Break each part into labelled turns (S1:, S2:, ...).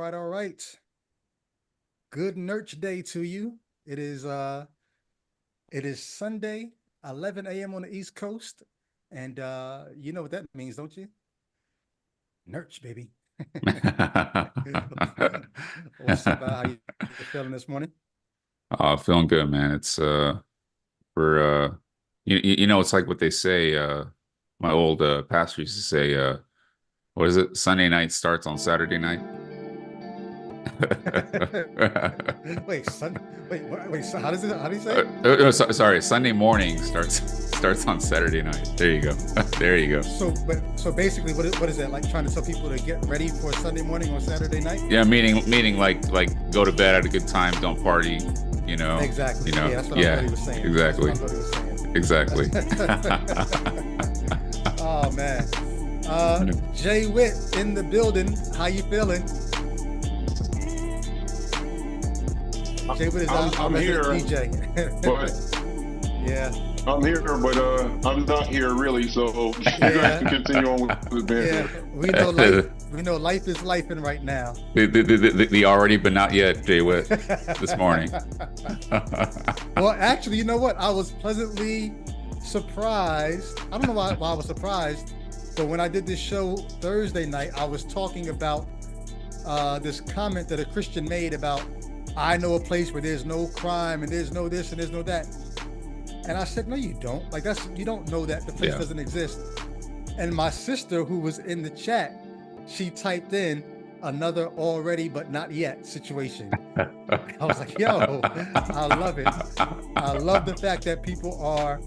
S1: All right. Good Nurch day to you. It is Sunday, 11 a.m. on the East Coast. And you know what that means, don't you? Nurch, baby. What's up? How you feeling this morning?
S2: Feeling good, man. It's we're you know it's like what they say. My old pastor used to say, what is it? Sunday night starts on Saturday night.
S1: Wait, wait, so how do you say it?
S2: Sorry, Sunday morning starts on Saturday night. There you go. There you go.
S1: So basically, what is that like? Trying to tell people to get ready for Sunday morning or Saturday night?
S2: Yeah, meaning like go to bed at a good time, don't party.
S1: Exactly. Yeah, that's what I thought
S2: Yeah,
S1: he was saying. That's what
S2: exactly,
S1: I thought he was saying.
S2: exactly.
S1: Oh man. Jay Witt in the building. How you feeling? Jay Witt is our
S3: I'm here,
S1: resident DJ.
S3: but
S1: Yeah,
S3: I'm here, but I'm not here really. So you guys
S1: yeah,
S3: can continue on with the
S1: yeah.
S3: banter.
S1: We know life. We know life is lifing right now.
S2: The already but not yet Jay Witt this morning.
S1: Well, actually, you know what? I was pleasantly surprised. I don't know why I was surprised, but when I did this show Thursday night, I was talking about this comment that a Christian made about, I know a place where there's no crime and there's no this and there's no that. And I said, no, you don't. Like, you don't know that the place
S2: Yeah.
S1: doesn't exist. And my sister, who was in the chat, she typed in another already but not yet situation. I was like, yo, I love it. I love the fact that people are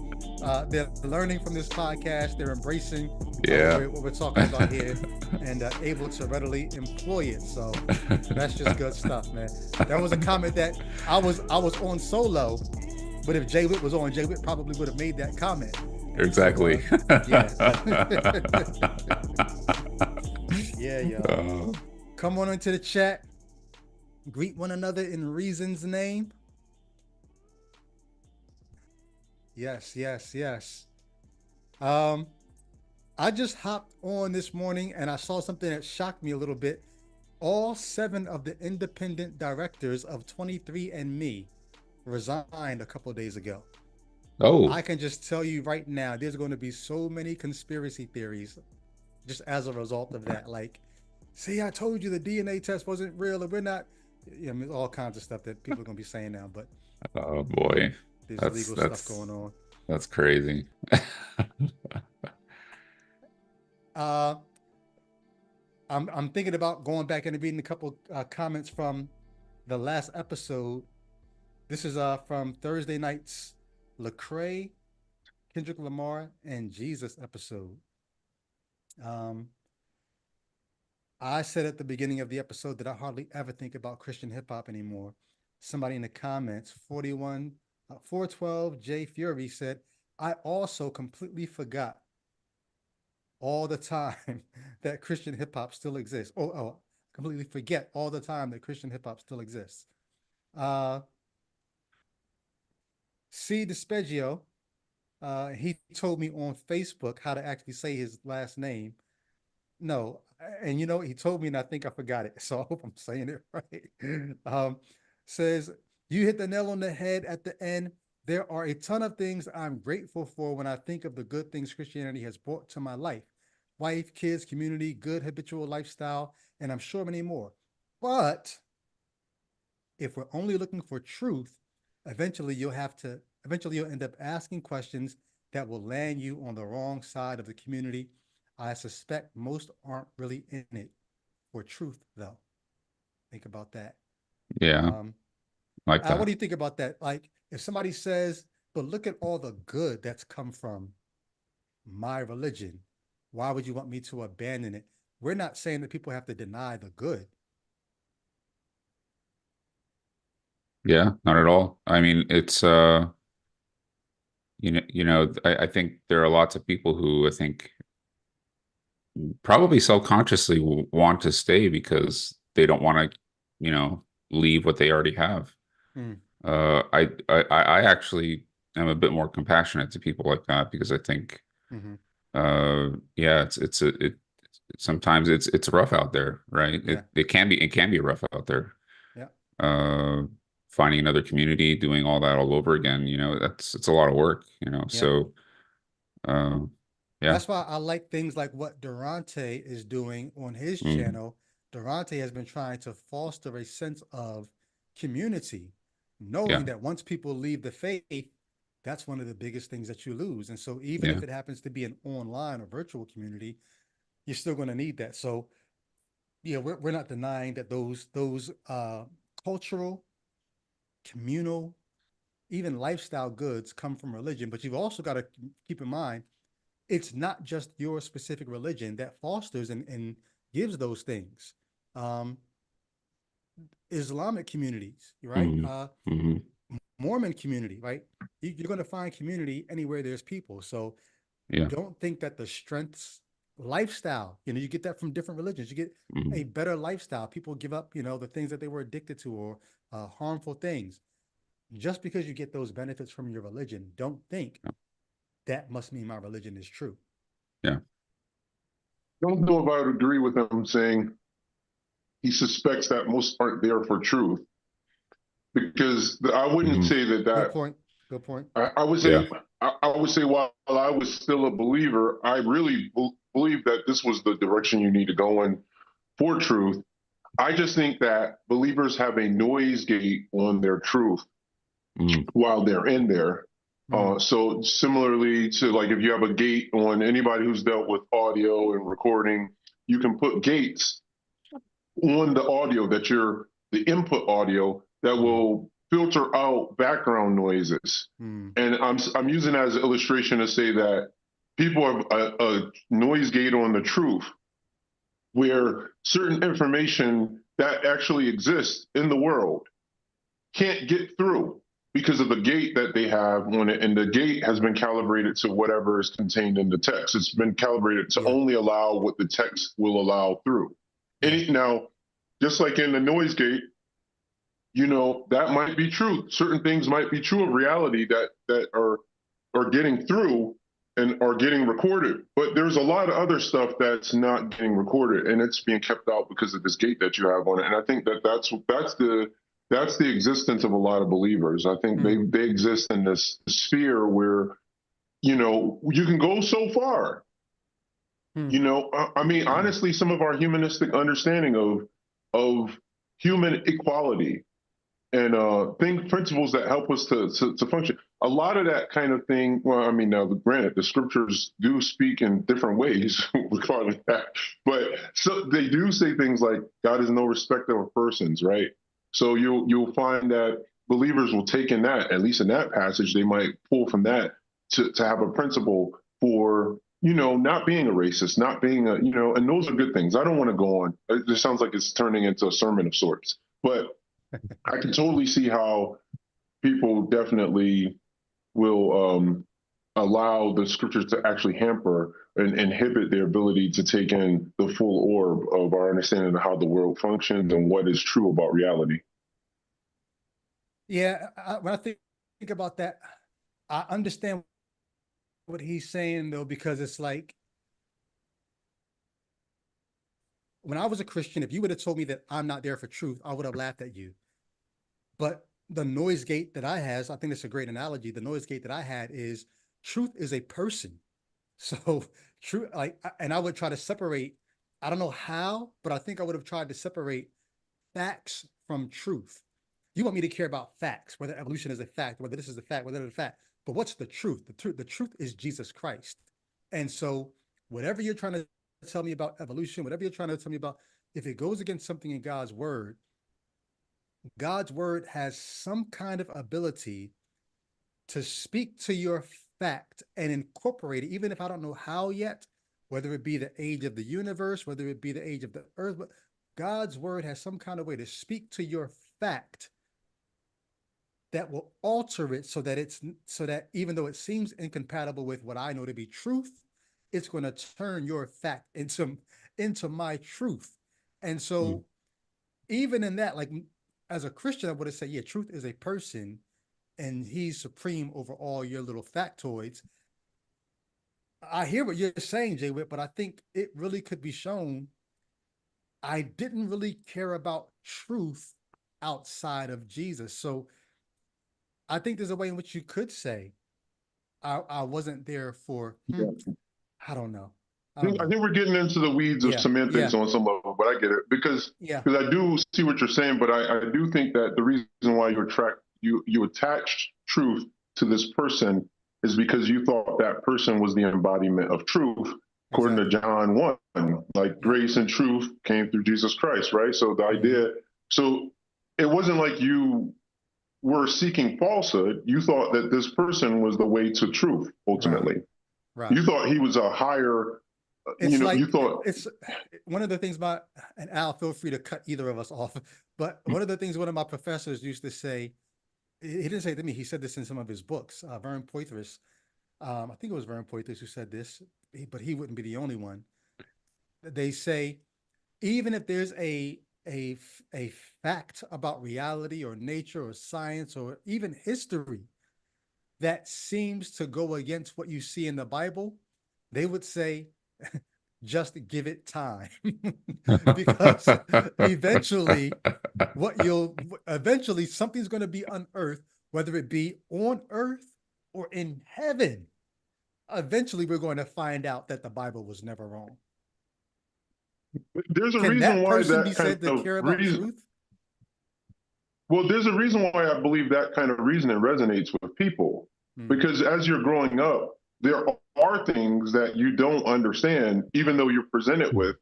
S1: they're learning from this podcast. They're embracing
S2: Yeah.
S1: what we're talking about here and able to readily employ it. So that's just good stuff, man. That was a comment that I was on solo, but if Jay Witt was on, Jay Witt probably would have made that comment. And
S2: Exactly.
S1: yeah. Yeah, yo.
S2: Uh,
S1: Come on into the chat. Greet one another in reason's name. Yes, yes, yes. Um, I just hopped on this morning and I saw something that shocked me a little bit. All 7 of the independent directors of 23andMe resigned a couple of days ago.
S2: oh,
S1: I can just tell you right now, there's going to be so many conspiracy theories just as a result of that. Like, see, I told you the DNA test wasn't real, and we're not. I mean, all kinds of stuff that people are going to be saying now, but
S2: oh boy.
S1: there's
S2: That's
S1: legal stuff
S2: that's
S1: going on.
S2: that's crazy.
S1: Uh, I'm thinking about going back and reading a couple comments from the last episode. This is from Thursday night's Lecrae, Kendrick Lamar, and Jesus episode. Um, I said at the beginning of the episode that I hardly ever think about Christian hip hop anymore. Somebody in the comments, 412 J Fury said, I also completely forgot all the time that Christian hip hop still exists. Completely forget all the time that Christian hip hop still exists. Uh, C. Despeggio, he told me on Facebook how to actually say his last name. No, and he told me, and I think I forgot it. So I hope I'm saying it right. Says, you hit the nail on the head at the end. There are a ton of things I'm grateful for when I think of the good things Christianity has brought to my life: wife, kids, community, good habitual lifestyle, and I'm sure many more. But if we're only looking for truth, eventually you'll end up asking questions that will land you on the wrong side of the community. I suspect most aren't really in it for truth, though. Think about that.
S2: Yeah,
S1: Um,
S2: like
S1: what
S2: that.
S1: do you think about that? Like, if somebody says, but look at all the good that's come from my religion, why would you want me to abandon it? We're not saying that people have to deny the good.
S2: Yeah, not at all. I mean, it's I think there are lots of people who I think probably subconsciously want to stay because they don't want to, leave what they already have.
S1: Hmm.
S2: I actually am a bit more compassionate to people like that because I think,
S1: Mm-hmm.
S2: yeah, sometimes it's rough out there, right?
S1: Yeah.
S2: It can be rough out there.
S1: Yeah.
S2: Uh, Finding another community, doing all that all over again, it's a lot of work,
S1: Yeah.
S2: So, yeah.
S1: That's why I like things like what Durante is doing on his
S2: Mm,
S1: channel. Durante has been trying to foster a sense of community, knowing
S2: yeah.
S1: that once people leave the faith, that's one of the biggest things that you lose. And so even
S2: Yeah.
S1: if it happens to be an online or virtual community, you're still going to need that. So yeah, we're not denying that those cultural, communal, even lifestyle goods come from religion, but you've also got to keep in mind it's not just your specific religion that fosters and gives those things. Um, Islamic communities, right?
S2: Mm, hmm.
S1: Mormon community, right? You're going to find community anywhere there's people. So
S2: Yeah.
S1: don't think that the strengths, lifestyle, you get that from different religions. You get
S2: Mm,
S1: a better lifestyle. People give up, the things that they were addicted to or harmful things. Just because you get those benefits from your religion, don't think
S2: yeah.
S1: that must mean my religion is true.
S2: Yeah.
S3: Don't know if I would agree with him saying he suspects that most aren't there for truth, because I wouldn't
S2: Hmm.
S3: say that
S1: Good
S3: that
S1: point. Good point.
S3: I would
S2: Yeah.
S3: say I would say while I was still a believer, I really believe that this was the direction you need to go in for truth. I just think that believers have a noise gate on their truth
S2: Mm,
S3: while they're in there.
S1: Mm,
S3: So similarly to like if you have a gate on anybody who's dealt with audio and recording, you can put gates on the audio that you're the input audio that
S1: mm,
S3: will filter out background noises.
S1: mm,
S3: And I'm using as an illustration to say that people have a noise gate on the truth where certain information that actually exists in the world can't get through because of the gate that they have on it. And the gate has been calibrated to whatever is contained in the text. It's been calibrated to
S1: yeah,
S3: only allow what the text will allow through.
S1: yeah,
S3: Now, just like in the noise gate, that might be true. Certain things might be true of reality that are getting through and are getting recorded. But there's a lot of other stuff that's not getting recorded, and it's being kept out because of this gate that you have on it. And I think that's the existence of a lot of believers. I think they
S1: mm,
S3: they exist in this sphere where you can go so far.
S1: mm,
S3: I mean, honestly, some of our humanistic understanding of human equality and principles that help us to function. A lot of that kind of thing. Well, I mean, now granted, the scriptures do speak in different ways regarding that, but so they do say things like God is no respecter of persons, right? So you'll find that believers will take in that, at least in that passage, they might pull from that to have a principle for not being a racist, not being and those are good things. I don't want to go on. It just sounds like it's turning into a sermon of sorts, but I can totally see how people definitely will allow the scriptures to actually hamper and inhibit their ability to take in the full orb of our understanding of how the world functions and what is true about reality.
S1: yeah. When I think about that, I understand what he's saying though, because it's like when I was a Christian, if you would have told me that I'm not there for truth, I would have laughed at you. But the noise gate that I has, I think it's a great analogy. The noise gate that I had is truth is a person. So true, and I would try to separate. I don't know how, but I think I would have tried to separate facts from truth. You want me to care about facts, whether evolution is a fact, whether this is a fact, whether it's a fact. But what's the truth? The truth is Jesus Christ. And so, whatever you're trying to tell me about evolution, whatever you're trying to tell me about, if it goes against something in God's word has some kind of ability to speak to your fact and incorporate it, even if I don't know how yet, whether it be the age of the universe, whether it be the age of the earth, but God's word has some kind of way to speak to your fact that will alter it so that even though it seems incompatible with what I know to be truth, it's going to turn your fact into my truth. And
S2: mm,
S1: so even in that, like as a Christian, I would have said, yeah, truth is a person and he's supreme over all your little factoids. I hear what you're saying, Jay Witt, but I think it really could be shown I didn't really care about truth outside of Jesus. So I think there's a way in which you could say I wasn't there for, I don't know.
S3: I think we're getting into the weeds of
S1: Yeah, yeah,
S3: semantics on some level, but I get it because
S1: yeah.
S3: I do see what you're saying, but I do think that the reason why you attached truth to this person is because you thought that person was the embodiment of truth, according to
S1: Exactly.
S3: John 1. Like
S1: Yep.
S3: grace and truth came through Jesus Christ, right? So the
S1: Mm-hmm.
S3: idea, so it wasn't like you were seeking falsehood. You thought that this person was the way to truth ultimately.
S1: Right.
S3: You thought he was a higher,
S1: It's like
S3: you thought
S1: it's one of the things about, and Al, feel free to cut either of us off, but one of the things one of my professors used to say, he didn't say it to me, he said this in some of his books, Vern Poitras, I think it was Vern Poitras who said this, but he wouldn't be the only one. They say, even if there's a fact about reality or nature or science or even history that seems to go against what you see in the Bible, they would say, just give it time. Because eventually eventually something's going to be unearthed, whether it be on earth or in heaven. Eventually we're going to find out that the Bible was never wrong.
S3: there's a
S1: Can
S3: reason
S1: that
S3: why
S1: person be
S3: that kind
S1: said to
S3: of
S1: care about
S3: reason.
S1: truth?
S3: Well, there's a reason why I believe that kind of reasoning resonates with people. Because as you're growing up, there are things that you don't understand, even though you're presented with.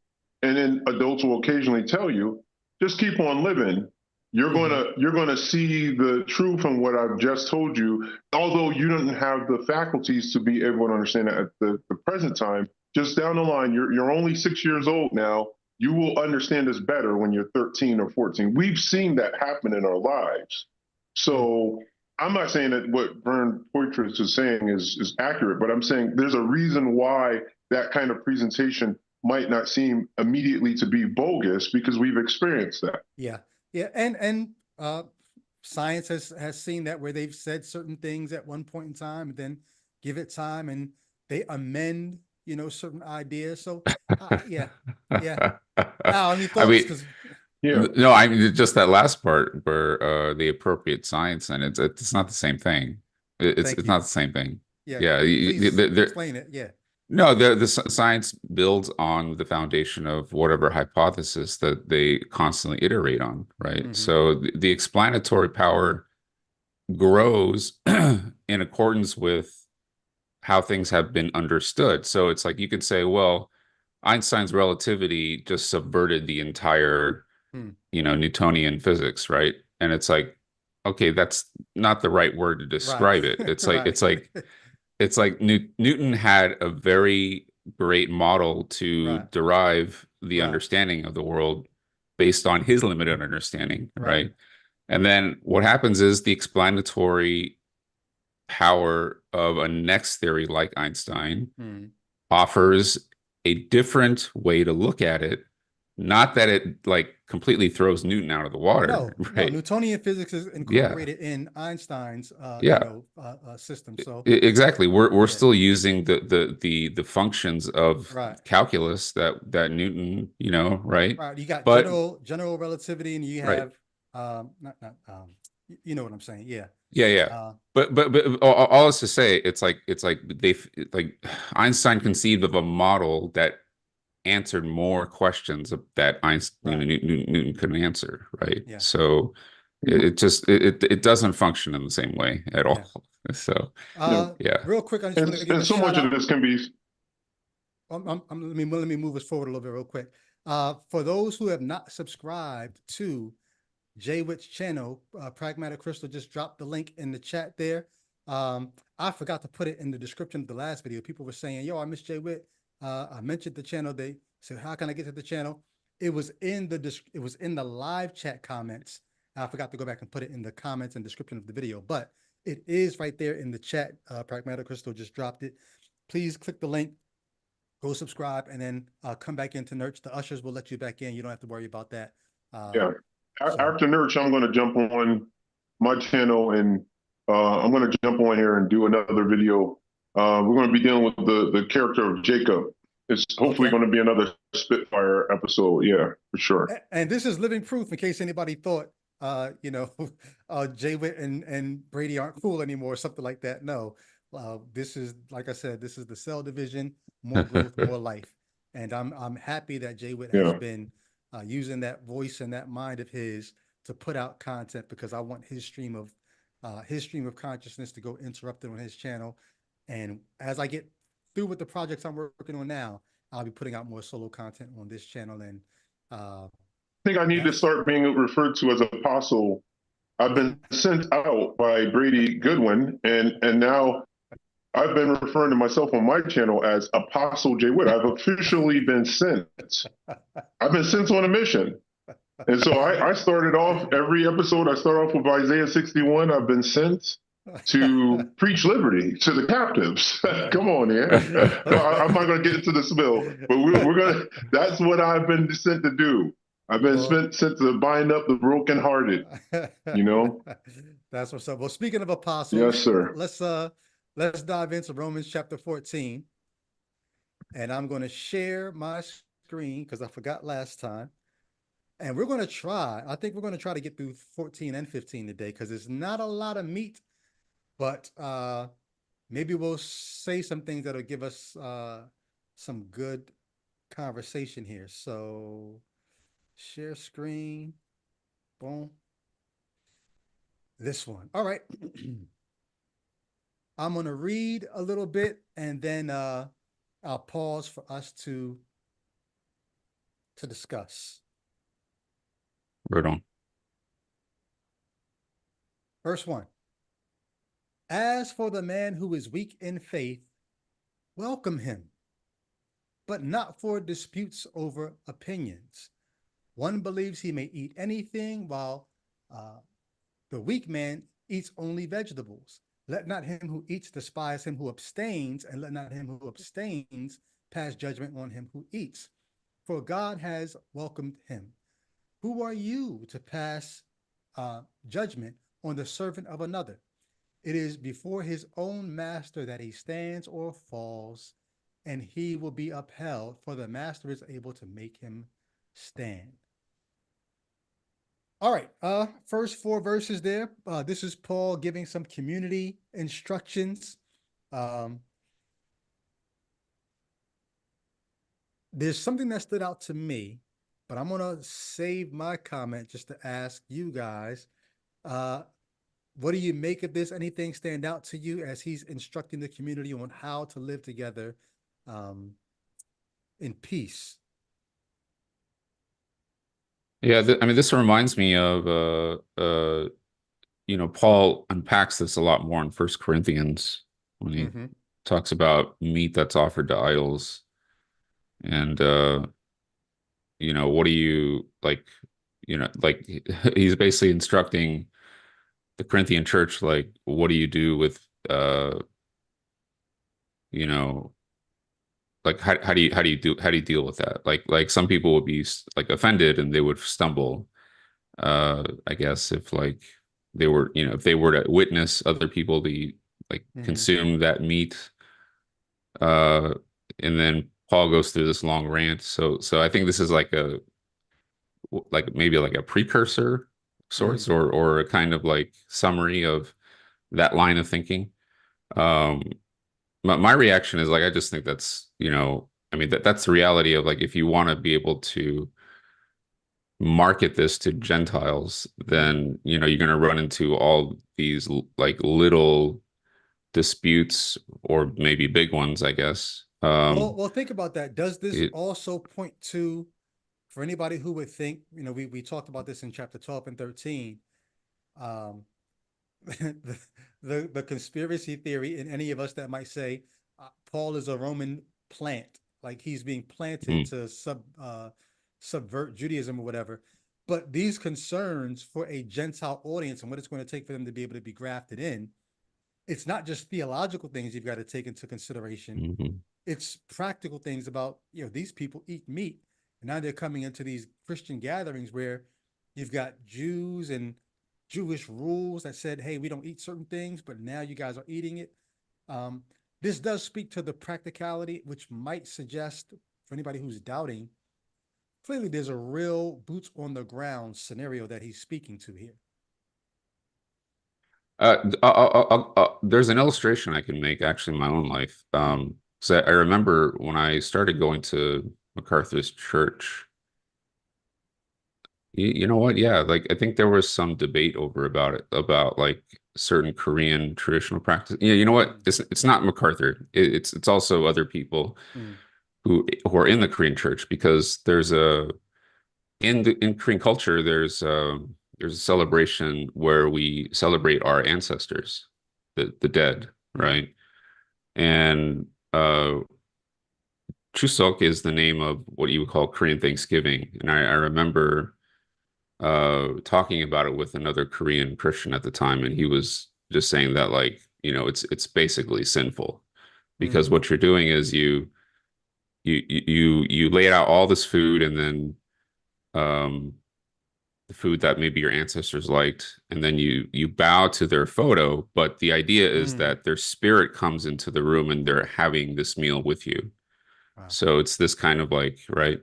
S3: And then adults will occasionally tell you, just keep on living. You're gonna see the truth from what I've just told you, although you don't have the faculties to be able to understand it at the present time. Just down the line, you're only 6 years old now. You will understand this better when you're 13 or 14. We've seen that happen in our lives. So I'm not saying that what Vern Poitras is saying is accurate, but I'm saying there's a reason why that kind of presentation might not seem immediately to be bogus because we've experienced that.
S1: Yeah. Yeah. And science has seen that, where they've said certain things at one point in time and then give it time and they amend, certain ideas. So yeah. Al, any
S2: I
S1: thoughts?
S2: mean,
S1: Because
S3: Yeah.
S2: no, I mean just that last part where the appropriate science, and it's not the same thing. It's
S1: thank
S2: it's
S1: you.
S2: not the same thing.
S1: Yeah.
S2: Yeah,
S1: Please explain it. Yeah.
S2: no, the science builds on the foundation of whatever hypothesis that they constantly iterate on, right? So the explanatory power grows in accordance with how things have been understood. So it's like you could say, well, Einstein's relativity just subverted the entire, Newtonian physics, right? And it's like, okay, that's not the right word to
S1: Right.
S2: describe it. It's like
S1: Right.
S2: Newton had a very great model to
S1: Right.
S2: derive the
S1: Right.
S2: understanding of the world based on his limited understanding,
S1: Right.
S2: right? And then what happens is the explanatory power of a next theory like Einstein offers a different way to look at it. Not that it like completely throws Newton out of the water,
S1: No.
S2: right?
S1: Newtonian physics is
S2: Yeah,
S1: incorporated in Einstein's,
S2: yeah,
S1: system. So
S2: exactly. We're
S1: yeah.
S2: still using the functions of
S1: Right.
S2: calculus that Newton, right?
S1: Right. You got
S2: But
S1: general relativity, and you
S2: right,
S1: have not you know what I'm saying. Yeah.
S2: yeah.
S1: Uh
S2: But all is to say, it's like like Einstein conceived of a model that answered more questions that Einstein,
S1: right.
S2: Newton couldn't answer, right?
S1: Yeah.
S2: So it doesn't function in the same way at
S1: Yeah.
S2: all. So
S3: Yeah.
S2: yeah.
S1: Real quick, I just want to give
S3: And
S1: a
S3: so
S1: shout
S3: much of
S1: out.
S3: this can be.
S1: Let me move us forward a little bit real quick. For those who have not subscribed to Jay Witt's channel, Pragmatic Crystal just dropped the link in the chat there. I forgot to put it in the description of the last video. People were saying, yo, I miss Jay Witt. I mentioned the channel. They said, how can I get to the channel? It was in the live chat comments. I forgot to go back and put it in the comments and description of the video, but it is right there in the chat. Pragmatic Crystal just dropped it. Please click the link, go subscribe, and then come back into Nurch. The ushers will let you back in. You don't have to worry about that.
S3: Yeah.
S1: So
S3: After Nurch, I'm going to jump on my channel and I'm going to jump on here and do another video We're going to be dealing with the character of Jacob. It's hopefully
S1: Okay.
S3: going to be another Spitfire episode. Yeah, for sure.
S1: And this is living proof in case anybody thought, Jay Witt and Brady aren't cool anymore, or something like that. No, this is, like I said, this is the Cell Division, more growth, more life. And I'm happy that Jay Witt has
S3: Yeah.
S1: been using that voice and that mind of his to put out content, because I want his stream of consciousness to go interrupted on his channel. And as I get through with the projects I'm working on now, I'll be putting out more solo content on this channel. And
S3: I think I need to start being referred to as apostle. I've been sent out by Brady Goodwin, and now I've been referring to myself on my channel as Apostle J. Witt. I've officially been sent. I've been sent on a mission. And so I started off every episode, I start off with Isaiah 61. I've been sent to preach liberty to the captives. Come on, man. I'm not going to get into the spill, but we're going to, that's what I've been sent to do. I've been sent to bind up the brokenhearted, you know?
S1: That's what's up. Well, speaking of apostles,
S3: yes, sir.
S1: Let's dive into Romans chapter 14. And I'm going to share my screen because I forgot last time. And we're going to try, I think we're going to try to get through 14 and 15 today, because there's not a lot of meat, but maybe we'll say some things that'll give us some good conversation here. So share screen, boom. This one. All right. I'm going to read a little bit, and then I'll pause for us to discuss.
S2: Right on.
S1: Verse 1. As for the man who is weak in faith, welcome him, but not for disputes over opinions. One believes he may eat anything, while the weak man eats only vegetables. Let not him who eats despise him who abstains, and let not him who abstains pass judgment on him who eats. For God has welcomed him. Who are you to pass judgment on the servant of another? It is before his own master that he stands or falls, and he will be upheld, for the master is able to make him stand. All right, first 4 verses there. This is Paul giving some community instructions. There's something that stood out to me, but I'm going to save my comment just to ask you guys, what do you make of this? Anything stand out to you as he's instructing the community on how to live together in peace?
S2: Yeah, I mean, this reminds me of Paul unpacks this a lot more in First Corinthians when he talks about meat that's offered to idols. And what do you like, like he's basically instructing the Corinthian church, like, what do you do with like how do you deal with that? Like some people would be like offended and they would stumble. I guess if like they were, if they were to witness other people be like consume that meat, and then Paul goes through this long rant. So I think this is like maybe like a precursor sorts, or a kind of like summary of that line of thinking. My reaction is like, I just think that's, I mean, that's the reality of like, if you want to be able to market this to Gentiles, then, you're going to run into all these like little disputes, or maybe big ones, I guess.
S1: Well, think about that. Does this also point to, for anybody who would think, we talked about this in chapter 12 and 13, the conspiracy theory in any of us that might say Paul is a Roman plant, like he's being planted to subvert Judaism or whatever. But these concerns for a Gentile audience and what it's going to take for them to be able to be grafted in, it's not just theological things you've got to take into consideration. It's practical things about, these people eat meat, and now they're coming into these Christian gatherings where you've got Jews and Jewish rules that said, hey, we don't eat certain things, but now you guys are eating it. this does speak to the practicality, which might suggest for anybody who's doubting, clearly there's a real boots on the ground scenario that he's speaking to here.
S2: There's an illustration I can make actually in my own life. So I remember when I started going to MacArthur's church, you know what? Yeah, like I think there was some debate about it, about like certain Korean traditional practice. Yeah, you know what? It's not MacArthur. It's also other people
S1: Mm.
S2: who are in the Korean church, because there's a in Korean culture there's a celebration where we celebrate our ancestors, the dead, right? And Chuseok is the name of what you would call Korean Thanksgiving. And I remember talking about it with another Korean Christian at the time, and he was just saying that, like, it's basically sinful, because what you're doing is you lay out all this food, and then the food that maybe your ancestors liked, and then you bow to their photo, but the idea is that their spirit comes into the room and they're having this meal with you.
S1: Wow.
S2: So it's this kind of like, right,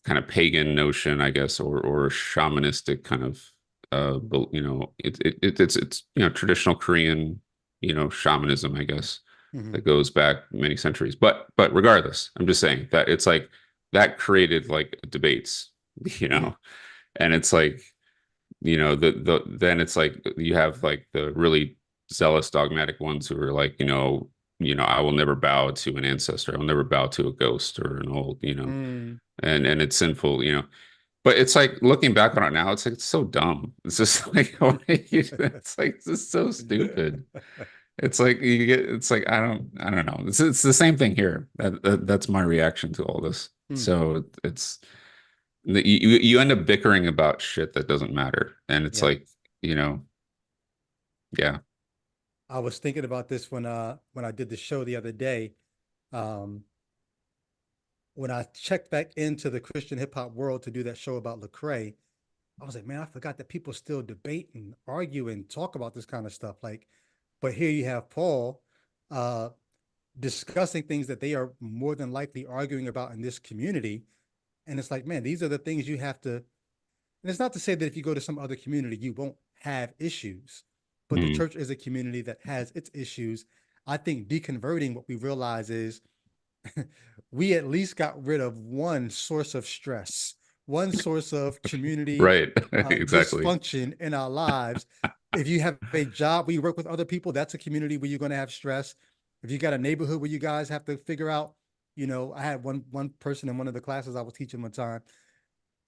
S2: kind of pagan notion, I guess, or shamanistic kind of it's traditional Korean, shamanism, I guess, that goes back many centuries. But regardless, I'm just saying that it's like that created like debates, and it's like, then it's like you have like the really zealous dogmatic ones who are like, I will never bow to an ancestor, I will never bow to a ghost or an old, and it's sinful, but it's like, looking back on it now, it's like, it's so dumb. It's just like, it's like, this is so stupid. It's like it's like, I don't know. It's the same thing here. That's my reaction to all this. So it's you end up bickering about shit that doesn't matter, and it's like, yeah.
S1: I was thinking about this when I did the show the other day. When I checked back into the Christian hip hop world to do that show about Lecrae, I was like, man, I forgot that people still debate and argue and talk about this kind of stuff. Like, but here you have Paul discussing things that they are more than likely arguing about in this community. And it's like, man, these are the things you have to, and it's not to say that if you go to some other community, you won't have issues, but the church is a community that has its issues. I think deconverting, what we realize is we at least got rid of one source of stress, one source of community
S2: Right. Exactly.
S1: dysfunction in our lives. If you have a job where you work with other people, that's a community where you're going to have stress. If you got a neighborhood where you guys have to figure out, I had one person in one of the classes I was teaching one time.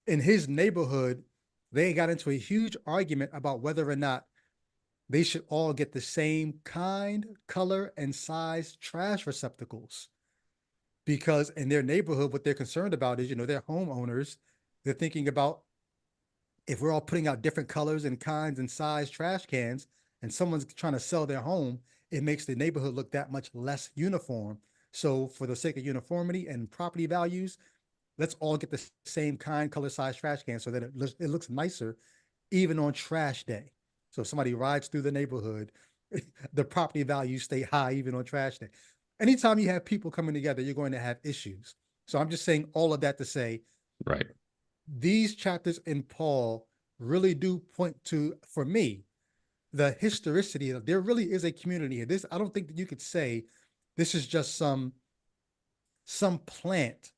S1: In his neighborhood, they got into a huge argument about whether or not they should all get the same kind, color, and size trash receptacles. Because in their neighborhood, what they're concerned about is, they're homeowners. They're thinking about, if we're all putting out different colors and kinds and size trash cans, and someone's trying to sell their home, it makes the neighborhood look that much less uniform. So for the sake of uniformity and property values, let's all get the same kind, color, size trash can so that it looks nicer, even on trash day. So if somebody rides through the neighborhood, the property values stay high even on trash day. Anytime you have people coming together, you're going to have issues. So I'm just saying all of that to say,
S2: right,
S1: these chapters in Paul really do point to, for me, the historicity of, there really is a community here. This, I don't think that you could say this is just some plant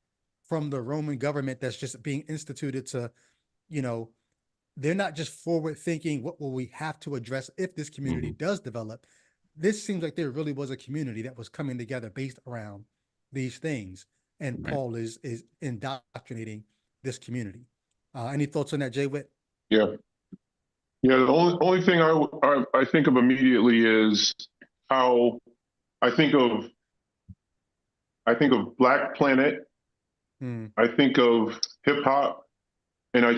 S1: from the Roman government that's just being instituted to, they're not just forward thinking, what will we have to address if this community does develop? This seems like there really was a community that was coming together based around these things. And Paul is indoctrinating this community. Any thoughts on that, Jay Witt?
S3: Yeah. Yeah. The only thing I think of immediately is how I think of Black Planet. I think of hip hop, and I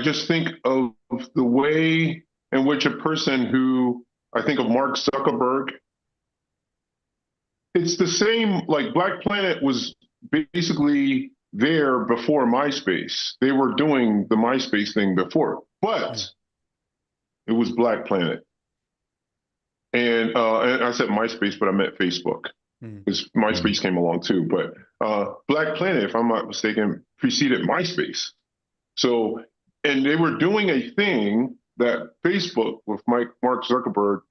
S3: just think of the way in which a person who, I think of Mark Zuckerberg. It's the same, like Black Planet was basically there before MySpace. They were doing the MySpace thing before, but it was Black Planet. And I said MySpace, but I meant Facebook
S1: Mm.
S3: because MySpace came along too. But Black Planet, if I'm not mistaken, preceded MySpace. So, and they were doing a thing that Facebook with Mark Zuckerberg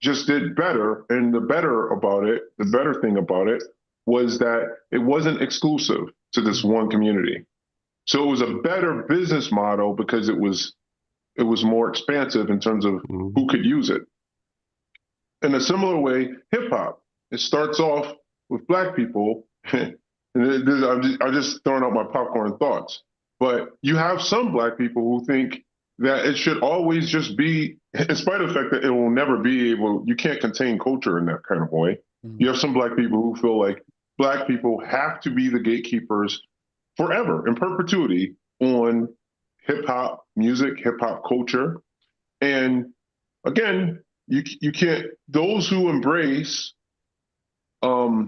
S3: just did better. And the better thing about it was that it wasn't exclusive to this one community. So it was a better business model because it was more expansive in terms of who could use it. In a similar way, hip hop, it starts off with Black people. And I'm just throwing out my popcorn thoughts. But you have some Black people who think that it should always just be, in spite of the fact that it will never be able, you can't contain culture in that kind of way. You have some Black people who feel like Black people have to be the gatekeepers forever, in perpetuity, on hip hop music, hip hop culture. And again, you can't, those who embrace, I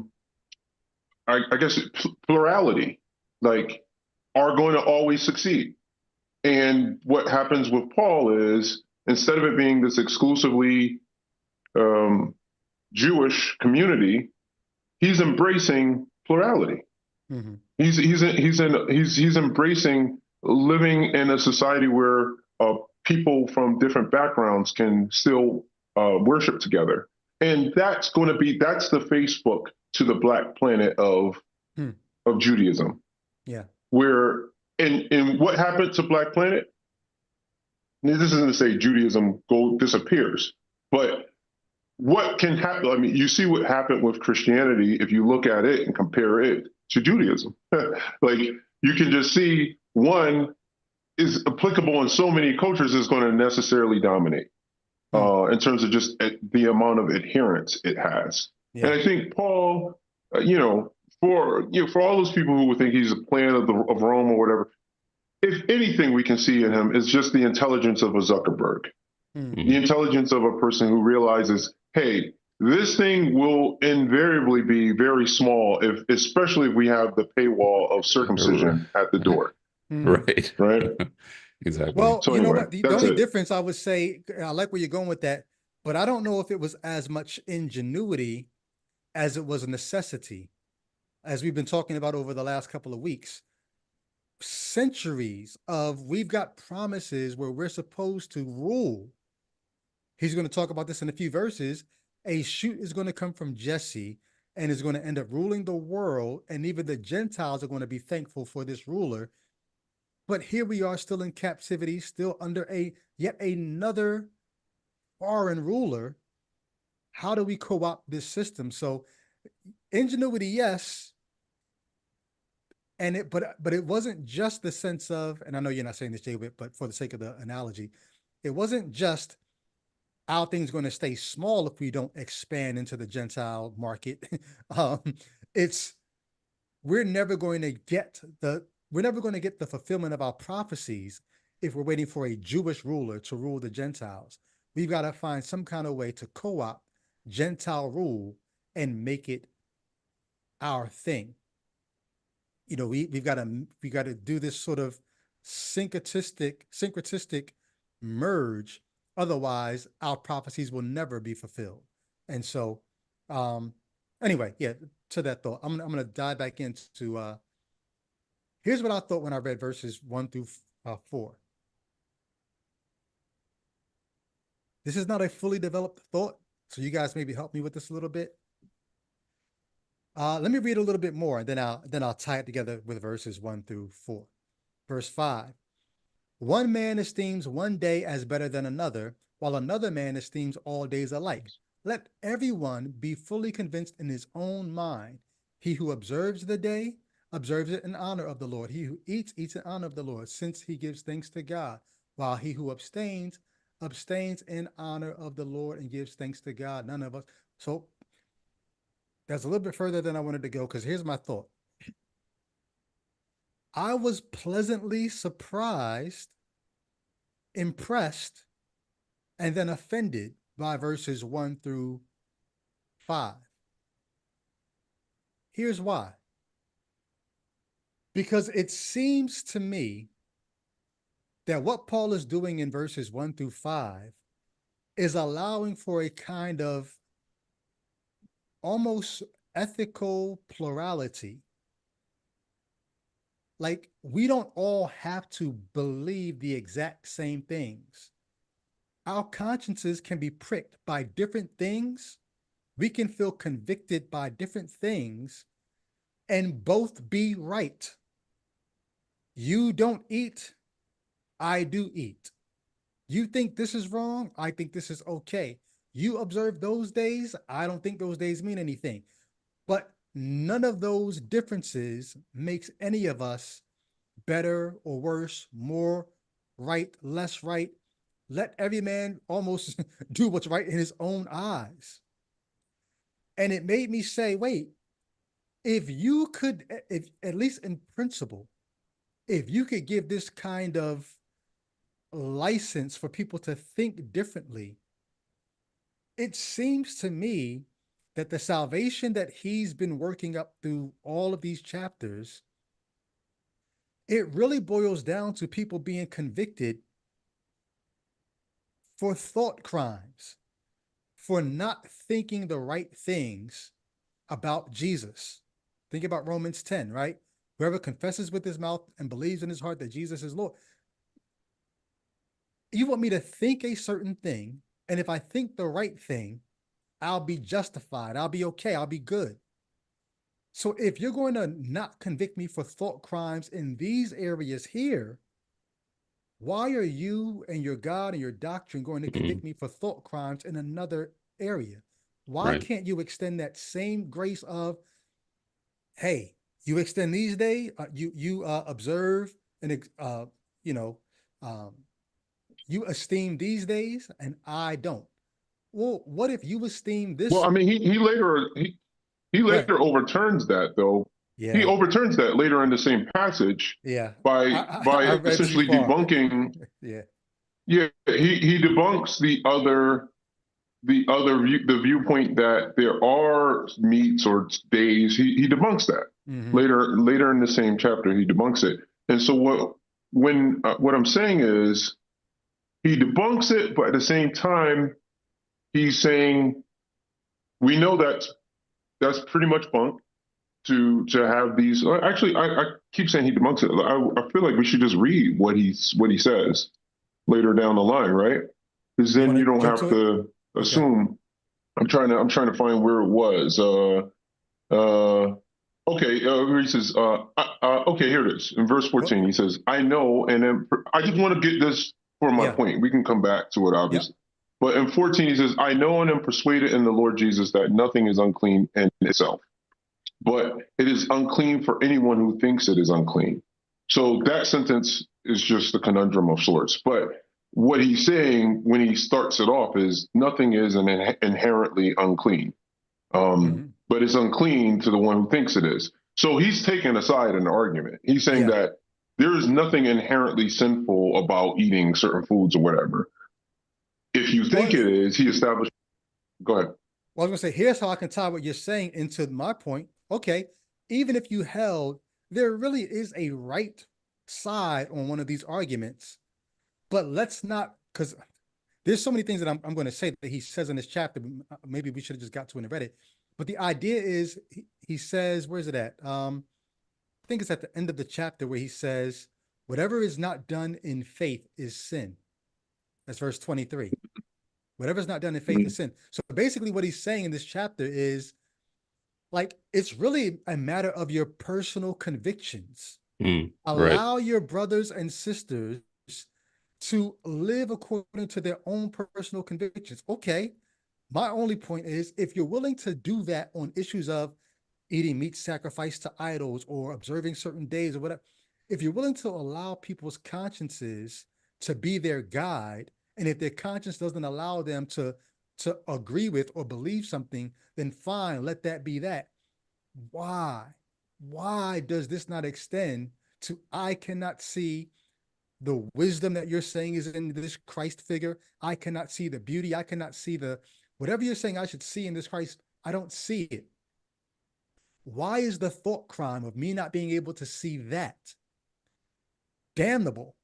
S3: guess, plurality, like, are going to always succeed. And what happens with Paul is, instead of it being this exclusively Jewish community, he's embracing plurality.
S1: Mm-hmm.
S3: He's embracing living in a society where people from different backgrounds can still worship together, and that's the Facebook to the Black Planet of Judaism.
S1: Yeah.
S3: Where and what happened to Black Planet? This isn't to say Judaism disappears, but what can happen? I mean, you see what happened with Christianity if you look at it and compare it to Judaism. Like, you can just see one is applicable in so many cultures is going to necessarily dominate in terms of just the amount of adherence it has. Yeah. And I think Paul, for all those people who would think he's a plan of Rome or whatever, if anything we can see in him is just the intelligence of a Zuckerberg, the intelligence of a person who realizes, hey, this thing will invariably be very small, especially if we have the paywall of circumcision at the door.
S2: Right.
S3: Right.
S2: Exactly.
S1: Well,
S3: So
S1: you know
S3: anyway,
S1: what? The only difference I would say, I like where you're going with that, but I don't know if it was as much ingenuity as it was a necessity, as we've been talking about over the last couple of weeks. Centuries of, we've got promises where we're supposed to rule. He's going to talk about this in a few verses. A shoot is going to come from Jesse and is going to end up ruling the world, and even the Gentiles are going to be thankful for this ruler. But here we are still in captivity, still under yet another foreign ruler. How do we co-opt this system? So ingenuity, yes. And but it wasn't just the sense of, and I know you're not saying this, Jay, but for the sake of the analogy, it wasn't just our thing's going to stay small if we don't expand into the Gentile market. It's we're never going to get the fulfillment of our prophecies if we're waiting for a Jewish ruler to rule the Gentiles. We've got to find some kind of way to co-opt Gentile rule and make it our thing. We've got to do this sort of syncretistic merge. Otherwise, our prophecies will never be fulfilled. And so, anyway, yeah, to that thought, I'm going to dive back into, here's what I thought when I read verses 1 through 4. This is not a fully developed thought, so you guys maybe help me with this a little bit. Let me read a little bit more, and then I'll tie it together with verses 1 through 4. Verse 5. One man esteems one day as better than another, while another man esteems all days alike. Let everyone be fully convinced in his own mind. He who observes the day, observes it in honor of the Lord. He who eats in honor of the Lord, since he gives thanks to God, while he who abstains in honor of the Lord and gives thanks to God. None of us. So that's a little bit further than I wanted to go, because here's my thought. I was pleasantly surprised, impressed, and then offended by verses 1 through 5. Here's why. Because it seems to me that what Paul is doing in verses 1 through 5 is allowing for a kind of almost ethical plurality. Like, we don't all have to believe the exact same things. Our consciences can be pricked by different things. We can feel convicted by different things and both be right. You don't eat, I do eat. You think this is wrong, I think this is okay. You observe those days, I don't think those days mean anything. But none of those differences makes any of us better or worse, more right, less right. Let every man almost do what's right in his own eyes. And it made me say, wait, if you could, if at least in principle, if you could give this kind of license for people to think differently, it seems to me that the salvation that he's been working up through all of these chapters, it really boils down to people being convicted for thought crimes, for not thinking the right things about Jesus. Think about Romans 10, right? Whoever confesses with his mouth and believes in his heart that Jesus is Lord. You want me to think a certain thing, and if I think the right thing, I'll be justified. I'll be okay. I'll be good. So if you're going to not convict me for thought crimes in these areas here, why are you and your God and your doctrine going to convict me for thought crimes in another area? Why can't you extend that same grace of, hey, you extend these days, you observe and you esteem these days, and I don't. Well, what if you esteem
S3: Well,
S1: this?
S3: I mean, he
S1: Right.
S3: later overturns that, though. He
S1: Yeah. Yeah.
S3: overturns that later in the same passage
S1: Yeah.
S3: by
S1: I read too
S3: essentially
S1: far.
S3: debunking.
S1: Yeah.
S3: Yeah, he debunks the viewpoint that there are meats or days. He debunks that
S1: Mm-hmm.
S3: later in the same chapter. He debunks it. And so what I'm saying is he debunks it, but at the same time he's saying we know that's pretty much bunk to have these. Actually, I keep saying he debunks it. I feel like we should just read what he says later down the line, right? Because
S1: You
S3: then
S1: want
S3: you
S1: to
S3: don't
S1: jump
S3: have
S1: to it?
S3: to
S1: Okay.
S3: assume. I'm trying to find where it was. Uh, okay, he says, okay, here it is. In verse
S1: Well,
S3: 14, he says, I know, and then I just want to get this for my
S1: yeah.
S3: point. We can come back to it,
S1: Yep.
S3: obviously. But in 14, he says, I know and am persuaded in the Lord Jesus that nothing is unclean in itself, but it is unclean for anyone who thinks it is unclean. So that sentence is just a conundrum of sorts. But what he's saying when he starts it off is nothing is inherently unclean,
S1: Mm-hmm.
S3: but it's unclean to the one who thinks it is. So he's taking aside an argument. He's saying
S1: Yeah.
S3: that there is nothing inherently sinful about eating certain foods or whatever. If you
S1: Well,
S3: think it is, he established. Go ahead.
S1: Well, I was going to say, here's how I can tie what you're saying into my point. Okay, even if you held, there really is a right side on one of these arguments, but let's not, because there's so many things that I'm going to say that he says in this chapter. Maybe we should have just got to it and read it. But the idea is, he says, where's it at? I think it's at the end of the chapter where he says, whatever is not done in faith is sin. That's verse 23. Whatever is not done in faith is sin. So basically what he's saying in this chapter is, like, it's really a matter of your personal convictions.
S2: Right.
S1: Allow your brothers and sisters to live according to their own personal convictions. Okay, my only point is, if you're willing to do that on issues of eating meat sacrificed to idols or observing certain days or whatever, if you're willing to allow people's consciences to be their guide, and if their conscience doesn't allow them to agree with or believe something, then fine, let that be that. Why? Why does this not extend to, I cannot see the wisdom that you're saying is in this Christ figure. I cannot see the beauty. I cannot see the, whatever you're saying I should see in this Christ, I don't see it. Why is the thought crime of me not being able to see that damnable?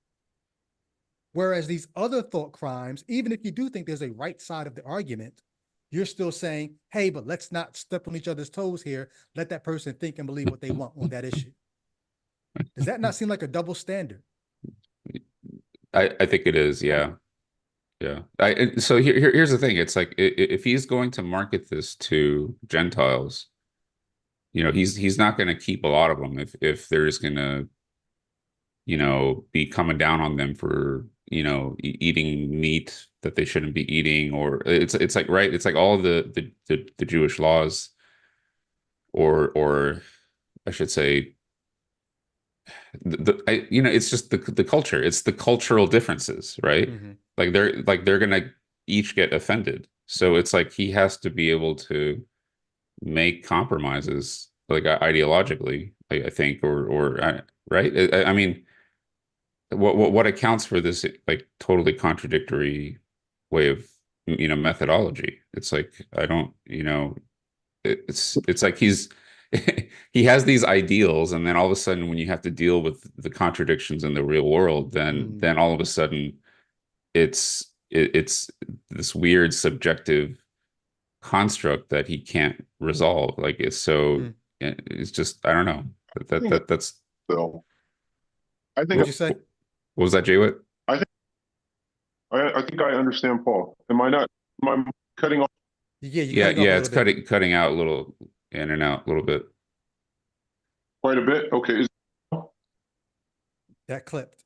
S1: Whereas these other thought crimes, even if you do think there's a right side of the argument, you're still saying, hey, but let's not step on each other's toes here. Let that person think and believe what they want on that issue. Does that not seem like a double standard?
S2: I think it is, yeah. Yeah. So here's the thing. It's like if he's going to market this to Gentiles, he's not going to keep a lot of them if there's going to, be coming down on them for, eating meat that they shouldn't be eating, or it's like, right. It's like all the Jewish laws, or I should say it's just the culture. It's the cultural differences, right?
S1: Mm-hmm.
S2: Like they're gonna each get offended. So it's like he has to be able to make compromises, like ideologically, I think, or right? I mean, what accounts for this like totally contradictory way of methodology? It's like I don't, it's like he has these ideals, and then all of a sudden when you have to deal with the contradictions in the real world, then all of a sudden it's this weird subjective construct that he can't resolve. Like it's just I don't know. That's
S3: So I think
S1: What'd you say?
S2: What was that, Jay?
S3: I think I think I understand Paul. Am I cutting off
S1: Yeah,
S2: Yeah, it's cutting out a little, in and out a little bit.
S3: quite a bit? Okay,
S1: that clipped.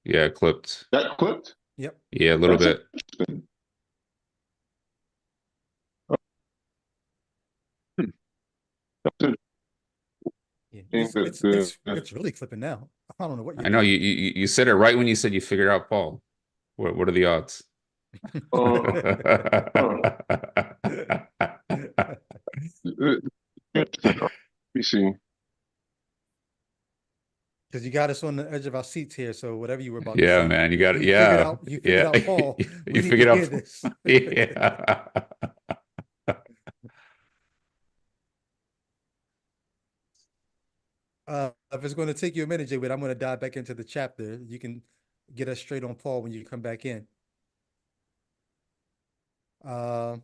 S2: Yeah, clipped.
S3: that clipped?
S1: Yep.
S2: Yeah, a little
S3: That's
S2: bit.
S3: interesting. That's
S1: Yeah,
S3: interesting.
S1: it's really clipping now. I don't know what you're
S2: I know
S1: doing.
S2: you said it right when you said you figured out Paul. What are the odds?
S3: Let me see.
S1: Because you got us on the edge of our seats here. So whatever you were about to
S2: Yeah,
S1: say,
S2: man, you got it.
S1: you figured
S2: Yeah,
S1: out. You figured
S2: yeah.
S1: out Paul. We
S2: You
S1: need
S2: figured
S1: to
S2: out.
S1: hear this.
S2: Yeah.
S1: If it's going to take you a minute, Jay, but I'm going to dive back into the chapter. You can get us straight on Paul when you come back in. And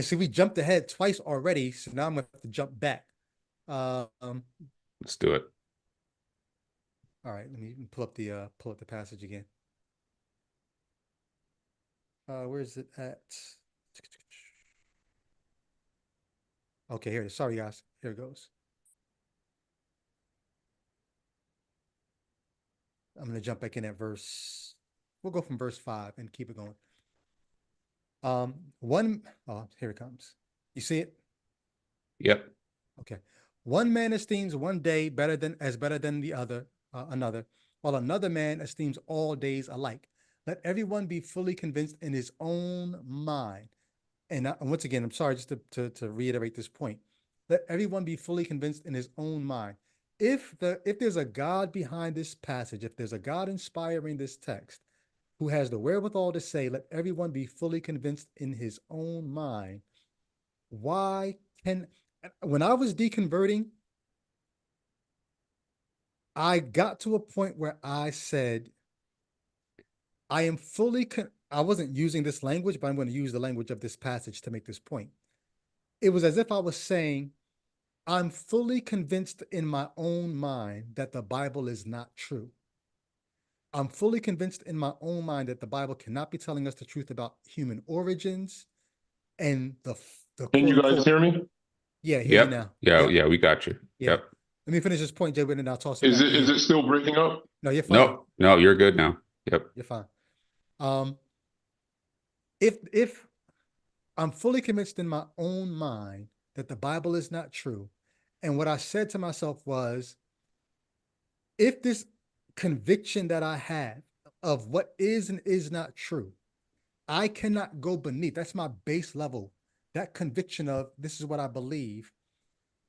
S1: see, we jumped ahead twice already, so now I'm going to have to jump back.
S2: Let's do it.
S1: All right, let me pull up the passage again. Where is it at? Okay, here it is. Sorry, guys. Here it goes. I'm going to jump back in at we'll go from verse 5 and keep it going. Here it comes. You see it?
S2: Yep.
S1: Okay. One man esteems one day better than the other, another, while another man esteems all days alike. Let everyone be fully convinced in his own mind. And once again, I'm sorry, just to reiterate this point. Let everyone be fully convinced in his own mind. If there's a God behind this passage, if there's a God inspiring this text, who has the wherewithal to say, let everyone be fully convinced in his own mind, when I was deconverting, I got to a point where I said, I wasn't using this language, but I'm going to use the language of this passage to make this point. It was as if I was saying, I'm fully convinced in my own mind that the Bible is not true. I'm fully convinced in my own mind that the Bible cannot be telling us the truth about human origins and the
S3: Can you guys hear me?
S1: Yeah, hear you now.
S2: Yeah,
S1: Yep.
S2: we got you.
S1: Yeah.
S2: Yep.
S1: Let me finish this point, Jay, and then I'll toss it back to you.
S3: Is it still breaking up?
S1: No, you're fine.
S2: No, you're good now. Yep.
S1: You're fine. If I'm fully convinced in my own mind that the Bible is not true, and what I said to myself was, if this conviction that I have of what is and is not true, I cannot go beneath, that's my base level, that conviction of this is what I believe,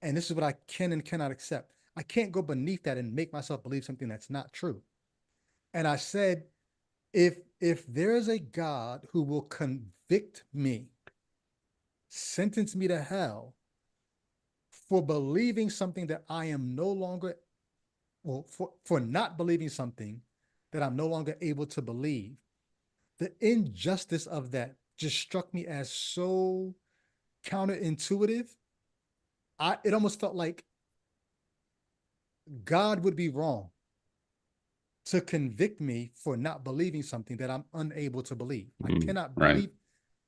S1: and this is what I can and cannot accept. I can't go beneath that and make myself believe something that's not true. And I said, if there is a God who will convict me, sentence me to hell for believing something that I am no longer, well, for not believing something that I'm no longer able to believe. The injustice of that just struck me as so counterintuitive. It almost felt like God would be wrong to convict me for not believing something that I'm unable to believe. I cannot
S2: Right.
S1: believe.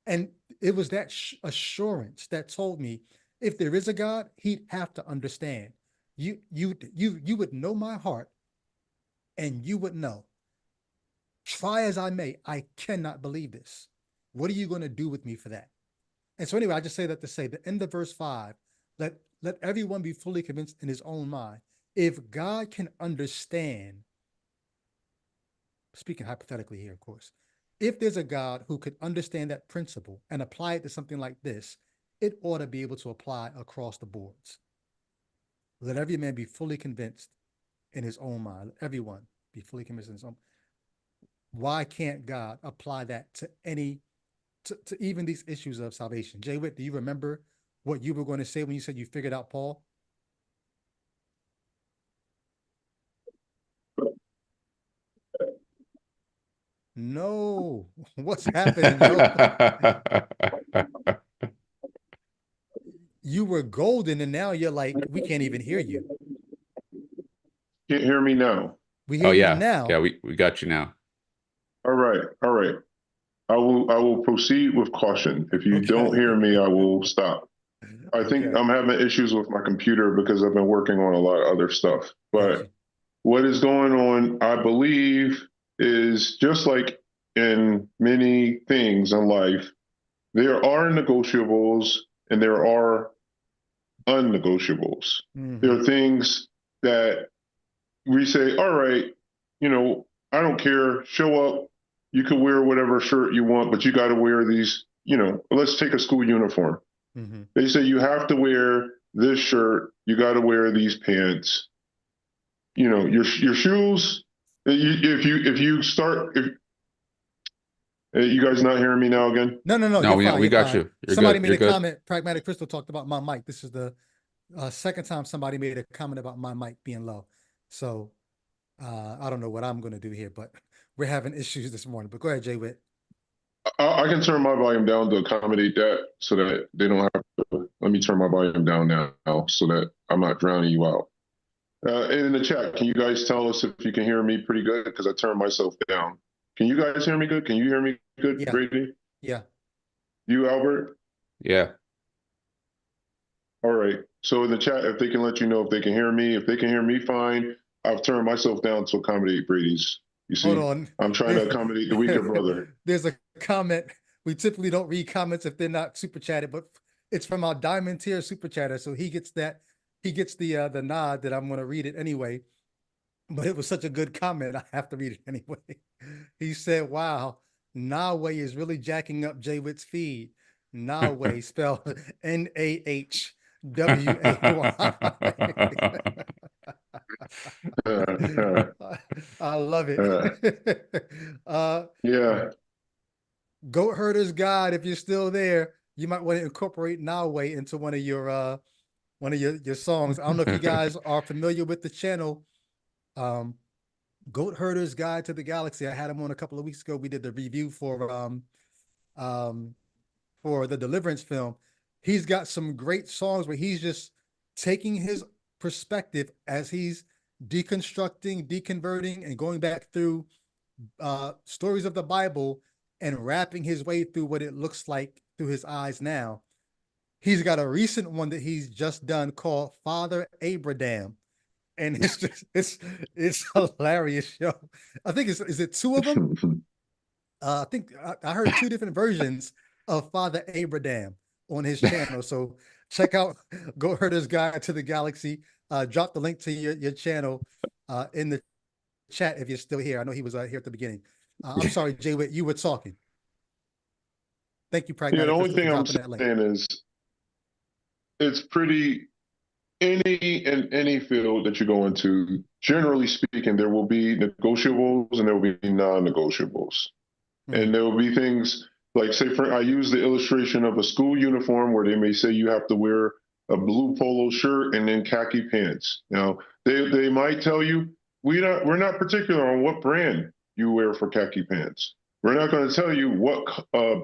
S1: And it was that assurance that told me if there is a God, he'd have to understand. You would know my heart, and you would know. Try as I may, I cannot believe this. What are you going to do with me for that? And so anyway, I just say that to say the end of verse 5, let everyone be fully convinced in his own mind. If God can understand, speaking hypothetically here, of course, if there's a God who could understand that principle and apply it to something like this, it ought to be able to apply across the boards. Let every man be fully convinced in his own mind. Let everyone be fully convinced in his own. Why can't God apply that to even these issues of salvation? Jay Witt, do you remember what you were going to say when you said you figured out Paul? No, what's happening, yo? You were golden, and now you're like, we can't even hear you.
S3: Can't hear me now.
S1: We hear
S2: Oh
S1: you
S2: yeah,
S1: now.
S2: yeah, we got you now.
S3: All right, all right. I will proceed with caution. If you don't hear me, I will stop. I think I'm having issues with my computer because I've been working on a lot of other stuff. But what is going on, I believe, is just like in many things in life, there are negotiables and there are unnegotiables. There are things that we say, all right, I don't care, show up. You can wear whatever shirt you want, but you got to wear these, let's take a school uniform. They say you have to wear this shirt, you got to wear these pants. Your shoes. If you guys not hearing me now again?
S1: No, you're fine.
S2: We
S1: You're
S2: got
S1: fine.
S2: you. You're
S1: Somebody
S2: good.
S1: made
S2: You're
S1: a
S2: good.
S1: comment. Pragmatic Crystal talked about my mic. This is the second time somebody made a comment about my mic being low. So I don't know what I'm going to do here, but we're having issues this morning. But go ahead, Jay Witt.
S3: I can turn my volume down to accommodate that so that they don't have to. Let me turn my volume down now so that I'm not drowning you out. In the chat, can you guys tell us if you can hear me pretty good? Because I turned myself down. Can you guys hear me good? Can you hear me good, Brady?
S1: Yeah.
S3: You, Albert?
S2: Yeah.
S3: All right. So in the chat, if they can let you know if they can hear me. If they can hear me, fine. I've turned myself down to accommodate Brady's. You see,
S1: Hold on.
S3: I'm trying to accommodate the weaker brother.
S1: There's a comment. We typically don't read comments if they're not super chatted, but it's from our diamond tier super chatter. So he gets that. He gets the nod that I'm going to read it anyway. But it was such a good comment, I have to read it anyway. He said, "Wow, Nahweh is really jacking up Jay Witt's feed. Nahweh spelled Nahway." I love it.
S3: Yeah.
S1: Goat Herder's Guide, if you're still there, you might want to incorporate Nahweh into one of your songs. I don't know if you guys are familiar with the channel. Goat Herder's Guide to the Galaxy. I had him on a couple of weeks ago. We did the review for the Deliverance film. He's got some great songs where he's just taking his perspective as he's deconstructing, deconverting, and going back through stories of the Bible and wrapping his way through what it looks like through his eyes now. He's got a recent one that he's just done called Father Abraham. And it's just it's hilarious, yo. I think is it two of them? I think I heard two different versions of Father Abraham on his channel. So check out Go Herder's Guide to the Galaxy. Drop the link to your channel in the chat if you're still here. I know he was here at the beginning. I'm sorry, Jay Witt, you were talking. Thank you, Pragmatic.
S3: The only thing I'm saying is it's pretty in any field that you go into, generally speaking, there will be negotiables and there will be non-negotiables. And there will be things like, say, I use the illustration of a school uniform where they may say you have to wear a blue polo shirt and then khaki pants. Now, they might tell you we're not particular on what brand you wear for khaki pants. We're not going to tell you what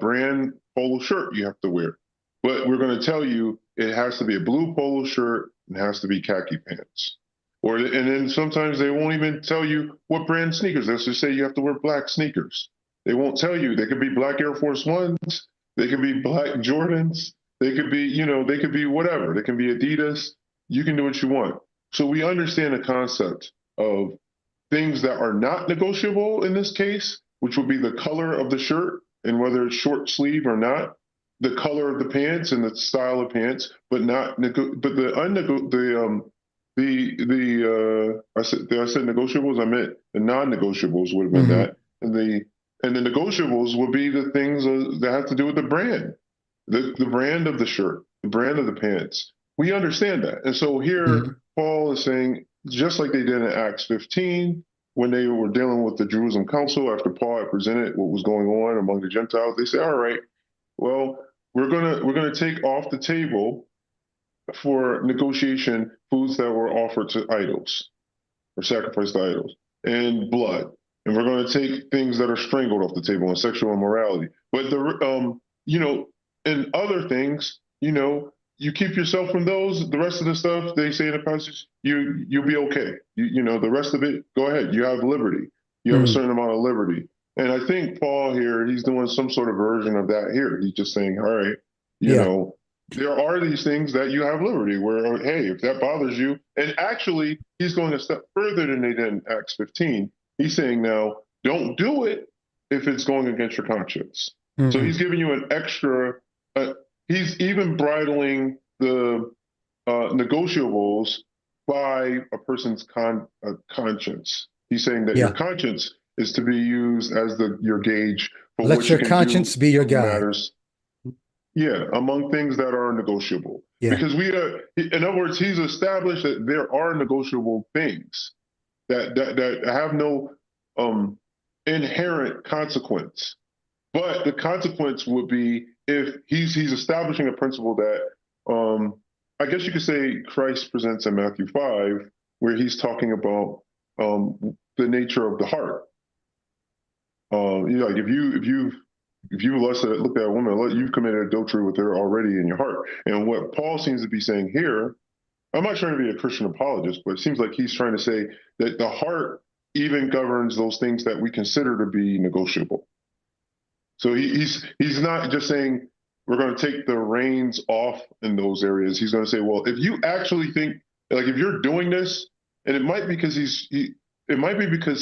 S3: brand polo shirt you have to wear, but we're going to tell you it has to be a blue polo shirt and has to be khaki pants. And then sometimes they won't even tell you what brand sneakers. Let's just say you have to wear black sneakers. They won't tell you. They could be black Air Force Ones. They could be black Jordans. They could be, they could be whatever. They can be Adidas. You can do what you want. So we understand the concept of things that are not negotiable in this case, which would be the color of the shirt and whether it's short sleeve or not, the color of the pants and the style of pants, but not but the I said negotiables. I meant the non-negotiables would have been that, and the negotiables would be the things that have to do with the brand, the brand of the shirt, the brand of the pants. We understand that, and so here Paul is saying, just like they did in Acts 15, when they were dealing with the Jerusalem Council after Paul had presented what was going on among the Gentiles, they say, "All right, well, we're gonna take off the table for negotiation foods that were offered to idols or sacrificed to idols and blood, and we're going to take things that are strangled off the table and sexual immorality. But and other things, you keep yourself from those. The rest of the stuff they say in the passage, you'll be okay. The rest of it, go ahead. You have liberty. You have a certain amount of liberty." And I think Paul here, he's doing some sort of version of that here. He's just saying, all right, there are these things that you have liberty where, hey, if that bothers you, and actually he's going a step further than they did in Acts 15. He's saying now, don't do it if it's going against your conscience. So he's giving you an extra, he's even bridling the negotiables by a person's conscience. He's saying that your conscience is to be used as your gauge for
S1: Let
S3: what
S1: your
S3: you can
S1: conscience
S3: do
S1: be your guide.
S3: matters. Yeah, among things that are negotiable. Because in other words, he's established that there are negotiable things that have no inherent consequence. But the consequence would be if he's establishing a principle that I guess you could say Christ presents in Matthew 5, where he's talking about the nature of the heart. Like if you look at a woman, you've committed adultery with her already in your heart. And what Paul seems to be saying here, I'm not trying to be a Christian apologist, but it seems like he's trying to say that the heart even governs those things that we consider to be negotiable. So he's not just saying we're going to take the reins off in those areas. He's going to say, well, if you actually think, like, if you're doing this, and it might be because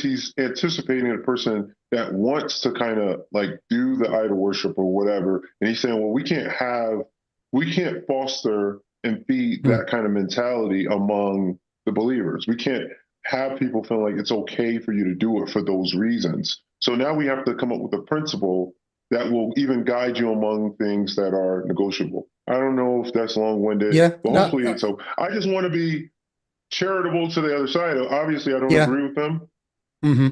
S3: he's anticipating a person that wants to kind of like do the idol worship or whatever. And he's saying, well, we can't foster and feed that kind of mentality among the believers. We can't have people feel like it's okay for you to do it for those reasons. So now we have to come up with a principle that will even guide you among things that are negotiable. I don't know if that's long-winded, but hopefully it's so. I just want to be charitable to the other side. Obviously, I don't agree with them,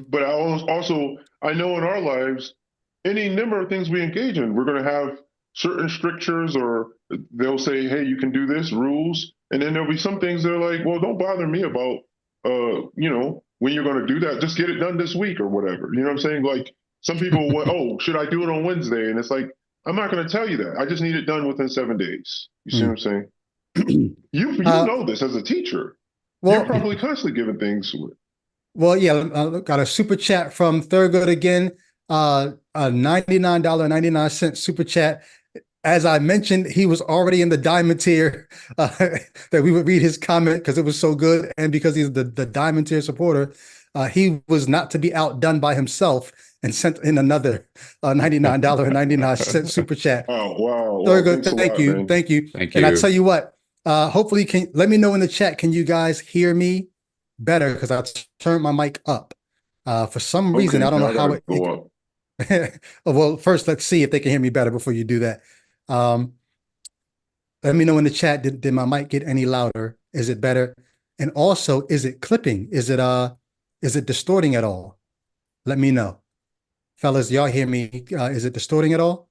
S3: but I know in our lives, any number of things we engage in, we're going to have certain strictures, or they'll say, hey, you can do this, rules. And then there'll be some things that are like, well, don't bother me about, when you're going to do that, just get it done this week or whatever. You know what I'm saying? Like some people, oh, should I do it on Wednesday? And it's like, I'm not going to tell you that. I just need it done within 7 days. You see what I'm saying? You know this as a teacher. Well, you're probably constantly giving things to it.
S1: Well, got a super chat from Thurgood again. A $99.99 super chat. As I mentioned, he was already in the diamond tier, that we would read his comment because it was so good. And because he's the diamond tier supporter, he was not to be outdone by himself and sent in another $99.99 super chat.
S3: Oh, wow.
S1: Thurgood, thank you. Thank you. And I tell you what, hopefully, let me know in the chat, can you guys hear me better? Because I turned my mic up. For some reason, I don't know how it go up. Well, first, let's see if they can hear me better before you do that. Let me know in the chat, did my mic get any louder? Is it better? And also, is it clipping? Is it distorting at all? Let me know. Fellas, y'all hear me? Is it distorting at all?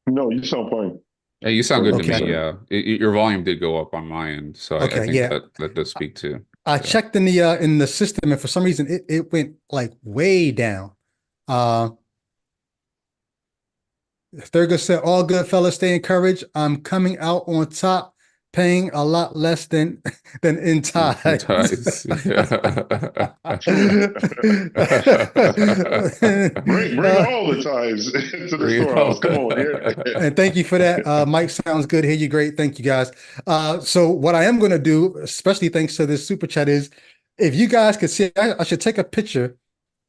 S3: No, you sound fine.
S2: Yeah, you sound good to me. Your volume did go up on my end, so I think that does speak too.
S1: I
S2: Yeah.
S1: checked in the system, and for some reason it went like way down. Uh, Thurgood said, "All good fellas, stay encouraged. I'm coming out on top, paying a lot less than in
S2: And
S1: tithes."
S2: ties. Yeah.
S3: Bring all the ties to the
S2: Bring it
S3: storehouse.
S2: all.
S3: Come on here.
S1: And thank you for that. Mike, sounds good. Hear you great. Thank you guys. So what I am going to do, especially thanks to this super chat, is if you guys could see, I should take a picture.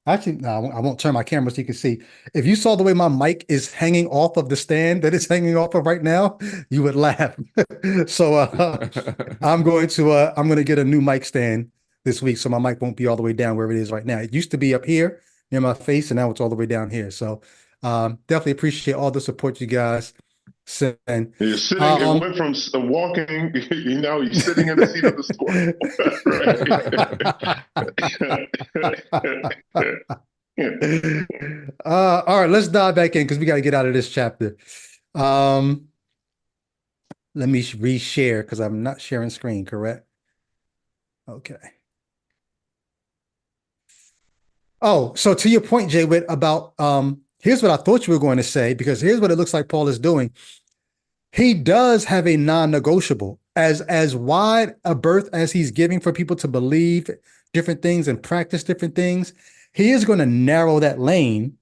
S1: Actually, no, I won't turn my camera so you can see. If you saw the way my mic is hanging off of the stand that it's hanging off of right now, you would laugh. So I'm going to get a new mic stand this week, so my mic won't be all the way down where it is right now. It used to be up here near my face, and now it's all the way down here. So definitely appreciate all the support you guys send.
S3: You're sitting, it went from walking, now he's sitting in the seat of the store.
S1: All right, let's dive back in because we got to get out of this chapter. Let me reshare because I'm not sharing screen, correct? Okay. Oh, so to your point, Jay, about here's what I thought you were going to say, because here's what it looks like Paul is doing. He does have a non-negotiable, as wide a berth as he's giving for people to believe different things and practice different things. He is going to narrow that lane,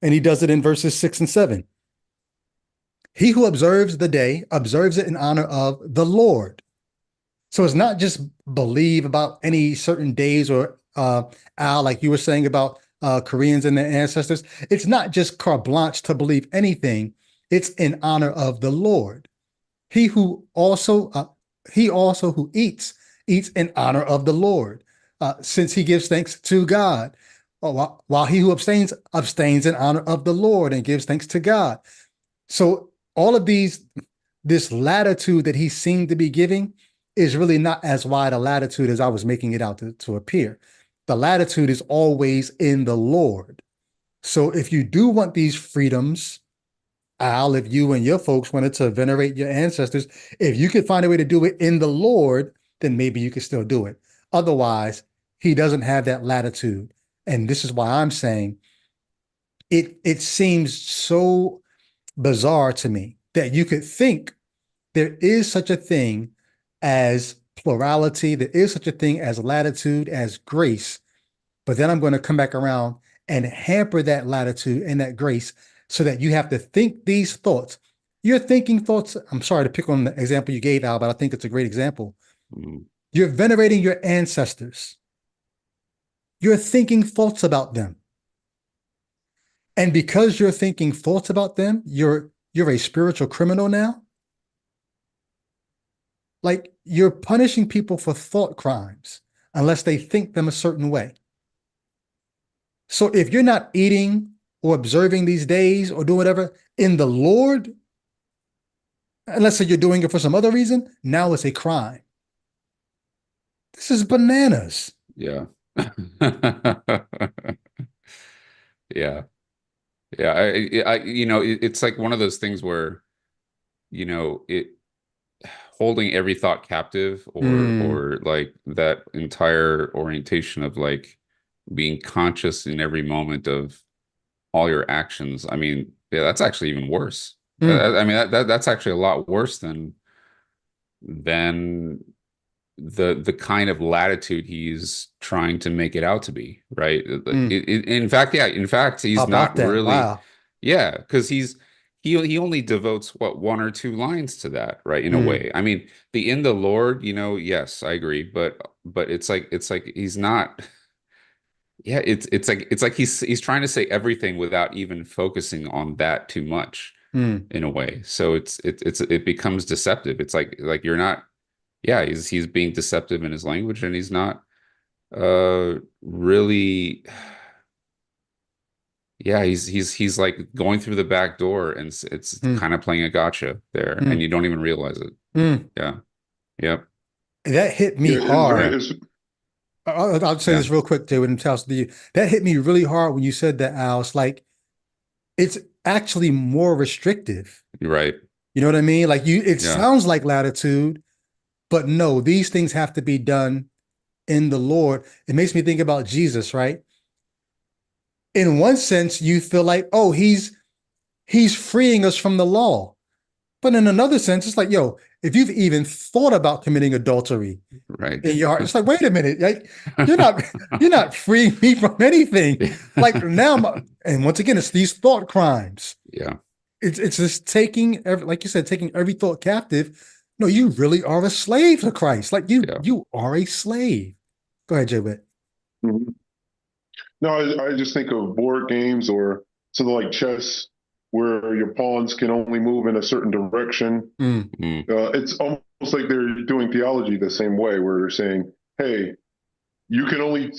S1: and he does it in verses 6 and 7. He who observes the day observes it in honor of the Lord. So it's not just believe about any certain days or Al, like you were saying about Koreans and their ancestors. It's not just carte blanche to believe anything. It's in honor of the Lord. He also who eats in honor of the Lord, since he gives thanks to God. While he who abstains in honor of the Lord and gives thanks to God. So all of this latitude that he seemed to be giving is really not as wide a latitude as I was making it out to appear. The latitude is always in the Lord. So if you do want these freedoms, Al, if you and your folks wanted to venerate your ancestors, if you could find a way to do it in the Lord, then maybe you could still do it. Otherwise, he doesn't have that latitude. And this is why I'm saying it seems so bizarre to me that you could think there is such a thing as plurality, there is such a thing as latitude, as grace, but then I'm going to come back around and hamper that latitude and that grace so that you have to think these thoughts. You're thinking thoughts. I'm sorry to pick on the example you gave, Al, but I think it's a great example. You're venerating your ancestors. You're thinking thoughts about them. And because you're thinking thoughts about them, you're a spiritual criminal now. Like, you're punishing people for thought crimes unless they think them a certain way. So if you're not eating or observing these days or doing whatever in the Lord, and let's say you're doing it for some other reason, now it's a crime. This is bananas.
S2: Yeah. Yeah. Yeah. It's like one of those things where, it holding every thought captive, or like that entire orientation of like being conscious in every moment of all your actions. I mean, yeah, that's actually even worse. I mean, that's actually a lot worse than the kind of latitude he's trying to make it out to be, right? In fact, he's not really.
S1: Wow.
S2: Yeah, because he only devotes what, one or two lines to that, right? In a way. I mean, the in the Lord, yes, I agree, but it's like he's not. Yeah, it's like he's trying to say everything without even focusing on that too much in a way. So it becomes deceptive. It's like you're not. Yeah, he's being deceptive in his language, and he's not really. Yeah, he's like going through the back door, and it's kind of playing a gotcha there, and you don't even realize it. Yeah, yep.
S1: That hit me hard. I'll say this real quick, Jay, when tells you that hit me really hard when you said that, Al. It's like it's actually more restrictive.
S2: You're right.
S1: You know what I mean? Like it sounds like latitude, But no, these things have to be done in the Lord. It makes me think about Jesus, right? In one sense, you feel like, oh, he's freeing us from the law. But in another sense, it's like, yo, if you've even thought about committing adultery
S2: Right.
S1: in your heart, it's like, wait a minute, like you're not freeing me from anything. Like now, and once again, it's these thought crimes.
S2: Yeah.
S1: It's just taking like you said, taking every thought captive. No, you really are a slave to Christ. Like you are a slave. Go ahead, Jay Witt.
S3: Mhm. No, I just think of board games or something like chess, where your pawns can only move in a certain direction. It's almost like they're doing theology the same way, where they're saying, "Hey, you can only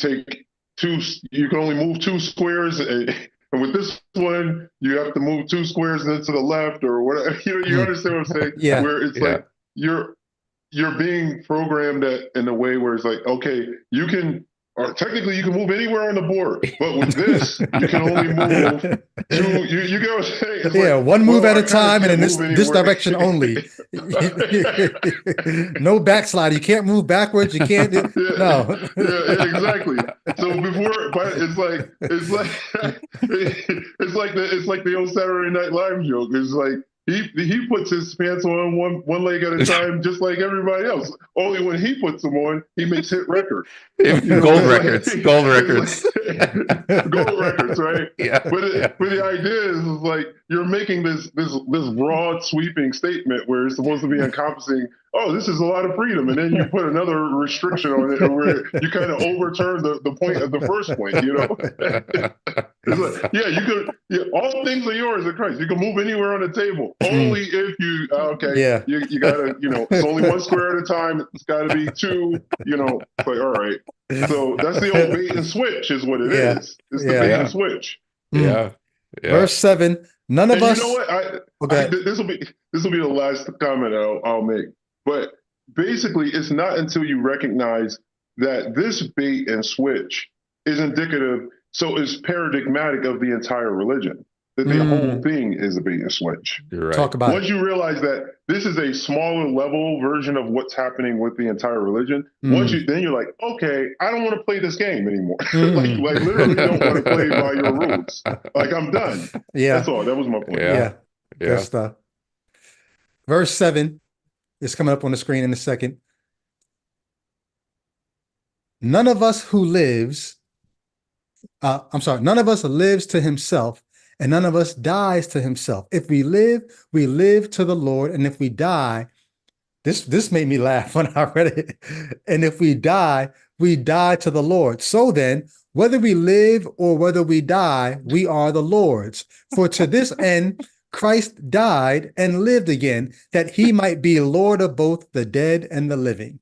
S3: move 2 squares, and with this one, you have to move 2 squares to the left or whatever." You understand what I'm saying?
S1: Yeah.
S3: Where it's like you're being programmed in a way where it's like, okay, or technically you can move anywhere on the board, but with this, you can only move two. You get what I'm saying? It's like,
S1: one move at
S3: I
S1: a time, and in this
S3: anywhere.
S1: direction only. No backslide. You can't move backwards. You can't. No.
S3: Yeah, exactly. So but it's like the old Saturday Night Live joke. It's like he puts his pants on one leg at a time, just like everybody else. Only when he puts them on, he makes hit record.
S2: Gold records, gold records,
S3: gold records, right?
S2: Yeah.
S3: But the idea is like you're making this broad sweeping statement where it's supposed to be encompassing. Oh, this is a lot of freedom, and then you put another restriction on it where you kind of overturn the point of the first point. It's like, you could. Yeah, all things are yours in Christ. You can move anywhere on the table, only if you. You gotta. It's only 1 square at a time. It's got to be 2. It's like, all right. So that's the old bait and switch, is what it is. It's the bait and switch.
S2: Yeah.
S1: Verse 7. None of us.
S3: You know what? This will be the last comment I'll make. But basically, it's not until you recognize that this bait and switch is indicative, so it's paradigmatic of the entire religion, that the whole thing is a bait and switch.
S2: You're right.
S1: Talk about
S3: Once you realize that this is a smaller level version of what's happening with the entire religion, then you're like, okay, I don't want to play this game anymore. like literally don't want to play by your rules. Like, I'm done.
S1: Yeah.
S3: That's all. That was my point.
S1: Yeah. Good stuff. Verse 7 is coming up on the screen in a second. None of us lives to himself, and none of us dies to himself. If we live to the Lord, and if we die, this made me laugh when I read it. And if we die to the Lord. So then, whether we live or whether we die, we are the Lord's. For to this end, Christ died and lived again, that he might be Lord of both the dead and the living.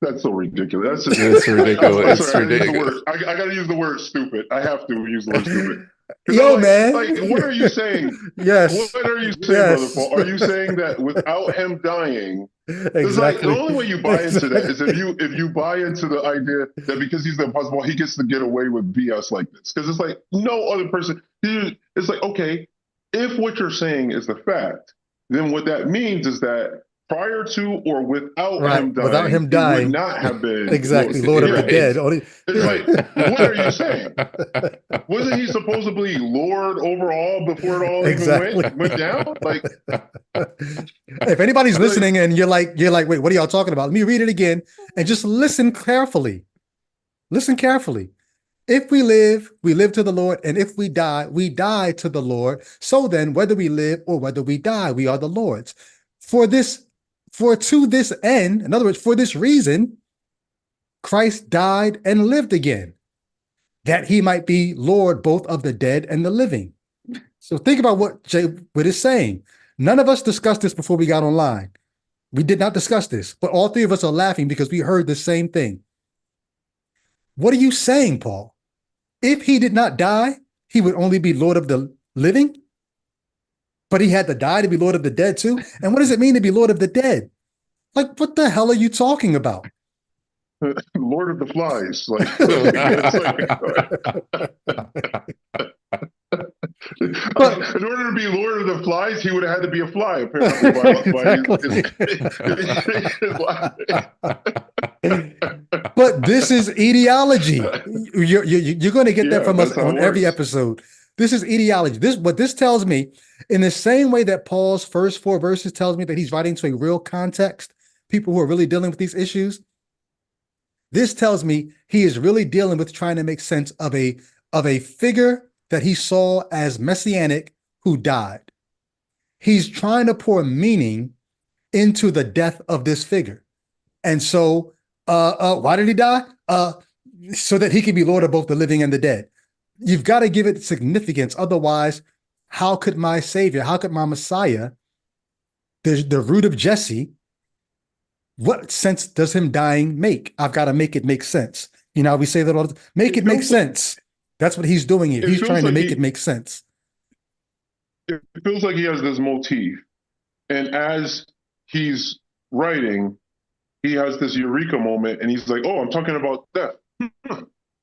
S3: That's so ridiculous. That's
S2: ridiculous. It's
S3: ridiculous. I got to use the word stupid. I have to use the word stupid.
S1: Yo, man.
S3: What are you saying?
S1: Yes.
S3: What are you saying, Brother Paul? Are you saying that without him dying,
S1: exactly.
S3: The only way you buy into that is if you buy into the idea that because he's the apostle, he gets to get away with BS like this. Because it's like no other person. It's like, okay, if what you're saying is the fact, then what that means is that prior to or without him dying, he would not have been
S1: exactly Lord of the dead.
S3: It's like, what are you saying? Wasn't he supposedly Lord over all before it all even went down? Like,
S1: if anybody's listening and you're like, wait, what are y'all talking about? Let me read it again and just listen carefully. Listen carefully. If we live to the Lord, and if we die to the Lord. So then, whether we live or whether we die, we are the Lord's. For to this end, in other words, for this reason, Christ died and lived again, that he might be Lord both of the dead and the living. So think about what Jay Witt is saying. None of us discussed this before we got online. We did not discuss this, but all three of us are laughing because we heard the same thing. What are you saying, Paul? If he did not die, he would only be Lord of the living? But he had to die to be Lord of the dead too? And what does it mean to be Lord of the dead? Like, what the hell are you talking about?
S3: Lord of the Flies. In order to be Lord of the Flies, he would have had to be a fly, apparently.
S1: But this is etiology. You're going to get that from us on every episode. This is etiology. What this tells me, in the same way that Paul's first 4 verses tells me that he's writing to a real context, people who are really dealing with these issues, this tells me he is really dealing with trying to make sense of a figure that he saw as messianic who died. He's trying to pour meaning into the death of this figure. And so, why did he die? So that he can be Lord of both the living and the dead. You've got to give it significance. Otherwise, how could my Savior, how could my Messiah, the root of Jesse, what sense does him dying make? I've got to make it make sense. You know, we say that all the time. Make it make sense. That's what he's doing here. He's trying to make it make sense.
S3: It feels like he has this motif. And as he's writing, he has this eureka moment, and he's like, oh, I'm talking about death.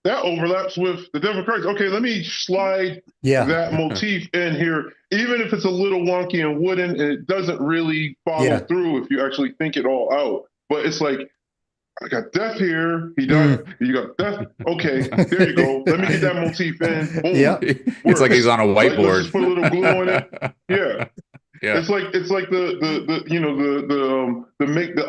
S3: That overlaps with the death of Christ. Okay, let me slide that motif in here, even if it's a little wonky and wooden, and it doesn't really follow through if you actually think it all out. But it's like, I got death here. He died. You got death. Okay, there you go. Let me get that motif in. Boom.
S2: Yeah, it's like he's on a whiteboard.
S3: Let's just put a little glue on it. Yeah. Yeah. It's like the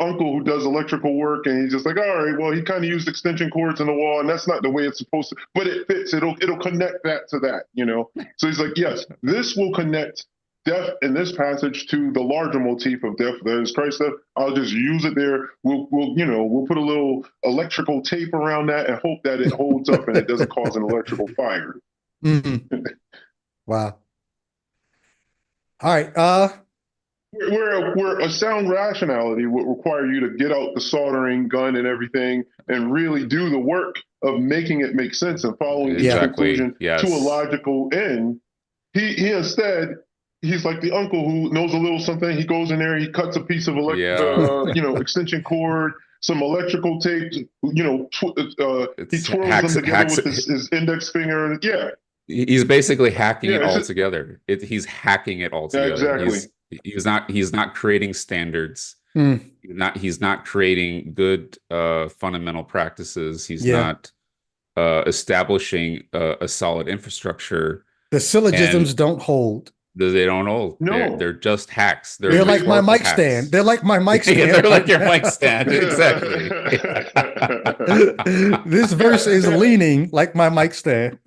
S3: uncle who does electrical work, and he's just like, all right, well, he kind of used extension cords in the wall, and that's not the way it's supposed to, but it fits. It'll connect that to that, you know. So he's like, yes, this will connect death in this passage to the larger motif of death, that is Christ's death. I'll just use it there. We'll put a little electrical tape around that and hope that it holds up and it doesn't cause an electrical fire.
S1: Mm-hmm. Wow. All right.
S3: Where a sound rationality would require you to get out the soldering gun and everything and really do the work of making it make sense and following each conclusion to a logical end. He instead, he's like the uncle who knows a little something. He goes in there, he cuts a piece of extension cord, some electrical tape, he twirls them together with his index finger. Yeah.
S2: He's basically hacking it all together. He's hacking it all together.
S3: Exactly.
S2: He's not creating standards. He's not creating good fundamental practices. He's not establishing a solid infrastructure.
S1: The syllogisms don't hold.
S2: They don't hold.
S3: No,
S2: they're just hacks.
S1: They're like my mic stand. They're like my mic stand.
S2: They're like your mic stand. Exactly.
S1: This verse is leaning like my mic stand.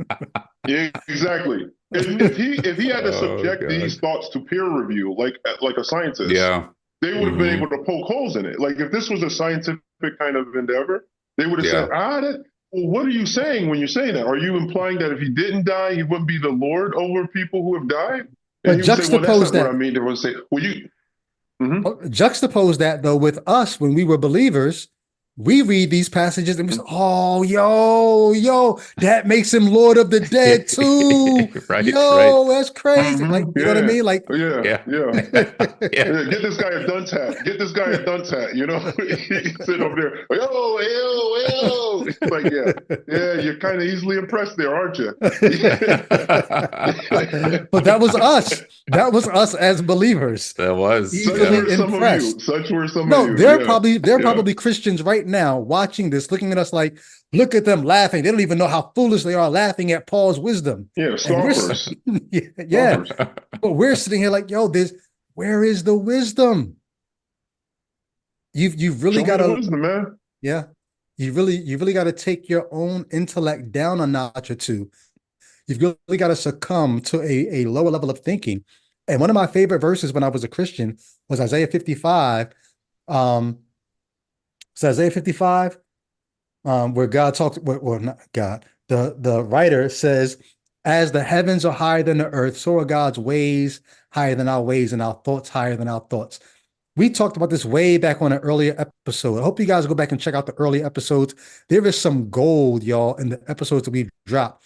S3: Yeah, exactly. If he had to subject these thoughts to peer review, like a scientist, they would have been able to poke holes in it. Like if this was a scientific kind of endeavor, they would have said, what are you saying when you're saying that? Are you implying that if he didn't die, he wouldn't be the Lord over people who have died?
S1: And but juxtapose that.
S3: What I mean, they would say, well, you
S1: juxtapose that though with us when we were believers. We read these passages and we say, oh, yo, that makes him Lord of the dead too. That's crazy. Like, you know what I mean? Like,
S3: Get this guy a dunce hat. Get this guy a dunce hat. You know, he's sitting over there. Yo. Like, you're kind of easily impressed there, aren't you?
S1: But that was us. That was us as believers.
S2: That was
S1: easily impressed.
S3: Such were some of you.
S1: They're probably Christians right now watching this, looking at us like, look at them laughing. They don't even know how foolish they are laughing at Paul's wisdom.
S3: Yeah, scoffers.
S1: But we're sitting here like, where is the wisdom? You've really got to
S3: wisdom, man.
S1: Yeah. You really got to take your own intellect down a notch or two. You've really got to succumb to a lower level of thinking. And one of my favorite verses when I was a Christian was Isaiah 55. So Isaiah 55, where God talks, well, not God, the writer says, as the heavens are higher than the earth, so are God's ways higher than our ways and our thoughts higher than our thoughts. We talked about this way back on an earlier episode. I hope you guys go back and check out the early episodes. There is some gold, y'all, in the episodes that we've dropped.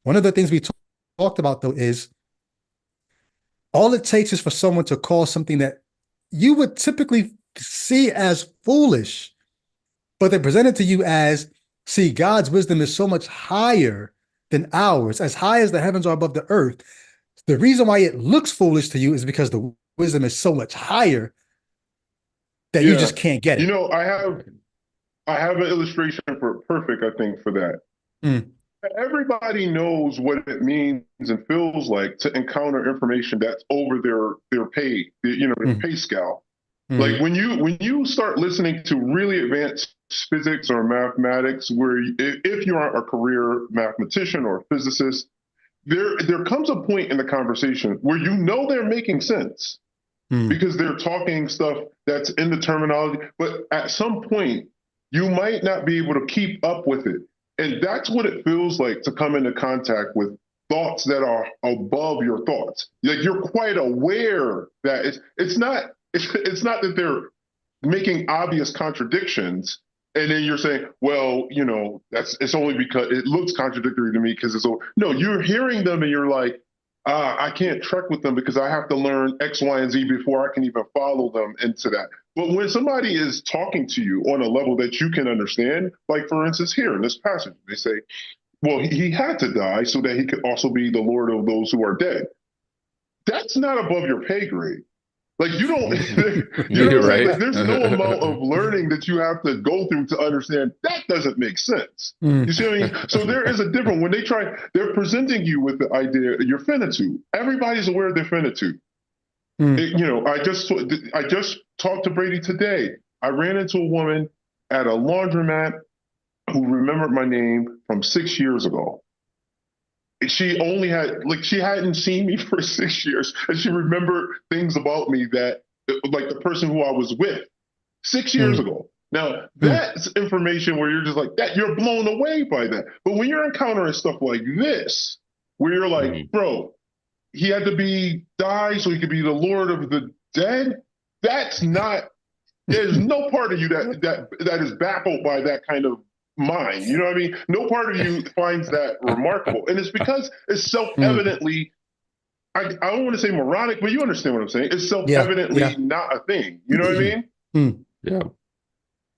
S1: One of the things we talked about, though, is all it takes is for someone to call something that you would typically see as foolish, but they present it to you as, see, God's wisdom is so much higher than ours, as high as the heavens are above the earth. The reason why it looks foolish to you is because the wisdom is so much higher that you just can't get it.
S3: I have an illustration for perfect, I think, for that.
S1: Mm.
S3: Everybody knows what it means and feels like to encounter information that's over their pay, their pay scale. Like when you start listening to really advanced physics or mathematics, where if you are a career mathematician or physicist, there comes a point in the conversation where they're making sense because they're talking stuff that's in the terminology, but at some point you might not be able to keep up with it. And that's what it feels like to come into contact with thoughts that are above your thoughts. Like you're quite aware that it's not that they're making obvious contradictions, and then you're saying, well, it's only because it looks contradictory to me because no, you're hearing them and you're like, I can't trek with them because I have to learn X, Y, and Z before I can even follow them into that. But when somebody is talking to you on a level that you can understand, like for instance, here in this passage, they say, well, he had to die so that he could also be the Lord of those who are dead. That's not above your pay grade. Like you don't,
S2: right.
S3: Like, there's no amount of learning that you have to go through to understand that doesn't make sense. You see what I mean? So there is a difference when they're presenting you with the idea your finitude. Everybody's aware of their finitude. I just talked to Brady today. I ran into a woman at a laundromat who remembered my name from 6 years ago. She hadn't seen me for 6 years, and she remembered things about me that, like the person who I was with 6 years ago. Now, that's information where you're just like that, you're blown away by that. But when you're encountering stuff like this, where you're like, bro, he had to die so he could be the Lord of the dead. There's no part of you that is baffled by that kind of mind. You know what I mean? No part of you finds that remarkable. And it's because it's self-evidently, I don't want to say moronic, but you understand what I'm saying. It's self-evidently not a thing. You know what I mean?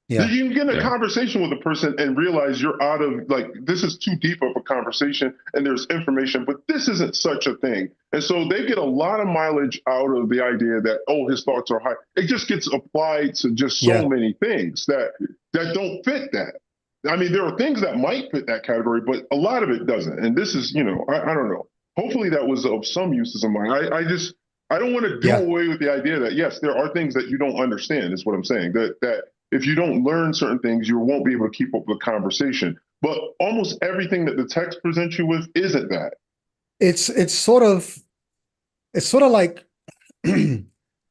S1: Yeah.
S3: You can get in a conversation with a person and realize you're out of, like, this is too deep of a conversation and there's information, but this isn't such a thing. And so they get a lot of mileage out of the idea that, oh, his thoughts are high. It just gets applied to just so many things that don't fit that. I mean, there are things that might fit that category, but a lot of it doesn't. And this is, I don't know. Hopefully that was of some use to somebody. I don't want to do away with the idea that, yes, there are things that you don't understand, is what I'm saying. That if you don't learn certain things, you won't be able to keep up with the conversation. But almost everything that the text presents you with isn't that.
S1: It's sort of like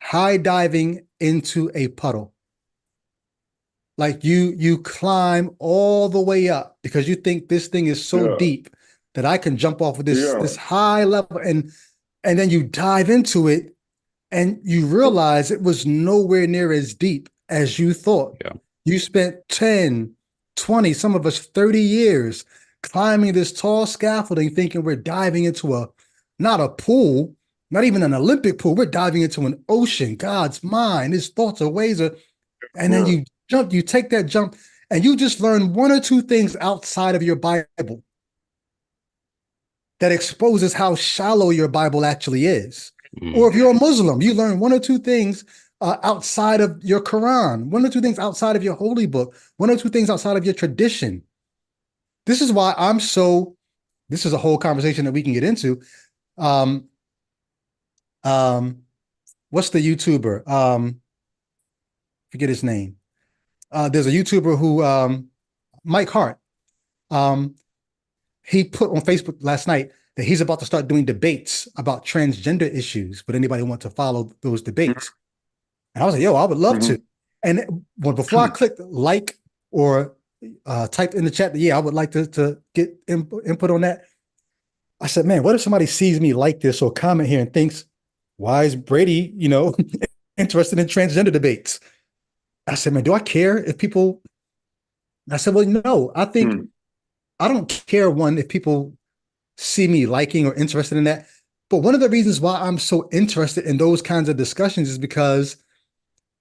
S1: high diving into a puddle. Like you climb all the way up because you think this thing is so deep that I can jump off of this high level, and then you dive into it and you realize it was nowhere near as deep as you thought. You spent 10, 20, some of us 30 years climbing this tall scaffolding thinking we're diving into not a pool, not even an Olympic pool. We're diving into an ocean, God's mind, his thoughts are ways of, and then you take that jump and you just learn one or two things outside of your Bible that exposes how shallow your Bible actually is. Or if you're a Muslim, you learn one or two things outside of your Quran, one or two things outside of your holy book, one or two things outside of your tradition. This is why this is a whole conversation that we can get into. What's the YouTuber? Forget his name. There's a YouTuber who, Mike Hart, he put on Facebook last night that he's about to start doing debates about transgender issues. Would anybody want to follow those debates? And I was like, yo, I would love to. And before I clicked like or typed in the chat that, I would like to get input on that. I said, man, what if somebody sees me like this or comment here and thinks, why is Brady, interested in transgender debates? I said, man, do I care if people, I said, well, no, I think, I don't care, one, if people see me liking or interested in that. But one of the reasons why I'm so interested in those kinds of discussions is because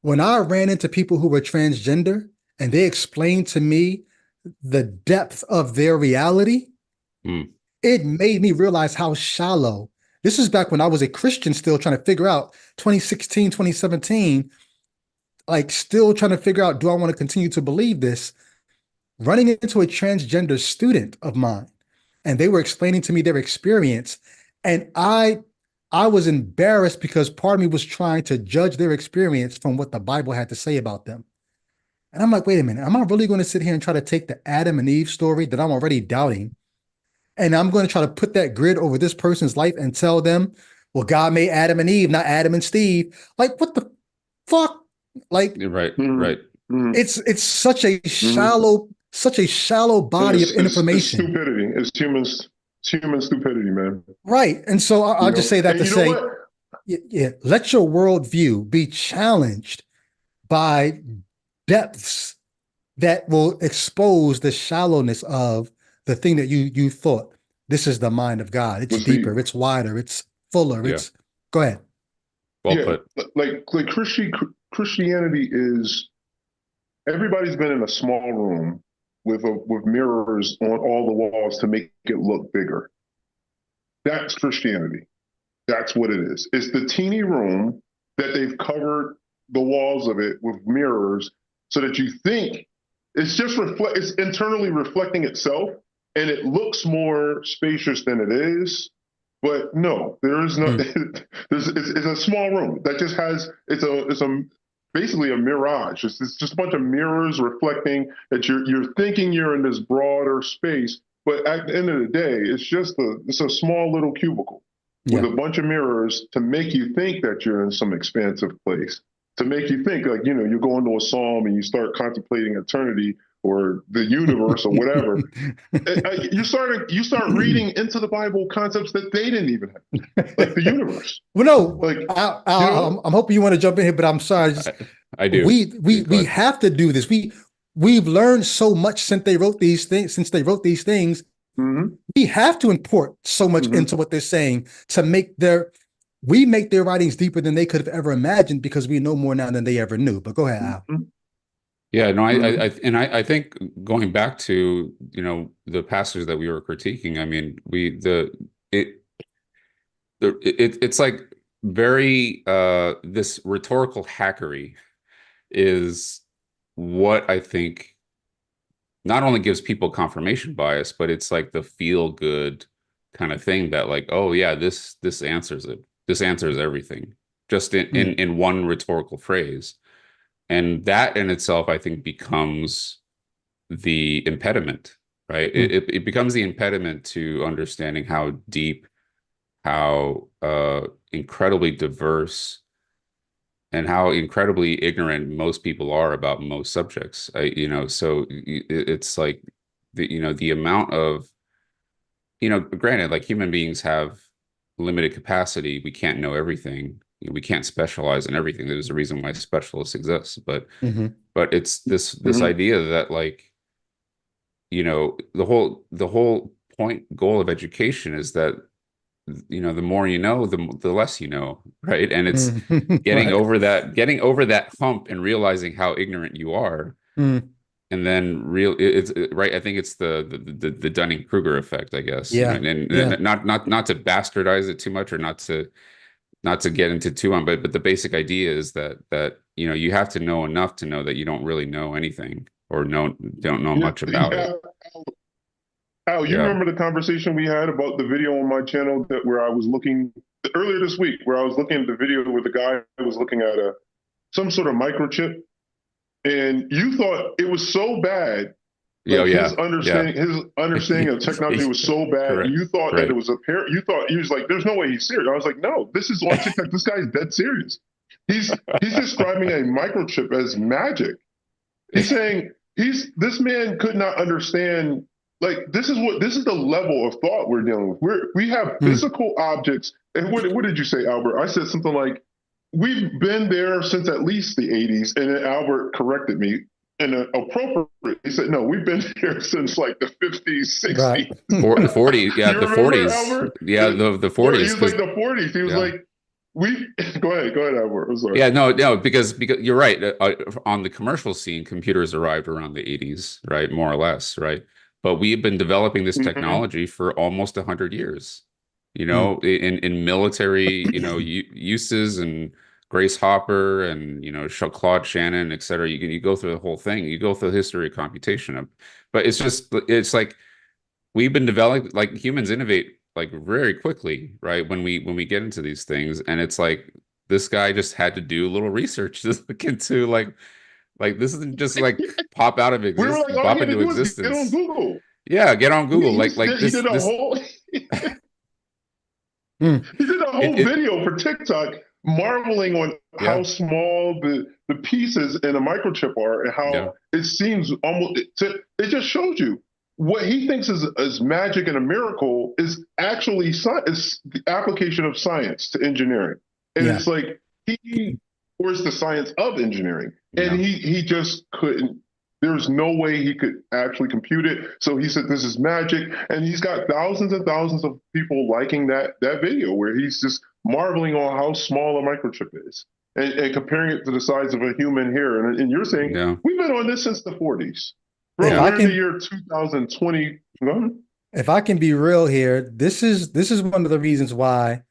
S1: when I ran into people who were transgender and they explained to me the depth of their reality, it made me realize how shallow This is back when I was a Christian still trying to figure out 2016, 2017, like still trying to figure out, do I want to continue to believe this? Running into a transgender student of mine, and they were explaining to me their experience, and I was embarrassed because part of me was trying to judge their experience from what the Bible had to say about them. And I'm like, wait a minute, am I really going to sit here and try to take the Adam and Eve story that I'm already doubting, and I'm going to try to put that grid over this person's life and tell them, well, God made Adam and Eve, not Adam and Steve? Like, what the fuck? Like,
S2: Right, right.
S1: it's such a shallow body of information.
S3: It's stupidity. It's human stupidity, man.
S1: Right. And so I'll just say that to say,
S3: what?
S1: yeah, let your worldview be challenged by depths that will expose the shallowness of the thing that you thought. This is the mind of God. It's deeper, it's wider, it's fuller.
S2: Yeah.
S1: It's go ahead.
S2: Well put.
S3: Like Christianity is, everybody's been in a small room with mirrors on all the walls to make it look bigger. That's Christianity. That's what it is. It's the teeny room that they've covered the walls of it with mirrors so that you think it's just it's internally reflecting itself, and it looks more spacious than it is. But no, there is no. It's a small room that just has. It's basically a mirage. It's just a bunch of mirrors reflecting that you're thinking you're in this broader space, but at the end of the day, it's a small little cubicle with a bunch of mirrors to make you think that you're in some expansive place, to make you think like, you go into a psalm and you start contemplating eternity or the universe or whatever. You start reading into the Bible concepts that they didn't even have, like the universe.
S1: Well, no,
S3: like
S1: I'm hoping you want to jump in here, but I'm sorry.
S2: I do.
S1: We have to do this. We've learned so much since they wrote these things.
S3: Mm-hmm.
S1: We have to import so much into what they're saying to make their writings deeper than they could have ever imagined, because we know more now than they ever knew. But go ahead, Al.
S2: Yeah, no, I think going back to, the pastors that we were critiquing, I mean, it's like very this rhetorical hackery is what I think not only gives people confirmation bias, but it's like the feel good kind of thing that like, oh yeah, this answers it. This answers everything just in one rhetorical phrase. And that in itself, I think, becomes the impediment, right? It becomes the impediment to understanding how deep, how incredibly diverse, and how incredibly ignorant most people are about most subjects. So it's like the amount of, granted, like human beings have limited capacity. We can't know everything. We can't specialize in everything. There's a reason why specialists exist, but it's this idea that like, the whole goal of education is that, the more you know, the less you know, right? And it's getting over that hump and realizing how ignorant you are. And then it's right. I think it's the Dunning-Kruger effect, I guess.
S1: Yeah.
S2: And not to bastardize it too much, or not to get into too on, but the basic idea is that you have to know enough to know that you don't really know anything, or don't know much about it.
S3: Al, you remember the conversation we had about the video on my channel where I was looking earlier this week, where I was looking at the video where the guy was looking at some sort of microchip, and you thought it was so bad. His understanding of technology was so bad.
S2: Correct.
S3: You thought that it was you thought he was like, "There's no way he's serious." I was like, "No, this is on TikTok. This guy's dead serious. He's describing a microchip as magic. He's saying this man could not understand. Like this is the level of thought we're dealing with. We have physical objects. And what did you say, Albert? I said something like, we've been there since at least the 80s, and then Albert corrected me. And appropriate, he said, "No, we've been here since like the 50s, 60s,
S1: Right.
S2: The 40s, yeah, the 40s,
S3: Albert?
S2: yeah, the 40s."
S3: He was like the 40s. He was like, Go ahead, Albert. I'm sorry.
S2: Yeah, no, because you're right. On the commercial scene, computers arrived around the 80s, right, more or less, right. But we've been developing this technology for almost 100 years, you
S1: Mm.
S2: know, in military, you know, uses, and Grace Hopper, and, you know, Claude Shannon, et cetera. You go through the whole thing. You go through the history of computation of, but it's like we've been developing, like humans innovate like very quickly, right? When we get into these things, and it's like this guy just had to do a little research to look into like this isn't just like pop out of
S3: We were like, all he
S2: pop
S3: had to
S2: into
S3: do was get on
S2: existence.
S3: Google.
S2: Yeah, get on Google. Like
S3: He did a
S2: this
S3: whole
S1: Mm.
S3: he did a whole
S2: it
S3: video for TikTok marveling on how
S2: yeah,
S3: small the pieces in a microchip are and
S2: yeah,
S3: how it seems almost it just shows you what he thinks is magic and a miracle is actually is the application of science to engineering. And
S1: Yeah.
S3: it's like he was the science of engineering. And
S2: yeah,
S3: he just couldn't. There's no way he could actually compute it. So he said, "This is magic," and he's got thousands and thousands of people liking that video where he's just marveling on how small a microchip is and comparing it to the size of a human hair. And you're saying
S2: yeah,
S3: we've been on this since the 40s, bro.
S1: If
S2: yeah,
S1: I
S3: We're in the
S1: can,
S3: year 2020. No?
S1: if I can be real here, this is one of the reasons why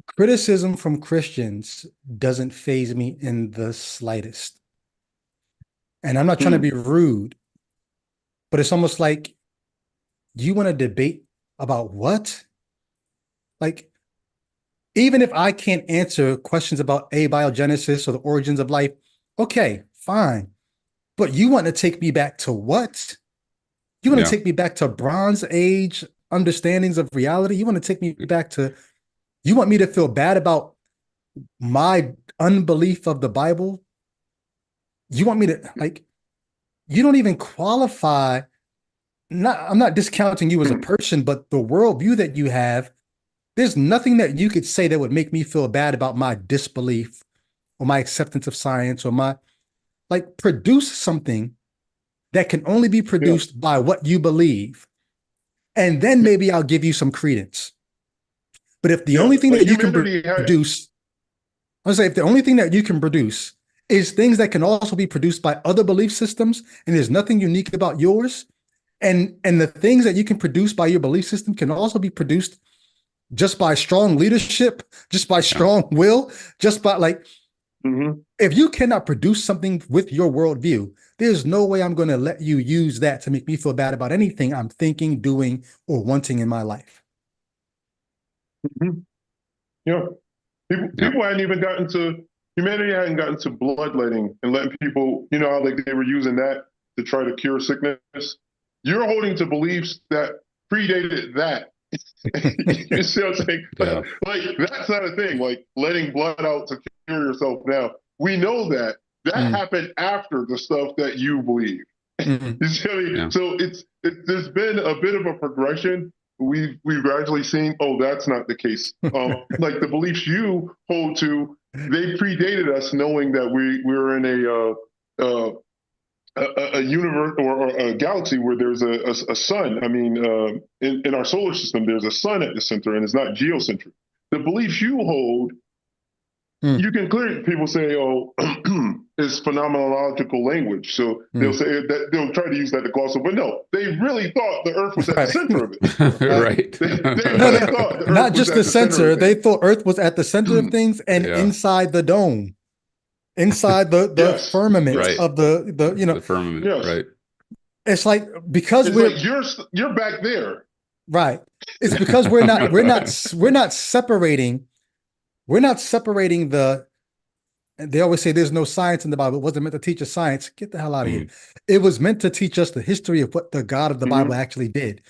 S1: criticism from Christians doesn't faze me in the slightest. And I'm not trying to
S3: Hmm.
S1: be rude, but it's almost like you want to debate about what? Like, even if I can't answer questions about abiogenesis or the origins of life, okay, fine. But you want to take me back to what? You want to
S2: yeah,
S1: take me back to Bronze Age understandings of reality? You want to take me back to, you want me to feel bad about my unbelief of the Bible? You want me to, like, you don't even qualify. I'm not discounting you as a person, but the worldview that you have, there's nothing that you could say that would make me feel bad about my disbelief or my acceptance of science or my, like, produce something that can only be
S3: Yeah.
S1: produced by what you believe. And then maybe I'll give you some credence. But if the
S3: Yeah.
S1: only thing
S3: Like
S1: that you can
S3: humanity had.
S1: produce, I was say, if the only thing that you can produce is things that can also be produced by other belief systems, and there's nothing unique about yours, and the things that you can produce by your belief system can also be produced just by strong leadership, just by
S2: yeah,
S1: strong will, just by like,
S3: Mhm.
S1: if you cannot produce something with your worldview, there's no way I'm going to let you use that to make me feel bad about anything I'm thinking, doing, or wanting in my life.
S3: Mhm. Yeah. People,
S2: yeah,
S3: people hadn't even gotten to humanity hadn't gotten to bloodletting and letting people, you know, how like they were using that to try to cure sickness. You're holding to beliefs that predated that. You see what I'm saying?
S2: yeah,
S3: Like that's not a thing. Like letting blood out to cure yourself now. We know that that
S1: Mm,
S3: happened after the stuff that you believe.
S1: mm,
S3: You see what I mean?
S2: yeah,
S3: So there's been a bit of a progression. We've gradually seen, oh, that's not the case. Like the beliefs you hold to, they predated us, knowing that we're in a universe or a galaxy where there's a sun. I mean, in our solar system, there's a sun at the center, and it's not geocentric. The beliefs you hold,
S1: mm,
S3: you can clearly people say, oh, it's phenomenological language. So they'll
S1: mm.
S3: say that they'll try to use that to gloss over. But no, they really thought the Earth was at the
S1: Right.
S3: center of it.
S1: Right.
S2: right.
S3: They
S1: No,
S3: really thought the Earth
S1: not
S3: was
S1: just the
S3: at the center of
S1: center. They
S3: things.
S1: thought Earth was at the center of things and
S2: Yeah,
S1: inside the dome, inside the
S3: Yes,
S1: firmament
S3: yes,
S2: right.
S1: of the,
S2: The firmament,
S3: yes.
S2: right?
S1: it's like because
S3: It's
S1: we're
S3: like you're back there.
S1: right. It's because we're not separating. We're not separating the. They always say there's no science in the Bible. It wasn't meant to teach us science. Get the hell out of here.
S2: Mm,
S1: It was meant to teach us the history of what the God of the Bible
S3: Hmm.
S1: actually did.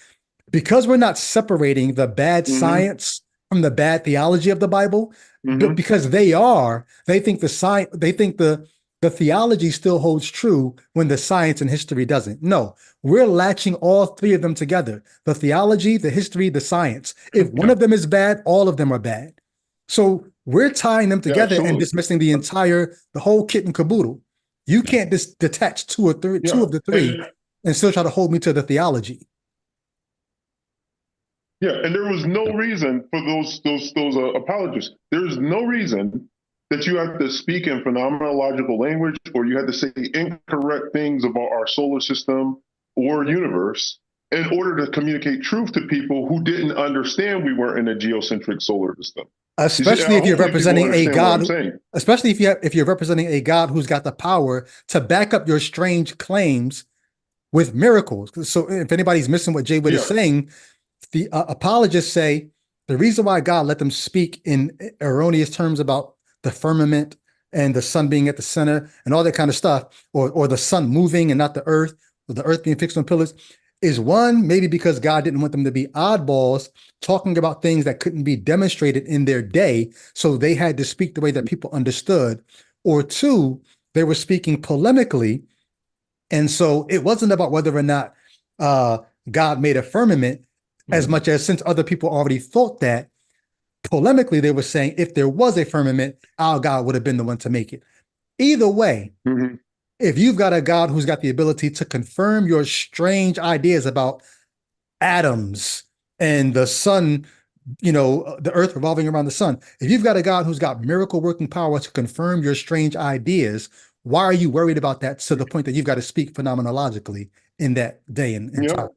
S1: Because we're not separating the bad
S3: Hmm.
S1: science from the bad theology of the Bible, but
S3: Hmm.
S1: because they think the science, they think the theology still holds true when the science and history doesn't. No, we're latching all three of them together: the theology, the history, the science. If one
S2: yeah,
S1: of them is bad, all of them are bad. So we're tying them
S3: Yeah,
S1: together and
S3: absolutely.
S1: dismissing the whole kit and caboodle. You
S2: yeah,
S1: can't just detach two
S3: Yeah,
S1: of the three
S3: and
S1: and still try to hold me to the theology.
S3: yeah, and there was no reason for those apologists. There's no reason that you have to speak in phenomenological language or you have to say incorrect things about our solar system or universe in order to communicate truth to people who didn't understand we weren't in a geocentric solar system.
S1: Especially if you're
S3: Hopefully people
S1: representing a
S3: understand what I'm
S1: God,
S3: saying.
S1: especially if you're representing a God who's got the power to back up your strange claims with miracles. So if anybody's missing what Jay Witt is
S3: Yeah.
S1: saying, the apologists say the reason why God let them speak in erroneous terms about the firmament and the sun being at the center and all that kind of stuff, or the sun moving and not the earth, or the earth being fixed on pillars, is one, maybe because God didn't want them to be oddballs talking about things that couldn't be demonstrated in their day, so they had to speak the way that people understood, or two, they were speaking polemically, and so it wasn't about whether or not God made a firmament as much as, since other people already thought that, polemically, they were saying if there was a firmament, our God would have been the one to make it. Either way, if you've got a God who's got the ability to confirm your strange ideas about atoms and the sun, the earth revolving around the sun, if you've got a God who's got miracle working power to confirm your strange ideas, why are you worried about that to the point that you've got to speak phenomenologically in that day and time?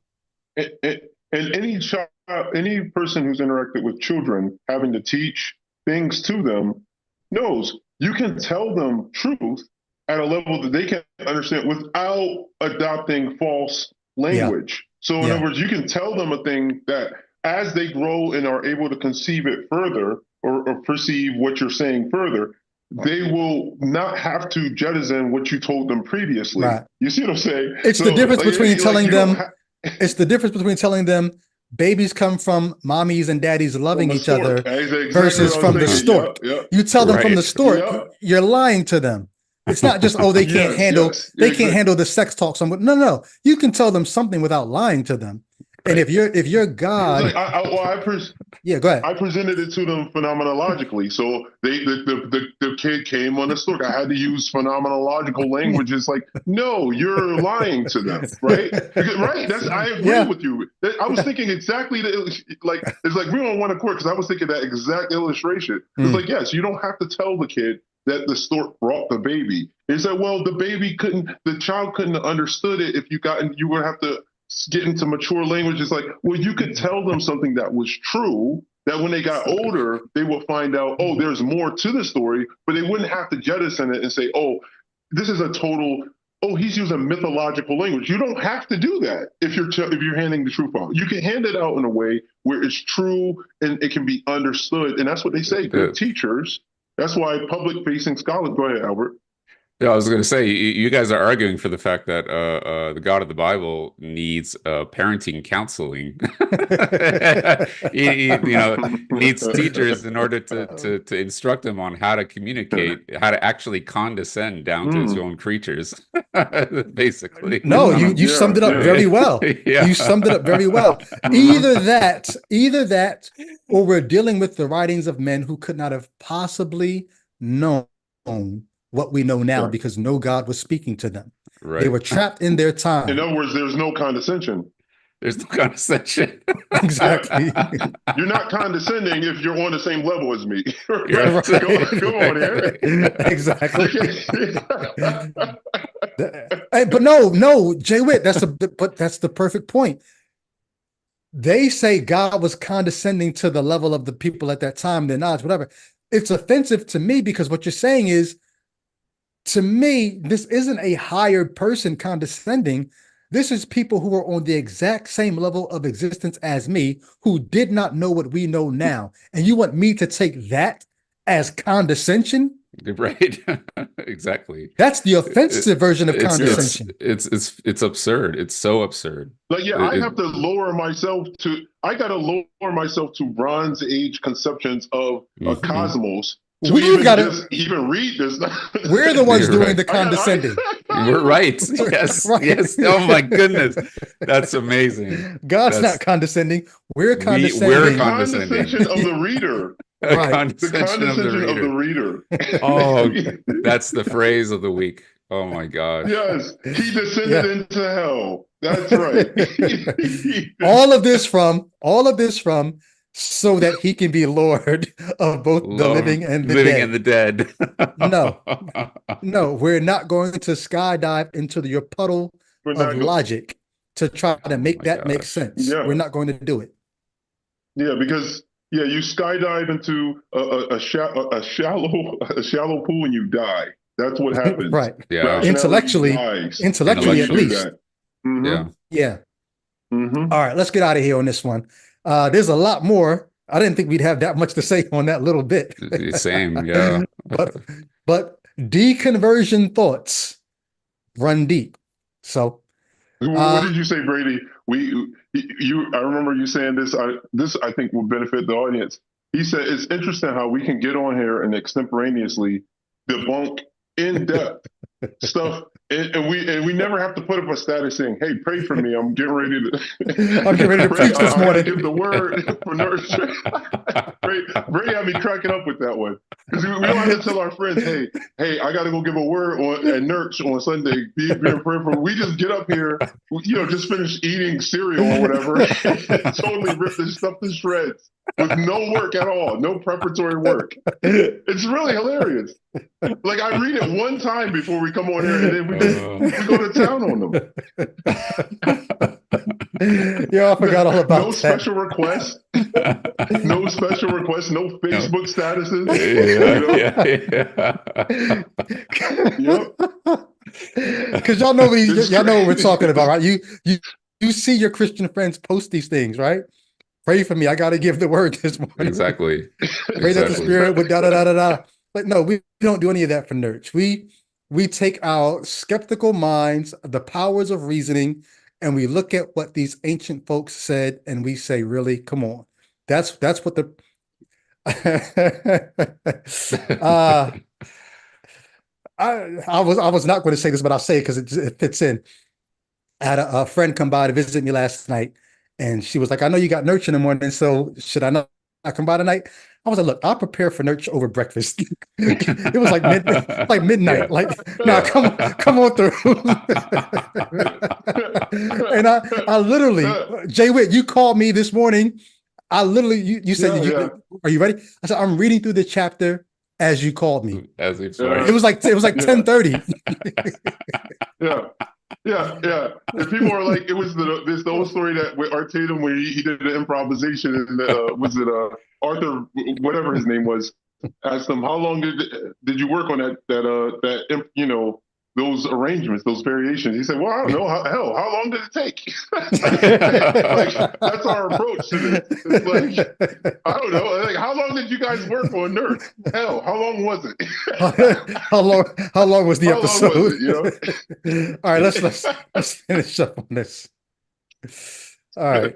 S3: And any person who's interacted with children, having to teach things to them, knows you can tell them truth at a level that they can understand without adopting false language. So in other words, you can tell them a thing that as they grow and are able to conceive it further, or perceive what you're saying further, they will not have to jettison what you told them previously.
S1: Right.
S3: You see what I'm saying?
S1: It's the difference between telling them, it's the difference between telling them babies come from mommies and daddies loving each other versus from the stork. You tell them from the stork, you're lying to them. It's not just, oh, they can't handle the sex talk. No. You can tell them something without lying to them. And if you're God, go ahead.
S3: I presented it to them phenomenologically. So the kid came on the stork. I had to use phenomenological language. It's like, no, you're lying to them, right? Right. I agree with you. I was thinking exactly it's like we're on one accord, because I was thinking that exact illustration. It's like, yes, you don't have to tell the kid that the stork brought the baby. They said, well, the child couldn't have understood it if you would have to get into mature language. It's like, well, you could tell them something that was true, that when they got older, they will find out, oh, there's more to the story, but they wouldn't have to jettison it and say, oh, this is he's using mythological language. You don't have to do that if you're handing the truth out. You can hand it out in a way where it's true and it can be understood. And that's what they say. Good teachers. That's why public-facing scholars. Go ahead, Albert.
S2: Yeah, I was going to say, you guys are arguing for the fact that the God of the Bible needs parenting counseling. he needs teachers in order to instruct him on how to communicate, how to actually condescend down to his own creatures, basically.
S1: No, you summed it up very well. You summed it up very well. Either that, or we're dealing with the writings of men who could not have possibly known what we know now, because no God was speaking to them. Right. They were trapped in their time.
S3: In other words, there's no condescension.
S2: There's no condescension.
S1: Exactly.
S3: You're not condescending if you're on the same level as me. Right. Go on here.
S1: Exactly. But no, Jay Witt, that's the perfect point. They say God was condescending to the level of the people at that time, their knowledge, whatever. It's offensive to me, because what you're saying is, to me, this isn't a hired person condescending. This is people who are on the exact same level of existence as me, who did not know what we know now. And you want me to take that as condescension?
S2: Right. Exactly.
S1: That's the offensive version of condescension.
S2: It's absurd. It's so absurd.
S3: Like, I have to lower myself to Bronze Age conceptions of a cosmos.
S1: We've got to
S3: even read this.
S1: We're the ones doing the condescending.
S2: We're right. Yes. Right. Yes. Oh my goodness. That's amazing.
S1: God's not condescending. We're condescending.
S3: We're condescension of the reader.
S2: Right.
S3: The condescension of the reader.
S2: Oh, that's the phrase of the week. Oh my God.
S3: Yes. He descended into hell. That's right.
S1: all of this from so that he can be Lord of both the living and the dead. No, we're not going to skydive into your puddle of logic to try to
S2: Oh
S1: make
S2: my
S1: that make
S2: gosh.
S1: sense.
S3: Yeah.
S1: We're not going to do it.
S3: Yeah, because you skydive into a shallow pool and you die. That's what happens.
S1: Right.
S2: Yeah.
S1: Intellectually
S3: dies
S1: at
S3: when you do
S1: least.
S3: that. Mhm.
S2: Yeah.
S1: Yeah.
S3: Mhm.
S1: All right, let's get out of here on this one. There's a lot more. I didn't think we'd have that much to say on that little bit.
S2: Same. Yeah.
S1: but deconversion thoughts run deep. So
S3: What did you say, Brady? I remember you saying this. This I think will benefit the audience. He said it's interesting how we can get on here and extemporaneously debunk in depth stuff, and we never have to put up a status saying, "Hey, pray for me. I'm getting ready to.
S1: I'm getting ready to preach this
S3: I gotta
S1: morning."
S3: give the word for Nurch. Brady had me cracking up with that one because we don't have to tell our friends, "Hey, I got to go give a word at Nurch on Sunday. Be prayerful." We just get up here, just finish eating cereal or whatever, and totally rip this stuff to shreds with no work at all, no preparatory work. It's really hilarious. Like I read it one time before we come on here, and then we go to town on them.
S1: Yeah, I forgot all about
S3: no
S1: that.
S3: Special requests. No special requests. No Facebook statuses.
S2: Yeah.
S1: Because y'all know what we're talking about, right? You see your Christian friends post these things, right? Pray for me. I got to give the word this morning.
S2: Exactly.
S1: Pray that the Spirit would da da da da da. But no, we don't do any of that for Nurch. We take our skeptical minds, the powers of reasoning, and we look at what these ancient folks said, and we say, really, come on. That's what the I was not going to say this, but I'll say it because it fits in. I had a friend come by to visit me last night, and she was like, "I know you got Nurch in the morning, so should I not come by tonight?" I was like, "Look, I'll prepare for Nurch over breakfast." It was like midnight.
S2: Yeah.
S1: Like, nah, come on through. And I literally, Jay Witt, you called me this morning. I literally, you said, "Are you ready?" I said, "I'm reading through the chapter as you called me."
S2: As he
S1: It was like 10:30.
S3: Yeah. And people are like, it was the old story that with Art Tatum where he did the improvisation and was it Arthur, whatever his name was, asked him, "How long did you work on that those arrangements, those variations?" He said, "Well, I don't know. How long did it take?" Like that's our approach to this. It's like, I don't know. Like, how long did you guys work on Nurch? Hell, how long was it?
S1: How long was the episode?
S3: Long was it,
S1: All right, let's finish up on this. All right.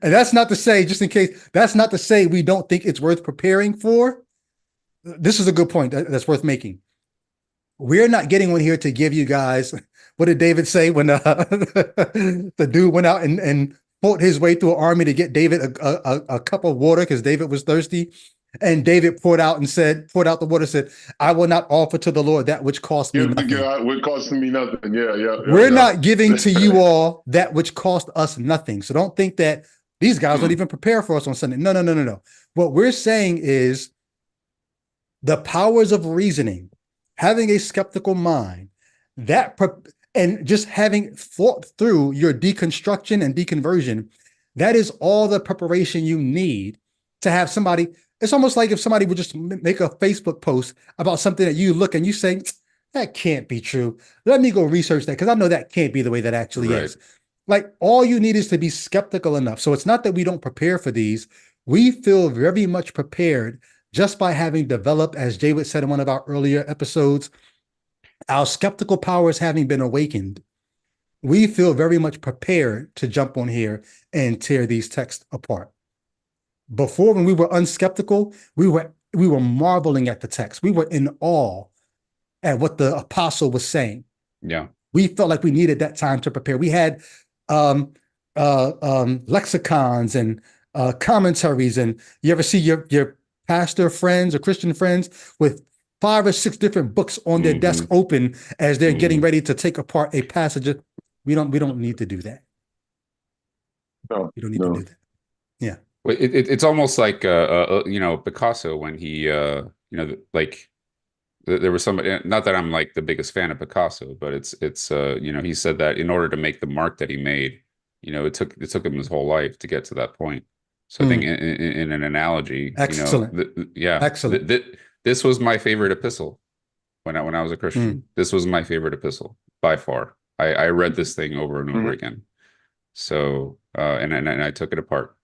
S1: And that's not to say, just in case, that's not to say we don't think it's worth preparing for. This is a good point that's worth making. We're not getting on here to give you guys, what did David say when the dude went out and fought his way through an army to get David a cup of water because David was thirsty? And David poured out the water, said, "I will not offer to the Lord that which cost me nothing."
S3: What cost me nothing. Yeah.
S1: We're not giving to you all that which cost us nothing. So don't think that these guys don't even prepare for us on Sunday. No. What we're saying is the powers of reasoning, having a skeptical mind, and just having thought through your deconstruction and deconversion, that is all the preparation you need to have somebody. It's almost like if somebody would just make a Facebook post about something that you look and you say, "That can't be true. Let me go research that because I know that can't be the way that actually is." Like all you need is to be skeptical enough. So it's not that we don't prepare for these. We feel very much prepared just by having developed, as Jay Witt said in one of our earlier episodes, our skeptical powers having been awakened. We feel very much prepared to jump on here and tear these texts apart. Before, when we were unskeptical, we were marveling at the text. We were in awe at what the apostle was saying.
S2: Yeah.
S1: We felt like we needed that time to prepare. We had lexicons and commentaries, and you ever see your pastor friends or Christian friends with 5 or 6 different books on their desk open as they're getting ready to take apart a passage. We don't need to do that.
S3: No,
S1: you don't need to do that. Yeah.
S2: It's almost like Picasso when he like there was somebody, not that I'm like the biggest fan of Picasso, but it's you know, he said that in order to make the mark that he made, you know, it took him his whole life to get to that point. So I think
S1: Mm.
S2: in an analogy, you know,
S1: Excellent.
S2: yeah,
S1: Excellent.
S2: this was my favorite epistle when I was a
S1: Mm.
S2: Christian. This was my favorite epistle by far. I read this thing over and over
S3: Mhm.
S2: again. So and I took it apart.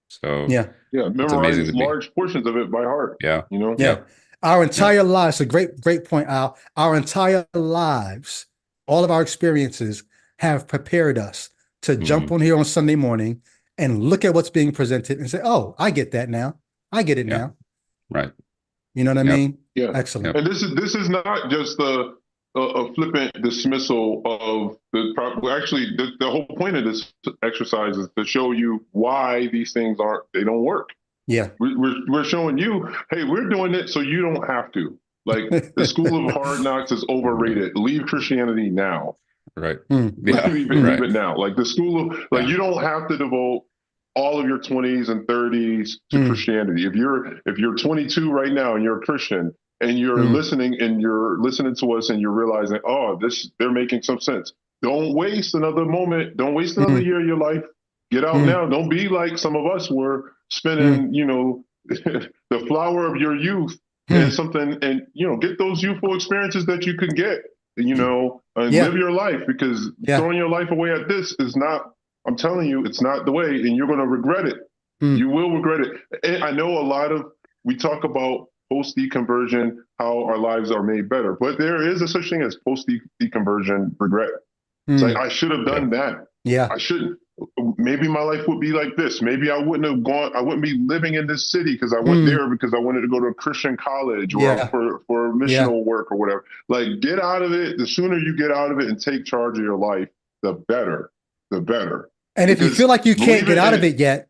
S2: So
S1: Yeah.
S3: Yeah,
S2: it's amazing
S3: memorize
S2: to be.
S3: large portions of it by heart.
S2: Yeah.
S3: You know.
S1: Yeah.
S2: Yeah.
S1: Our
S2: Yeah.
S1: entire lives, a great point, Al. Our entire lives, all of our experiences have prepared us to jump
S2: Hmm.
S1: on here on Sunday morning and look at what's being presented and say, oh, I get that now. I get it
S2: Yeah.
S1: now.
S2: Right.
S1: You know what I
S2: Yep.
S1: mean?
S3: Yeah,
S1: Excellent.
S2: Yep.
S3: and this is not just a flippant dismissal of well, actually, the whole point of this exercise is to show you why these things they don't work.
S1: Yeah.
S3: We're showing you, hey, we're doing it so you don't have to. Like the school of hard knocks is overrated. Leave Christianity now.
S2: Right.
S1: Mm.
S2: Yeah.
S3: Leave
S2: Right.
S3: it now. Like the school of like
S2: Yeah.
S3: you don't have to devote all of your 20s and 30s to
S1: Mm.
S3: Christianity. If you're 22 right now and you're a Christian and you're
S1: Mm.
S3: listening to us and you're realizing, oh, they're making some sense. Don't waste another moment. Don't waste another
S1: Mm.
S3: year of your life. Get out
S1: Mm.
S3: now. Don't be like some of us were
S1: Mm.
S3: spending, the flower of your youth and
S1: Mm.
S3: something, and get those youthful experiences that you can get, and
S1: Yeah.
S3: live your life, because
S1: Yeah.
S3: throwing your life away at this is not, I'm telling you, it's not the way, and you're going to regret it.
S1: Mm.
S3: You will regret it. And I know we talk about post deconversion, how our lives are made better, but there is a such thing as post deconversion regret. It's like,
S1: Mm.
S3: I should have done that.
S1: Yeah.
S3: I shouldn't. Maybe my life would be like this. Maybe I wouldn't be living in this city because I went
S1: Mm.
S3: there because I wanted to go to a Christian college or
S1: Yeah.
S3: for
S1: Yeah.
S3: missional work or whatever. Like, get out of it. The sooner you get out of it and take charge of your life, the better. The better.
S1: And if you
S3: Because
S1: feel like you can't get
S3: believe
S1: out
S3: it,
S1: of it yet,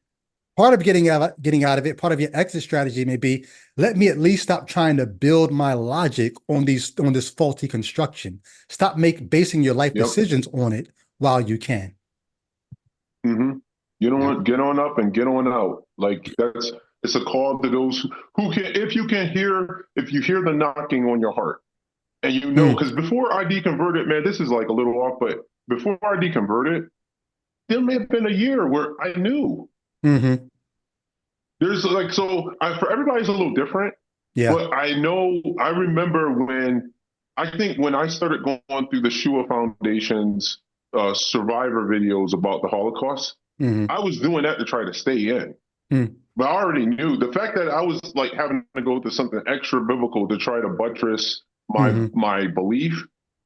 S1: part of getting out of it, part of your exit strategy may be, let me at least stop trying to build my logic on this faulty construction. Stop basing your life
S3: Yep.
S1: decisions on it while you can.
S3: Mm-hmm. Get on up and get on out. Like it's a call to those who can. If you hear the knocking on your heart, and because before I deconverted, man, this is like a little off, but before I deconverted, there may have been a year where I knew.
S1: Mm-hmm.
S3: There's like for everybody's a little different.
S1: Yeah.
S3: But I remember when I started going through the Shua Foundation's survivor videos about the Holocaust.
S1: Mm-hmm.
S3: I was doing that to try to stay in.
S1: Mm.
S3: But I already knew the fact that I was like having to go through something extra biblical to try to buttress my belief,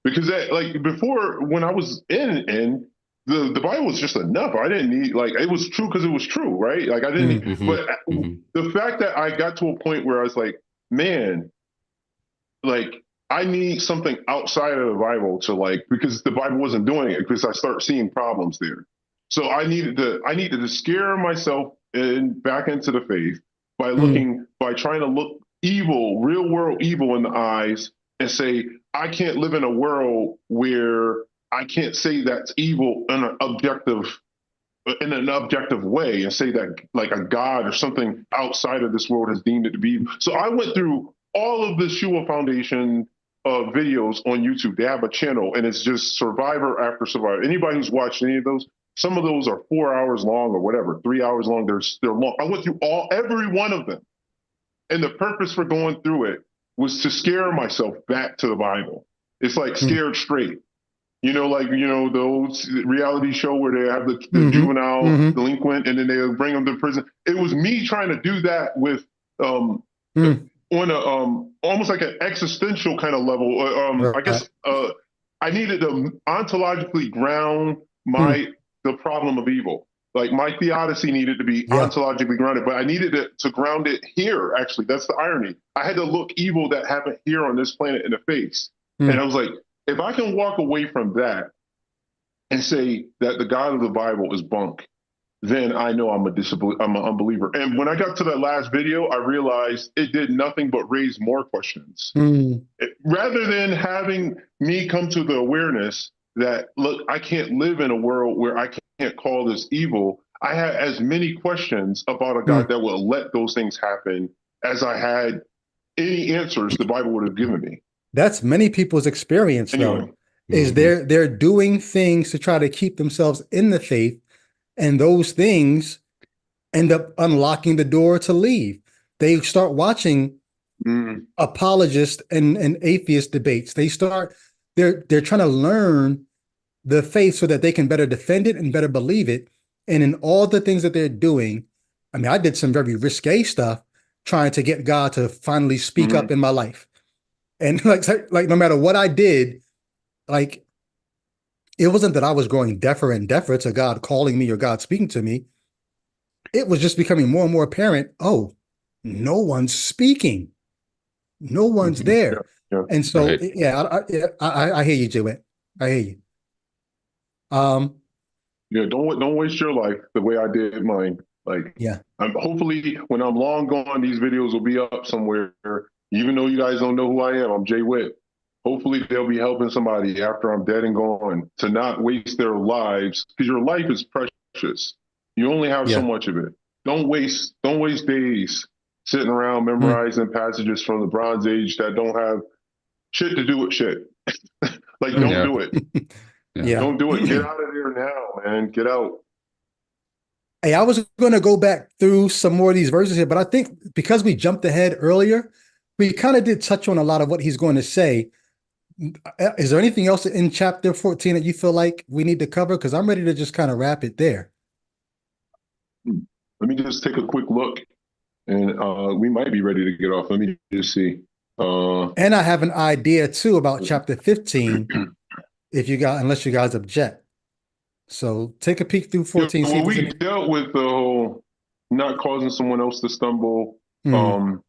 S3: because that, like, before, when I was in the Bible was just enough. I didn't need, like, it was true because it was true, right? Like I didn't need,
S2: Mm-hmm.
S3: but
S2: Mm-hmm.
S3: the fact that I got to a point where I was like, man, like, I need something outside of the Bible to, like, because the Bible wasn't doing it, because I start seeing problems there. So I needed to scare myself back into the faith by trying to look evil, real world evil in the eyes, and say, I can't live in a world where I can't say that's evil in an objective way, and say that, like, a God or something outside of this world has deemed it to be. So I went through all of the Shua Foundation videos on YouTube. They have a channel, and it's just survivor after survivor. Anybody who's watched any of those, some of those are 4 hours long or whatever, 3 hours long. They're long. I went through every one of them. And the purpose for going through it was to scare myself back to the Bible. It's like Scared Straight. Like, the old reality show where they have the juvenile delinquent, and then they bring them to prison. It was me trying to do that with, on a, almost like an existential kind of level. I guess I needed to ontologically ground the problem of evil. Like, my theodicy needed to be ontologically grounded, but I needed to ground it here. Actually, that's the irony. I had to look evil that happened here on this planet in the face. And I was like, if I can walk away from that and say that the God of the Bible is bunk, then I know I'm an unbeliever. And when I got to that last video, I realized it did nothing but raise more questions. Rather than having me come to the awareness that, look, I can't live in a world where I can't call this evil, I had as many questions about a God that will let those things happen as I had any answers the Bible would have given me.
S1: That's many people's experience, though,
S3: Anyway,
S1: is they're doing things to try to keep themselves in the faith, and those things end up unlocking the door to leave. They start watching
S3: mm,
S1: apologist and atheist debates. They're trying to learn the faith so that they can better defend it and better believe it. And in all the things that they're doing, I mean, I did some very risque stuff trying to get God to finally speak
S3: mm,
S1: up in my life. And like no matter what I did, like it wasn't that I was growing deafer and deafer to God calling me or God speaking to me. It was just becoming more and more apparent. Oh, no one's speaking. No one's
S3: mhm, yeah,
S1: there.
S3: yeah.
S1: And so,
S2: Right.
S1: yeah, I hear you, Joe. I hear you. Um,
S3: Yeah, don't waste your life the way I did mine. Like,
S1: yeah,
S3: hopefully, when I'm long gone, these videos will be up somewhere. Even though you guys don't know who I am, I'm Jay Witt. Hopefully, they'll be helping somebody after I'm dead and gone to not waste their lives, because your life is precious. You only have so
S1: yeah.
S3: much of it. Don't waste days sitting around
S1: Mm,
S3: memorizing passages from the Bronze Age that don't have shit to do with shit. Like,
S1: mm,
S3: don't
S2: Yeah.
S3: do it.
S2: Yeah.
S1: yeah.
S3: Don't do it. Get out of there now, man. Get out.
S1: Hey, I was going to go back through some more of these verses here, but I think because we jumped ahead earlier, we kind of did touch on a lot of what he's going to say. Is there anything else in chapter 14 that you feel like we need to cover? Because I'm ready to just kind of wrap it there.
S3: Hmm. Let me just take a quick look, and we might be ready to get off. Let me just see.
S1: And I have an idea too about chapter 15, if you got, unless you guys object. So take a peek through
S3: Yeah,
S1: 14, see
S3: well,
S1: if there's
S3: we
S1: any.
S3: dealt with the whole not causing someone else to stumble.
S1: Mm,
S3: Um,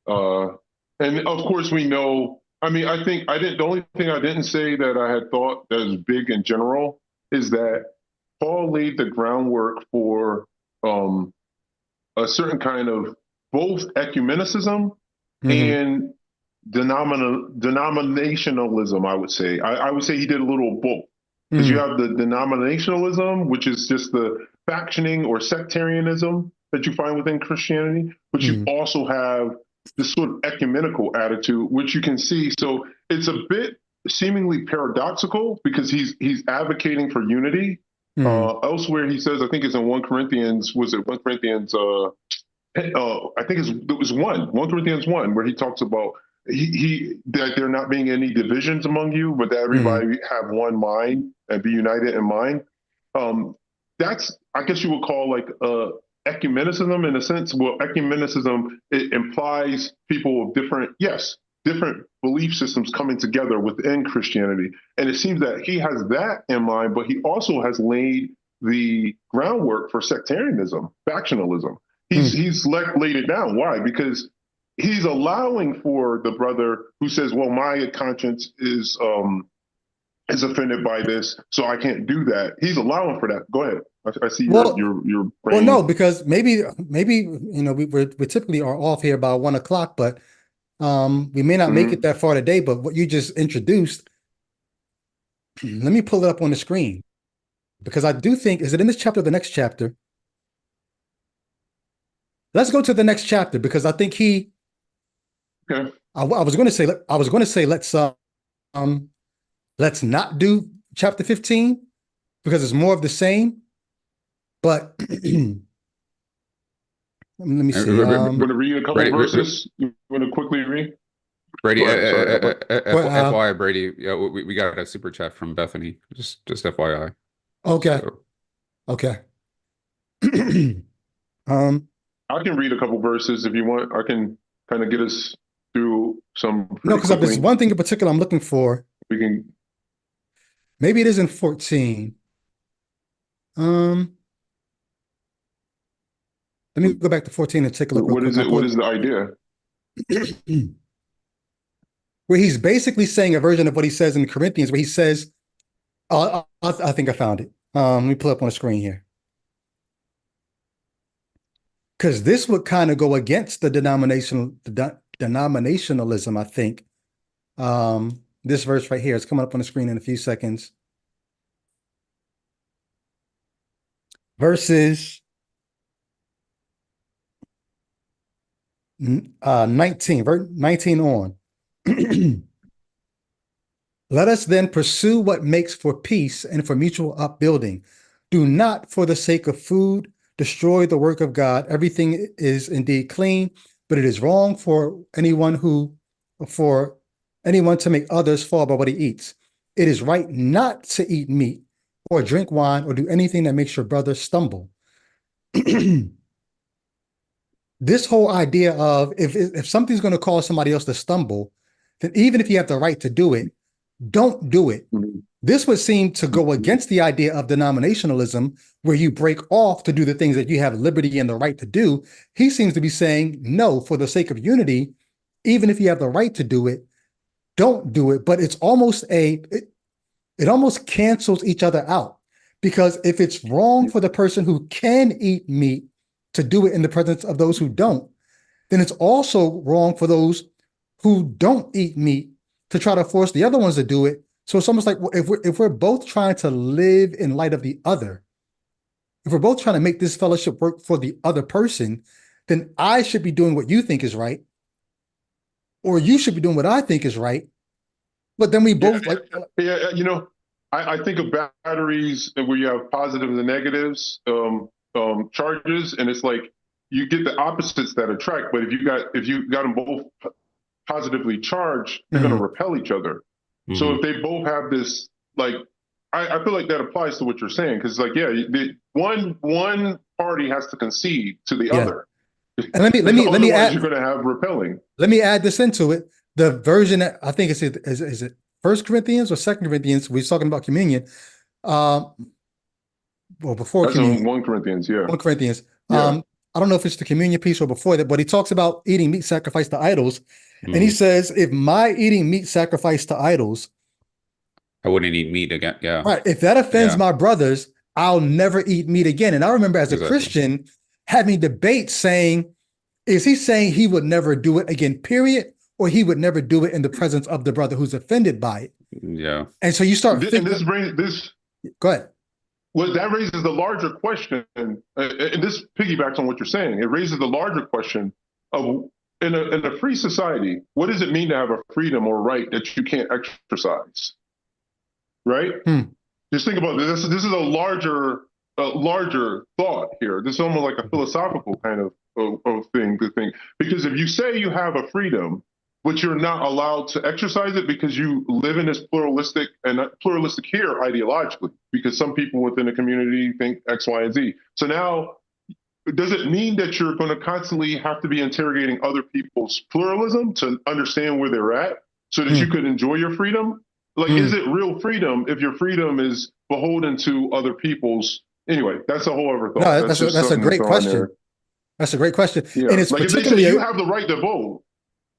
S3: uh, and of course, we know. I mean, I think I didn't. The only thing I didn't say that I had thought that is big in general is that Paul laid the groundwork for um, a certain kind of both ecumenicism
S1: hmm
S3: and denominationalism. I would say he did a little of both, because you
S1: hmm
S3: have the denominationalism, which is just the factioning or sectarianism that you find within Christianity, but you
S1: hmm
S3: also have this sort of ecumenical attitude, which you can see. So it's a bit seemingly paradoxical, because he's advocating for unity.
S1: hmm
S3: Elsewhere, he says, I think it's in 1 Corinthians. Was it 1 Corinthians? I think it was 1 Corinthians 1, where he talks about he that there not being any divisions among you, but that
S1: hmm
S3: everybody have one mind and be united in mind. That's, I guess you would call, like, ecumenicism in a sense. Well, ecumenicism, it implies people of different belief systems coming together within Christianity, and it seems that he has that in mind, but he also has laid the groundwork for sectarianism, factionalism. He's laid it down. Why? Because he's allowing for the brother who says, "Well, my conscience is offended by this, so I can't do that." He's allowing for that. Go ahead. I see
S1: Well,
S3: your
S1: well, no,
S3: brain.
S1: because maybe we typically are off here by 1 o'clock, but we may not make it
S3: Mhm.
S1: that far today. But what you just introduced, let me pull it up on the screen because I do think, is it in this chapter or the next chapter? Let's go to the next chapter because I think
S3: Okay.
S1: I was going to say, um, let's not do chapter 15 because it's more of the same. But let me see.
S3: Want to read a couple
S2: Brady,
S3: verses? You want to quickly read?
S2: Brady,
S3: Go ahead. Sorry.
S1: Well,
S2: FYI, Brady, yeah, we got a super chat from Bethany. Just FYI.
S1: okay,
S2: So
S1: okay. um,
S3: I can read a couple verses if you want. I can kind of get us through some
S1: no,
S3: pretty
S1: because there's
S3: quickly.
S1: one thing in particular I'm looking for.
S3: We can.
S1: Maybe it is in 14. Um, let me go back to 14 and take a look real
S3: What
S1: quick.
S3: is
S1: I'll
S3: it? What
S1: pull
S3: is the idea?
S1: it. Where he's basically saying a version of what he says in Corinthians, where he says, I think I found it. Let me pull up on the screen here. Because this would kind of go against the denominationalism, I think. This verse right here is coming up on the screen in a few seconds. Verses 19, verse 19 on. Let us then pursue what makes for peace and for mutual upbuilding. Do not, for the sake of food, destroy the work of God. Everything is indeed clean, but it is wrong for anyone to make others fall by what he eats. It is right not to eat meat or drink wine or do anything that makes your brother stumble. This whole idea of if something's going to cause somebody else to stumble, then even if you have the right to do it, don't do it. This would seem to go against the idea of denominationalism, where you break off to do the things that you have liberty and the right to do. He seems to be saying, no, for the sake of unity, even if you have the right to do it, don't do it. But it's almost it almost cancels each other out, because if it's wrong for the person who can eat meat to do it in the presence of those who don't, then it's also wrong for those who don't eat meat to try to force the other ones to do it. So it's almost like if we're both trying to live in light of the other, if we're both trying to make this fellowship work for the other person, then I should be doing what you think is right, or you should be doing what I think is right. But then we both
S3: I think of batteries where you have positives and negatives charges, and it's like you get the opposites that attract. But if you got them both positively charged, they're going to repel each other. So if they both have this, like, I feel like that applies to what you're saying, because one party has to concede to the other.
S1: And let me add.
S3: You're going to have repelling.
S1: Let me add this into it. The version that I think is it 1 Corinthians or 2 Corinthians? We're talking about communion. Well, before
S3: That's
S1: communion,
S3: 1 Corinthians, yeah.
S1: 1 Corinthians.
S3: Yeah.
S1: I don't know if it's the communion piece or before that, but he talks about eating meat sacrificed to idols. And he says, if my eating meat sacrificed to idols,
S2: I wouldn't eat meat again. Yeah.
S1: Right. If that offends my brothers, I'll never eat meat again. And I remember as a Christian having debates saying, is he saying he would never do it again, period? Or he would never do it in the presence of the brother who's offended by it?
S2: Yeah.
S1: And so you start thinking. Go ahead.
S3: Well, that raises the larger question, and this piggybacks on what you're saying. It raises the larger question of, in a free society, what does it mean to have a freedom or right that you can't exercise? Right? Just think about this. This is a larger thought here. This is almost like a philosophical kind of thing to think. Because if you say you have a freedom, but you're not allowed to exercise it because you live in this pluralistic here ideologically, because some people within the community think X, Y, and Z. So now, does it mean that you're going to constantly have to be interrogating other people's pluralism to understand where they're at so that you could enjoy your freedom? Like, is it real freedom if your freedom is beholden to other people's? Anyway, that's a whole other thought.
S1: No, that's a great question. That's a great question.
S3: Yeah.
S1: And it's
S3: like
S1: particularly,
S3: if they say you have the right to vote.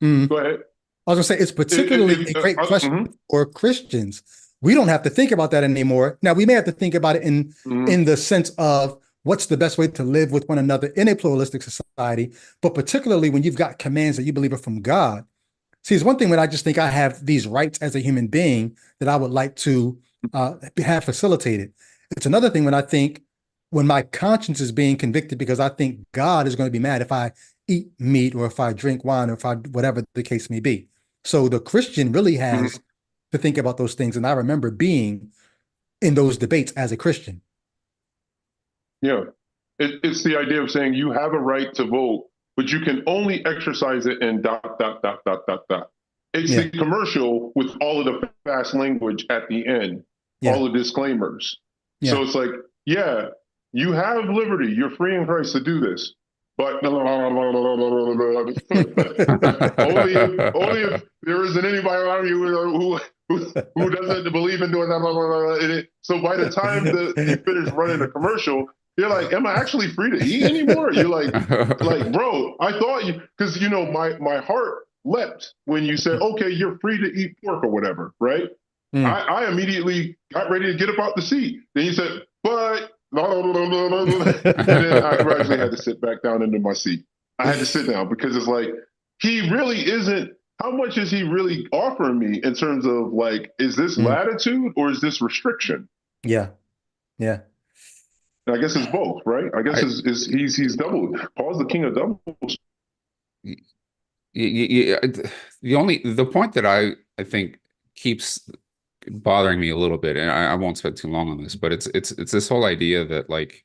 S3: Go ahead.
S1: I was gonna say it's particularly a great question for Christians. We don't have to think about that anymore. Now we may have to think about it in the sense of what's the best way to live with one another in a pluralistic society, but particularly when you've got commands that you believe are from God. See, it's one thing when I just think I have these rights as a human being that I would like to have facilitated. It's another thing when I think when my conscience is being convicted because I think God is going to be mad if I eat meat or if I drink wine or if I whatever the case may be. So the Christian really has to think about those things. And I remember being in those debates as a Christian.
S3: Yeah, it's the idea of saying you have a right to vote, but you can only exercise it in ... It's the commercial with all of the fast language at the end, all the disclaimers. So it's like, yeah, you have liberty. You're free in Christ to do this. But only if there isn't anybody around you who doesn't believe in doing that. So by the time you finish running the commercial, you're like, am I actually free to eat anymore? You're like, bro, I thought you, because my heart leapt when you said, okay, you're free to eat pork or whatever, right? I immediately got ready to get up out the seat. Then you said, but and then I gradually had to sit back down into my seat. I had to sit down because it's like, he really isn't, how much is he really offering me in terms of like, is this latitude or is this restriction?
S1: Yeah.
S3: And I guess it's both, right? I guess he's double. Paul's the king of doubles.
S2: The point that I think keeps bothering me a little bit, and I won't spend too long on this, but it's this whole idea that like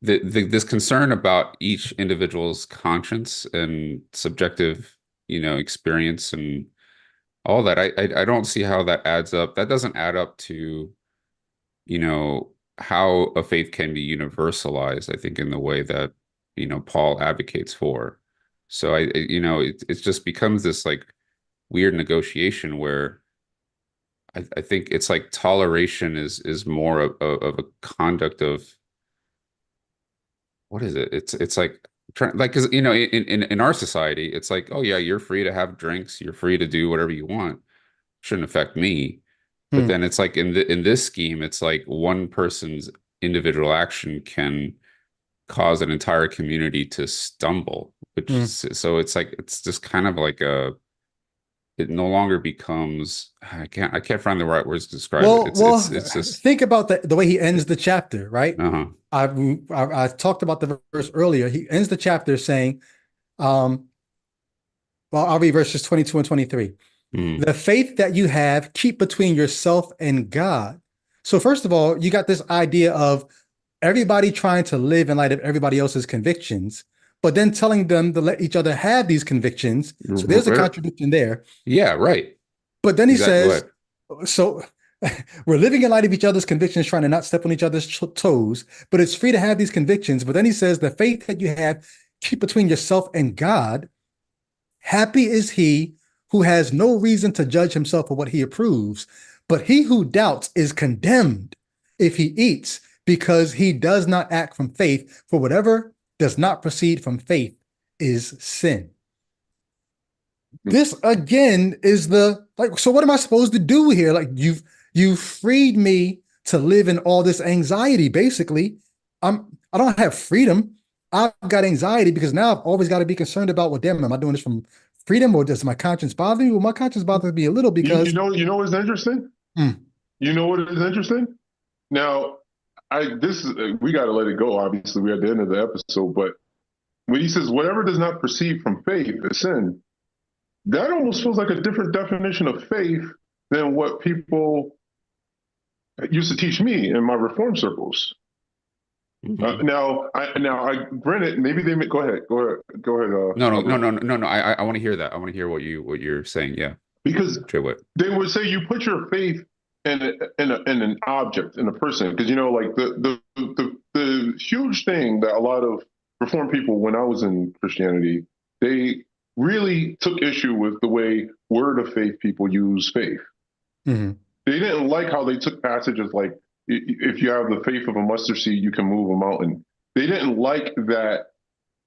S2: this concern about each individual's conscience and subjective, experience and all that. I don't see how that adds up. That doesn't add up to, how a faith can be universalized, I think, in the way that, Paul advocates for. So it just becomes this like weird negotiation where I think it's like toleration is more of a conduct of, what is it? It's like trying, like, because in our society, it's like, oh yeah, you're free to have drinks, you're free to do whatever you want, shouldn't affect me. But
S1: Hmm.
S2: then it's like in this scheme, it's like one person's individual action can cause an entire community to stumble, which
S1: Hmm.
S2: so it's like it's just kind of like it no longer becomes, I can't find the right words to describe it. It's just
S1: Think about the way he ends the chapter, right?
S2: uh-huh.
S1: I talked about the verse earlier. He ends the chapter saying, um, well, I'll read verses 22 and 23.
S2: Mm,
S1: The faith that you have, keep between yourself and God. So first of all, you got this idea of everybody trying to live in light of everybody else's convictions, but then telling them to let each other have these convictions. So there's a contradiction there.
S2: yeah, right.
S1: But then he
S2: Exactly. Go
S1: says,
S2: ahead.
S1: so we're living in light of each other's convictions, trying to not step on each other's toes, but it's free to have these convictions. But then he says, the faith that you have, keep between yourself and God. Happy is he who has no reason to judge himself for what he approves, but he who doubts is condemned if he eats, because he does not act from faith, for whatever does not proceed from faith is sin. This again is so what am I supposed to do here? Like you've freed me to live in all this anxiety. Basically, I don't have freedom. I've got anxiety because now I've always got to be concerned about, well, damn, am I doing this from freedom, or does my conscience bother me? Well, my conscience bothers me a little because
S3: You know what's interesting?
S1: Mm.
S3: You know what is interesting? Now, we got to let it go. Obviously, we're at the end of the episode, but when he says whatever does not proceed from faith is sin, that almost feels like a different definition of faith than what people used to teach me in my reform circles.
S2: Mhm.
S3: Granted, maybe they may, go ahead.
S2: No. I want to hear that. I want to hear what you're saying. Yeah.
S3: Because
S2: What?
S3: they would say you put your faith in an object, in a person, because like the huge thing that a lot of reform people, when I was in Christianity, they really took issue with the way word of faith people use faith.
S1: Mm-hmm.
S3: They didn't like how they took passages like, if you have the faith of a mustard seed, you can move a mountain. They didn't like that,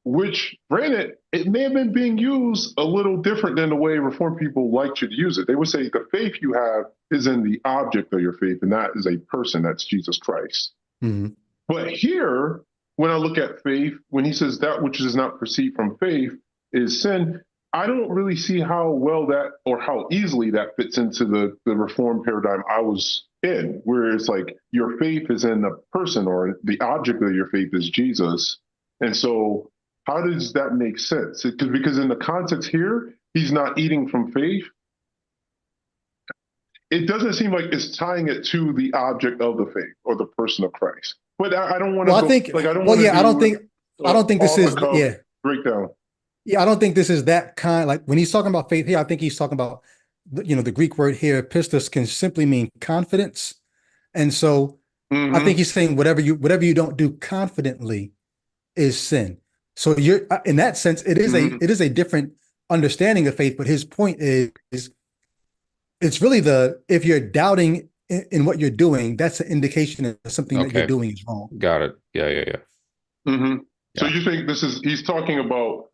S3: which, granted, it may have been being used a little different than the way Reformed people liked you to use it. They would say the faith you have is in the object of your faith, and that is a person, that's Jesus Christ.
S1: Mm-hmm.
S3: But here, when I look at faith, when he says that which does not proceed from faith is sin, I don't really see how well that, or how easily that fits into the Reformed paradigm I was in, where it's like your faith is in the person, or the object of your faith is Jesus. And so how does that make sense? Because in the context here, he's not eating from faith. It doesn't seem like it's tying it to the object of the faith or the person of Christ. But I don't want to
S1: I don't think this is
S3: breakdown.
S1: Yeah, I don't think this is that kind. Like when he's talking about faith here, I think he's talking about the Greek word here, pistis, can simply mean confidence. And so I think he's saying whatever you don't do confidently is sin. So you're in that sense, it is a different understanding of faith. But his point is it's really if you're doubting in what you're doing, that's an indication of something that you're doing is wrong.
S2: Got it. Yeah.
S3: So you think he's talking about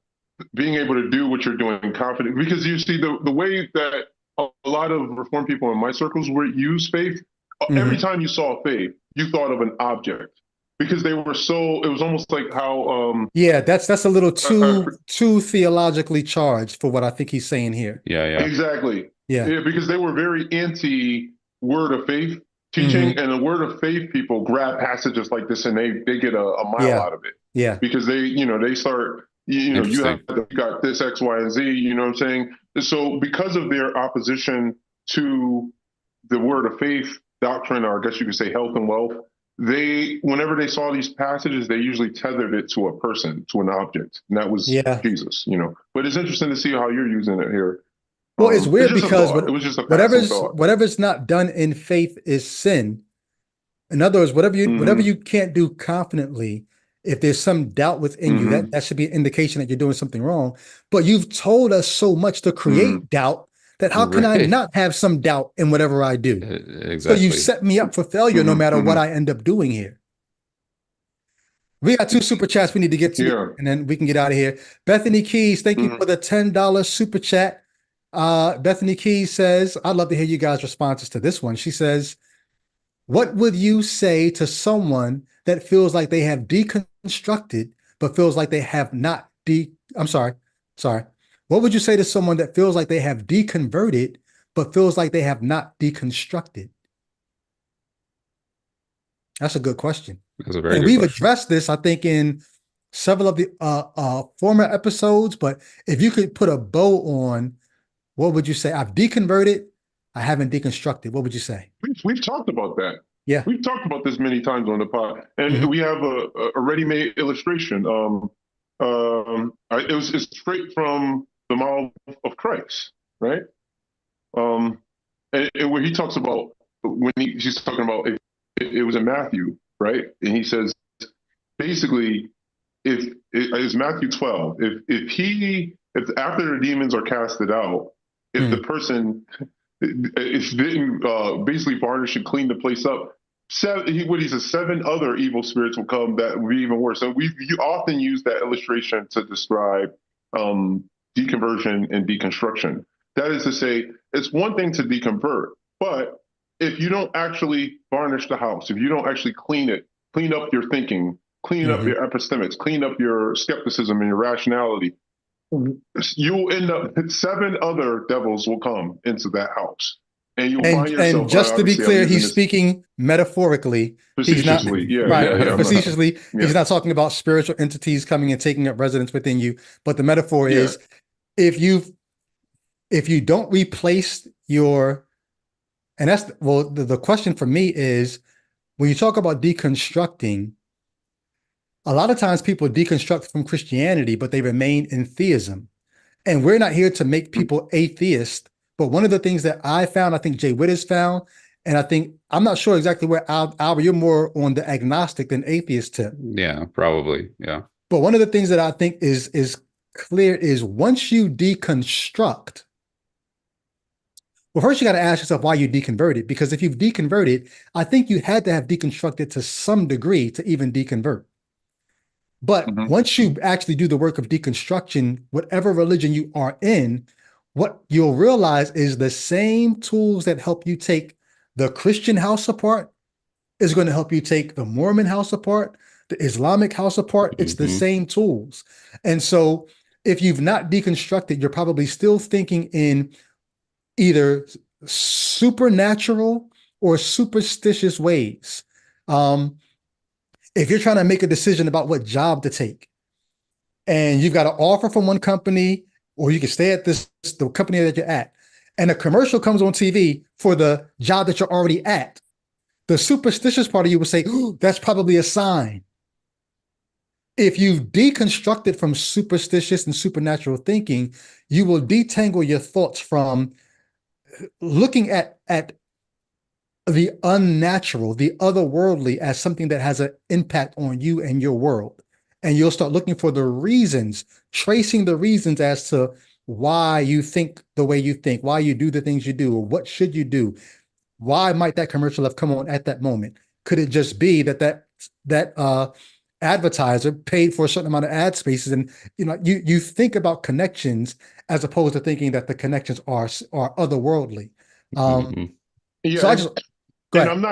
S3: being able to do what you're doing confident, because you see the way that a lot of Reformed people in my circles were use faith. Every time you saw faith, you thought of an object, because they were it was almost like how
S1: that's a little too theologically charged for what I think he's saying here.
S2: Yeah.
S3: Exactly. Yeah, because they were very anti word of faith teaching, and the word of faith people grab passages like this and they get a mile out of it.
S1: Yeah.
S3: Because they start, you got this X, Y, and Z, you know what I'm saying? So because of their opposition to the word of faith doctrine, or I guess you could say health and wealth, whenever they saw these passages, they usually tethered it to a person, to an object, and that was
S1: Yeah.
S3: Jesus. But it's interesting to see how you're using it here.
S1: Well, it's weird
S3: just a
S1: because
S3: thought. It was just a passing thought.
S1: whatever's not done in faith is sin. In other words, whatever you can't do confidently, if there's some doubt within you, that should be an indication that you're doing something wrong. But you've told us so much to create doubt that how can I not have some doubt in whatever I do?
S2: Exactly.
S1: So you set me up for failure no matter what I end up doing here. We got 2 super chats we need to get to, and then we can get out of here. Bethany Keys, thank you for the $10 super chat. Bethany Keys says, I'd love to hear you guys' responses to this one. She says, what would you say to someone that feels like they have deconstructed, but feels like they have not What would you say to someone that feels like they have deconverted, but feels like they have not deconstructed? That's a good question.
S2: That's a very
S1: and
S2: good
S1: we've
S2: question.
S1: addressed this, I think, in several of the former episodes, but if you could put a bow on, what would you say? I've deconverted, I haven't deconstructed. What would you say?
S3: We've talked about that.
S1: Yeah.
S3: We've talked about this many times on the pod, and we have a ready-made illustration. It's straight from the model of Christ, right? And where he talks about, when he's talking about, it was in Matthew, right? And he says, basically, it's Matthew 12. If after the demons are casted out, if the person didn't basically varnish and clean the place up, he says 7 other evil spirits will come that will be even worse. So you often use that illustration to describe deconversion and deconstruction. That is to say, it's one thing to deconvert, but if you don't actually varnish the house, if you don't actually clean up your thinking, clean up your epistemics, clean up your skepticism and your rationality, you'll end up, 7 other devils will come into that house. And you'll find yourself.
S1: And just to be clear, he's speaking metaphorically.
S3: Facetiously,
S1: Facetiously, he's not talking about spiritual entities coming and taking up residence within you. But the metaphor is, if you don't replace your, and that's, well, the question for me is, when you talk about deconstructing, a lot of times people deconstruct from Christianity, but they remain in theism. And we're not here to make people atheist. But one of the things that I found, I think Jay Witt has found, and I think, I'm not sure exactly where, Albert, you're more on the agnostic than atheist tip.
S2: Yeah, probably. Yeah.
S1: But one of the things that I think is clear is, once you deconstruct, well, first you got to ask yourself why you deconverted. Because if you've deconverted, I think you had to have deconstructed to some degree to even deconvert. But once you actually do the work of deconstruction, whatever religion you are in, what you'll realize is the same tools that help you take the Christian house apart is going to help you take the Mormon house apart, the Islamic house apart. It's the same tools. And so if you've not deconstructed, you're probably still thinking in either supernatural or superstitious ways. If you're trying to make a decision about what job to take, and you've got an offer from one company, or you can stay at the company that you're at, and a commercial comes on TV for the job that you're already at, the superstitious part of you would say, "Ooh, that's probably a sign." If you've deconstructed from superstitious and supernatural thinking, you will detangle your thoughts from looking at the unnatural, the otherworldly, as something that has an impact on you and your world. And you'll start looking for the reasons, tracing the reasons as to why you think the way you think, why you do the things you do, or what should you do? Why might that commercial have come on at that moment? Could it just be that advertiser paid for a certain amount of ad spaces? And you think about connections as opposed to thinking that the connections are otherworldly. So I just go ahead.
S3: And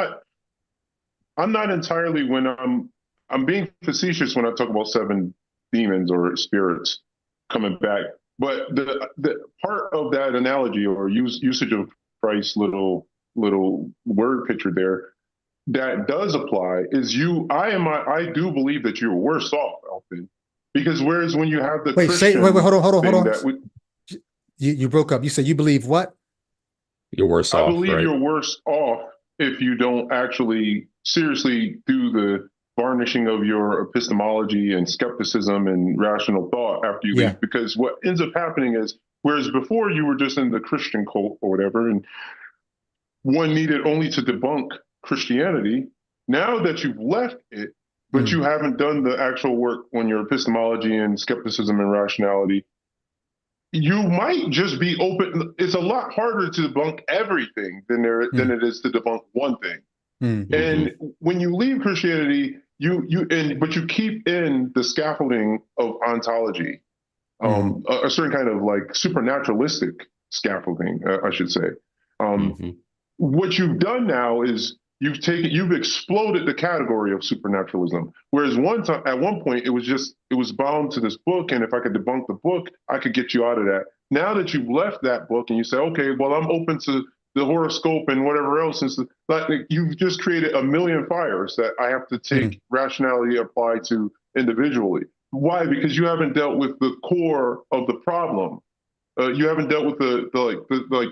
S3: I'm not entirely, when I'm being facetious when I talk about 7 demons or spirits coming back. But the part of that analogy or usage of Christ's little word picture there that does apply is I do believe that you're worse off, Alvin, because whereas when you have the
S1: hold on. You broke up. You said you believe what?
S2: you're worse
S3: I
S2: off,
S3: believe
S2: right?
S3: you're worse off if you don't actually seriously do the varnishing of your epistemology and skepticism and rational thought after you
S1: Yeah.
S3: leave. Because what ends up happening is, whereas before you were just in the Christian cult or whatever, and one needed only to debunk Christianity, now that you've left it, but
S1: Mm.
S3: you haven't done the actual work on your epistemology and skepticism and rationality, you might just be open. It's a lot harder to debunk everything than
S1: Mm.
S3: it is to debunk one thing.
S1: Mm.
S2: Hmm.
S3: And when you leave Christianity, but you keep in the scaffolding of ontology,
S1: Mm.
S3: a certain kind of like supernaturalistic scaffolding, I should say. Um,
S2: Hmm.
S3: what you've done now is you've exploded the category of supernaturalism. Whereas at one point, it was bound to this book, and if I could debunk the book, I could get you out of that. Now that you've left that book and you say, okay, well, I'm open to the horoscope and whatever else, like you've just created a million fires that I have to
S1: Mm.
S3: take rationality apply to individually. Why? Because you haven't dealt with the core of the problem. You haven't dealt with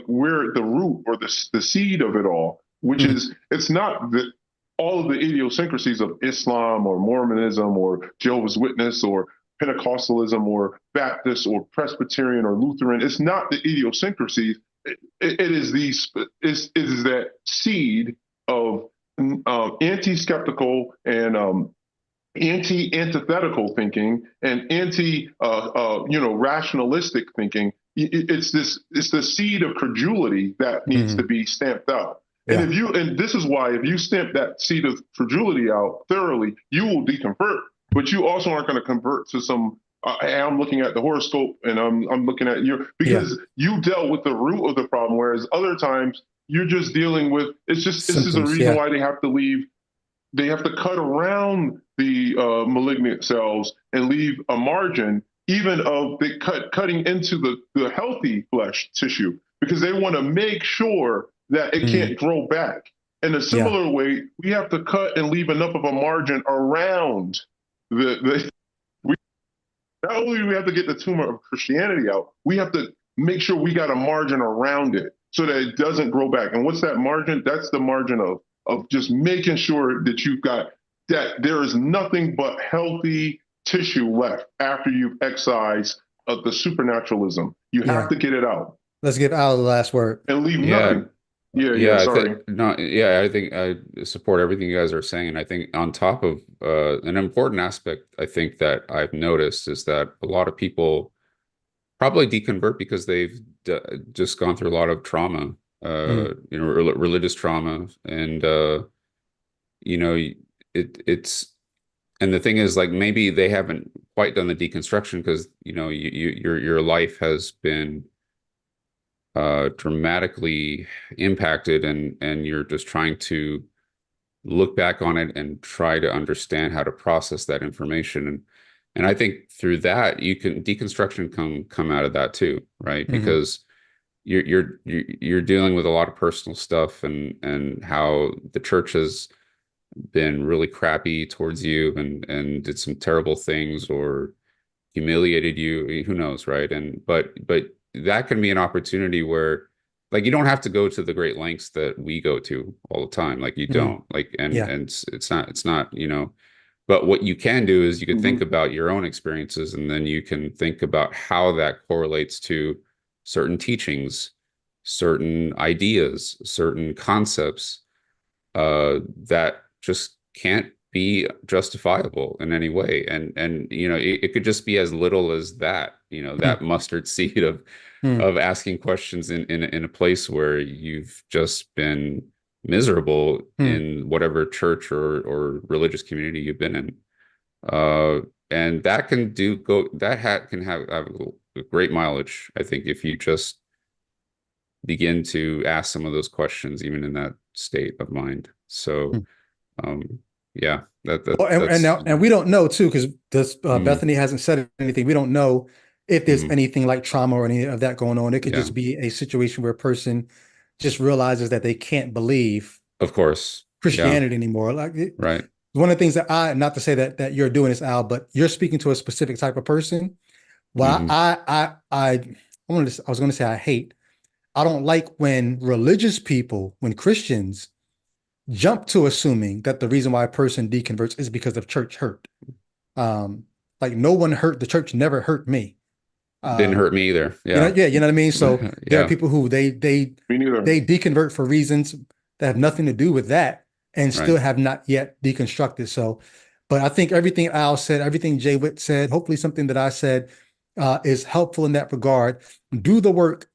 S3: where the root or the seed of it all, which
S1: Mm.
S3: is it's not that all of the idiosyncrasies of Islam or Mormonism or Jehovah's Witness or Pentecostalism or Baptist or Presbyterian or Lutheran. It's not the idiosyncrasies. It is it is that seed of anti-skeptical and anti-antithetical thinking and rationalistic thinking. It's the seed of credulity that needs to
S1: Mm.
S3: be stamped out.
S1: Yeah.
S3: And this is why if you stamp that seed of credulity out thoroughly, you will deconvert. But you also aren't going to convert to some. Hey, I'm looking at the horoscope and I'm looking at you
S1: Yeah.
S3: because you dealt with the root of the problem, whereas other times you're just dealing with. This is the
S1: Symptoms.
S3: reason
S1: Yeah.
S3: why they have to leave. They have to cut around the malignant cells and leave a margin, even of cutting into the healthy flesh tissue, because they want to make sure that it
S1: Mm.
S3: can't grow back. In a
S1: Yeah.
S3: similar way, we have to cut and leave enough of a margin around the we not only do we have to get the tumor of Christianity out, we have to make sure we got a margin around it so that it doesn't grow back. And what's that margin? That's the margin of just making sure that you've got that there is nothing but healthy tissue left after you've excised the supernaturalism. You
S1: Yeah.
S3: have to get it out
S1: Let's give Al the last word.
S3: and leave
S2: Yeah.
S3: nothing. Yeah,
S2: Yeah, I
S3: sorry.
S2: think no, yeah, I think I support everything you guys are saying. And I think on top of an important aspect, I think that I've noticed is that a lot of people probably deconvert because they've just gone through a lot of trauma,
S1: Mm.
S2: religious trauma, and you know, it's and the thing is, like, maybe they haven't quite done the deconstruction because your life has been dramatically impacted, and you're just trying to look back on it and try to understand how to process that information. And I think through that you can deconstruction come out of that too, right?
S1: Mm-hmm.
S2: Because you're dealing with a lot of personal stuff, and how the church has been really crappy towards you and did some terrible things or humiliated you, who knows, right? And but that can be an opportunity where, like, you don't have to go to the great lengths that we go to all the time, like you
S1: Mm-hmm.
S2: don't, like, and
S1: Yeah.
S2: it's not, but what you can do is you can think
S3: Mhm.
S2: about your own experiences, and then you can think about how that correlates to certain teachings, certain ideas, certain concepts that just can't be justifiable in any way. And it could just be as little as that, that mustard seed of
S1: Mm.
S2: asking questions in a place where you've just been miserable
S1: Mm.
S2: in whatever church or religious community you've been in. And that can can have a great mileage, I think, if you just begin to ask some of those questions, even in that state of mind. So,
S1: Mm.
S2: yeah,
S1: Well, and
S2: that's.
S1: now, and we don't know too, because this
S2: Mhm,
S1: Bethany hasn't said anything. We don't know if there's
S2: mhm,
S1: anything like trauma or any of that going on. It could
S2: yeah,
S1: just be a situation where a person just realizes that they can't believe
S2: of course. Yeah,
S1: Christianity anymore. Like
S2: right.
S1: one of the things that not to say that you're doing this, Al, but you're speaking to a specific type of person. Well,
S2: Hmm.
S1: I was going to say I hate. I don't like when religious people, when Christians jump to assuming that the reason why a person deconverts is because of church hurt. Like no one hurt, the church never hurt me.
S2: Didn't hurt me either.
S1: You know,
S2: Yeah.
S1: you know what I mean? So there are
S2: Yeah.
S1: people who they
S3: Me neither.
S1: deconvert for reasons that have nothing to do with that and still
S2: Right.
S1: have not yet deconstructed. So, but I think everything Al said, everything Jay Witt said, hopefully something that I said is helpful in that regard. Do the work.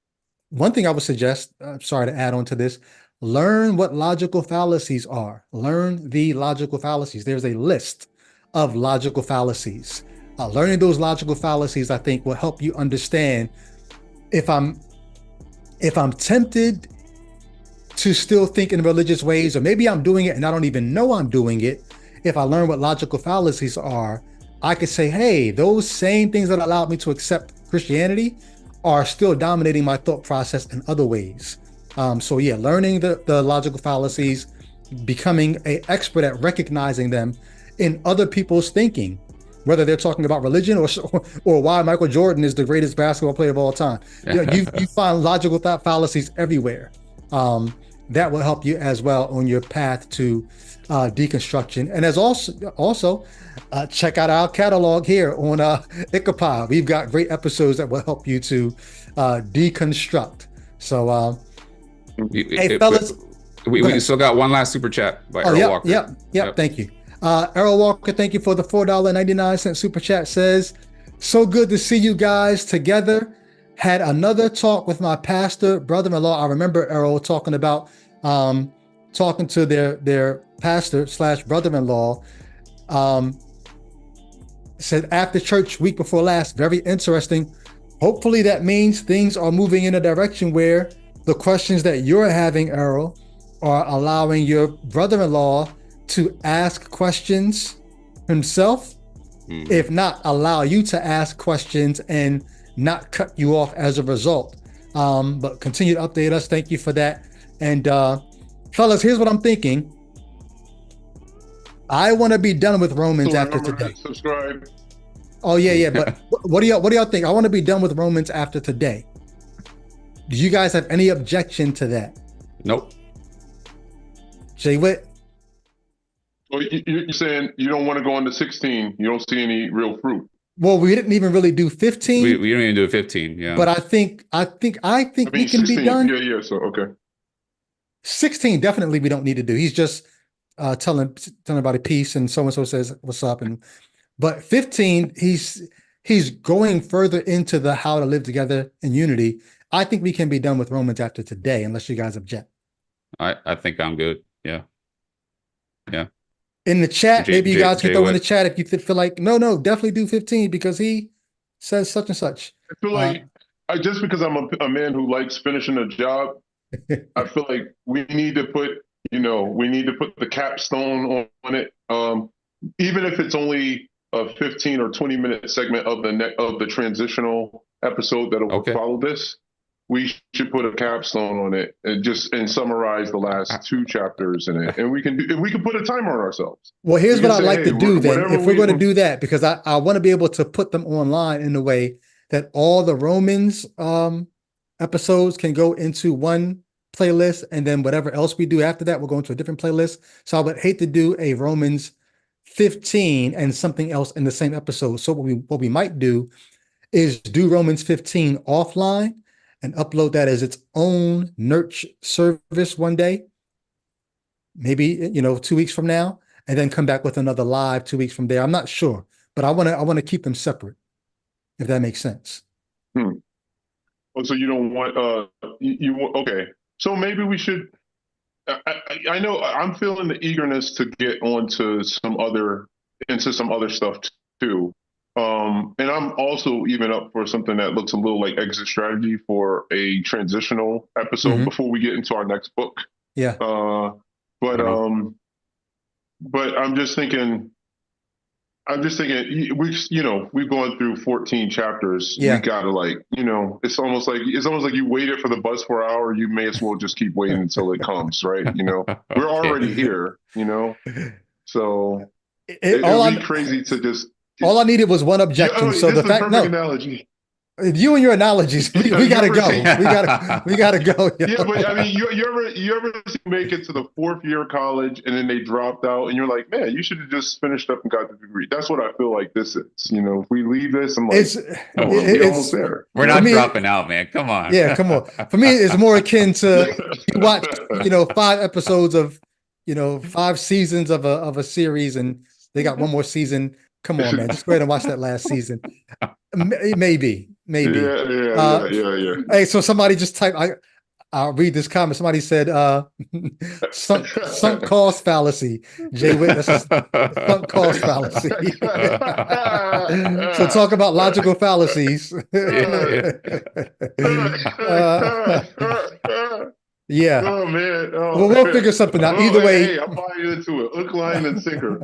S1: One thing I would suggest, sorry to add on to this, learn what logical fallacies are. Learn the logical fallacies. There's a list of logical fallacies. Learning those logical fallacies, I think, will help you understand if I'm tempted to still think in religious ways, or maybe I'm doing it and I don't even know I'm doing it. If I learn what logical fallacies are, I could say, hey, those same things that allowed me to accept Christianity are still dominating my thought process in other ways. So yeah, learning the logical fallacies, becoming an expert at recognizing them in other people's thinking, whether they're talking about religion or why Michael Jordan is the greatest basketball player of all time. You find logical thought fallacies everywhere. That will help you as well on your path to deconstruction. And as also check out our catalog here on Ichabod. We've got great episodes that will help you to deconstruct. So, hey, fellas.
S2: We still got one last super chat by Errol Walker.
S1: Yep. Thank you. Errol Walker, thank you for the $4.99 super chat. Says, so good to see you guys together. Had another talk with my pastor brother-in-law. I remember Errol talking about talking to their pastor / brother-in-law. Said after church week before last, very interesting. Hopefully that means things are moving in a direction where the questions that you're having, Errol, are allowing your brother-in-law to ask questions himself. If not, allow you to ask questions and not cut you off as a result. But continue to update us. Thank you for that. And fellas, here's what I'm thinking. I want to be done with Romans after today.
S3: Subscribe.
S1: Oh yeah. But what do y'all think? I want to be done with Romans after today. Do you guys have any objection to that?
S2: Nope.
S1: Jay Witt?
S3: Well, you're saying you don't want to go on to 16. You don't see any real fruit.
S1: Well, we didn't even really do 15.
S2: We don't even do 15. Yeah.
S1: But I think we can
S3: 16,
S1: be done.
S3: Yeah. So okay.
S1: 16 definitely we don't need to do. He's just telling everybody peace and so says what's up. But 15, he's going further into the how to live together in unity. I think we can be done with Romans after today, unless you guys object.
S2: I think I'm good. Yeah.
S1: In the chat, maybe you guys can throw in the chat if you feel like, no, definitely do 15 because he says such and such.
S3: I feel like just because I'm a man who likes finishing a job, I feel like we need to put the capstone on it. Even if it's only a 15 or 20-minute segment of the transitional episode that'll follow this, we should put a capstone on it and summarize the last 2 chapters in it. And we can put a timer on ourselves.
S1: Well, here's what I'd like to do then, if we're going to do that, because I want to be able to put them online in a way that all the Romans episodes can go into one playlist, and then whatever else we do after that, we'll go into a different playlist. So I would hate to do a Romans 15 and something else in the same episode. So what we might do is do Romans 15 offline and upload that as its own Nurch service one day, maybe 2 weeks from now, and then come back with another live 2 weeks from there. I'm not sure, but I want to keep them separate, if that makes sense.
S3: Oh, so you don't want okay? So maybe we should. I know I'm feeling the eagerness to get onto some other stuff too. And I'm also even up for something that looks a little like exit strategy for a transitional episode before we get into our next book.
S1: Yeah.
S3: But I'm just thinking we've gone through 14 chapters.
S1: Yeah.
S3: We gotta it's almost like you waited for the bus for an hour. You may as well just keep waiting until it comes, right? We're already here, so it'd be crazy to just.
S1: All I needed was one objection. So the fact,
S3: analogy.
S1: You and your analogies. We gotta go. We gotta go. Yo.
S3: Yeah, but I mean, you ever make it to the 4th year of college and then they dropped out and you're like, man, you should have just finished up and got the degree. That's what I feel like this is. You know, if we leave this, I'm like, we're almost there.
S2: We're not dropping out, man. Come on.
S1: Yeah, come on. For me, it's more akin to you watch, 5 episodes of, 5 seasons of a series, and they got one more season. Come on, man. Just go ahead and watch that last season. Maybe.
S3: Yeah.
S1: Hey, so somebody just typed, I'll read this comment. Somebody said, sunk cost fallacy. Jay Witt, that's a sunk cost fallacy. So talk about logical fallacies. Yeah.
S3: Oh man.
S1: Well, we'll figure something out. Either way,
S3: hey, I'm buying into it. Hook, line, and sinker.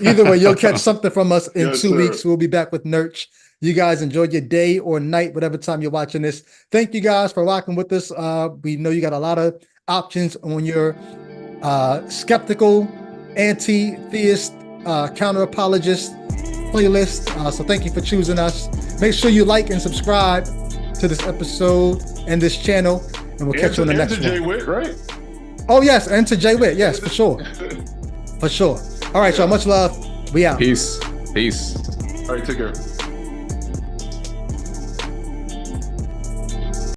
S1: Either way, you'll catch something from us in
S3: Yes,
S1: 2
S3: sir.
S1: weeks. We'll be back with Nurch. You guys enjoy your day or night, whatever time you're watching this. Thank you guys for rocking with us. We know you got a lot of options on your skeptical, anti-theist, counter-apologist playlist. So thank you for choosing us. Make sure you like and subscribe to this episode and this channel, and we'll catch you on the next one.
S3: Jay Witt, right?
S1: Oh, yes, and to Jay Witt. Yes, for sure. For sure. All right, y'all. Much love. We out.
S2: Peace.
S3: All right, take care.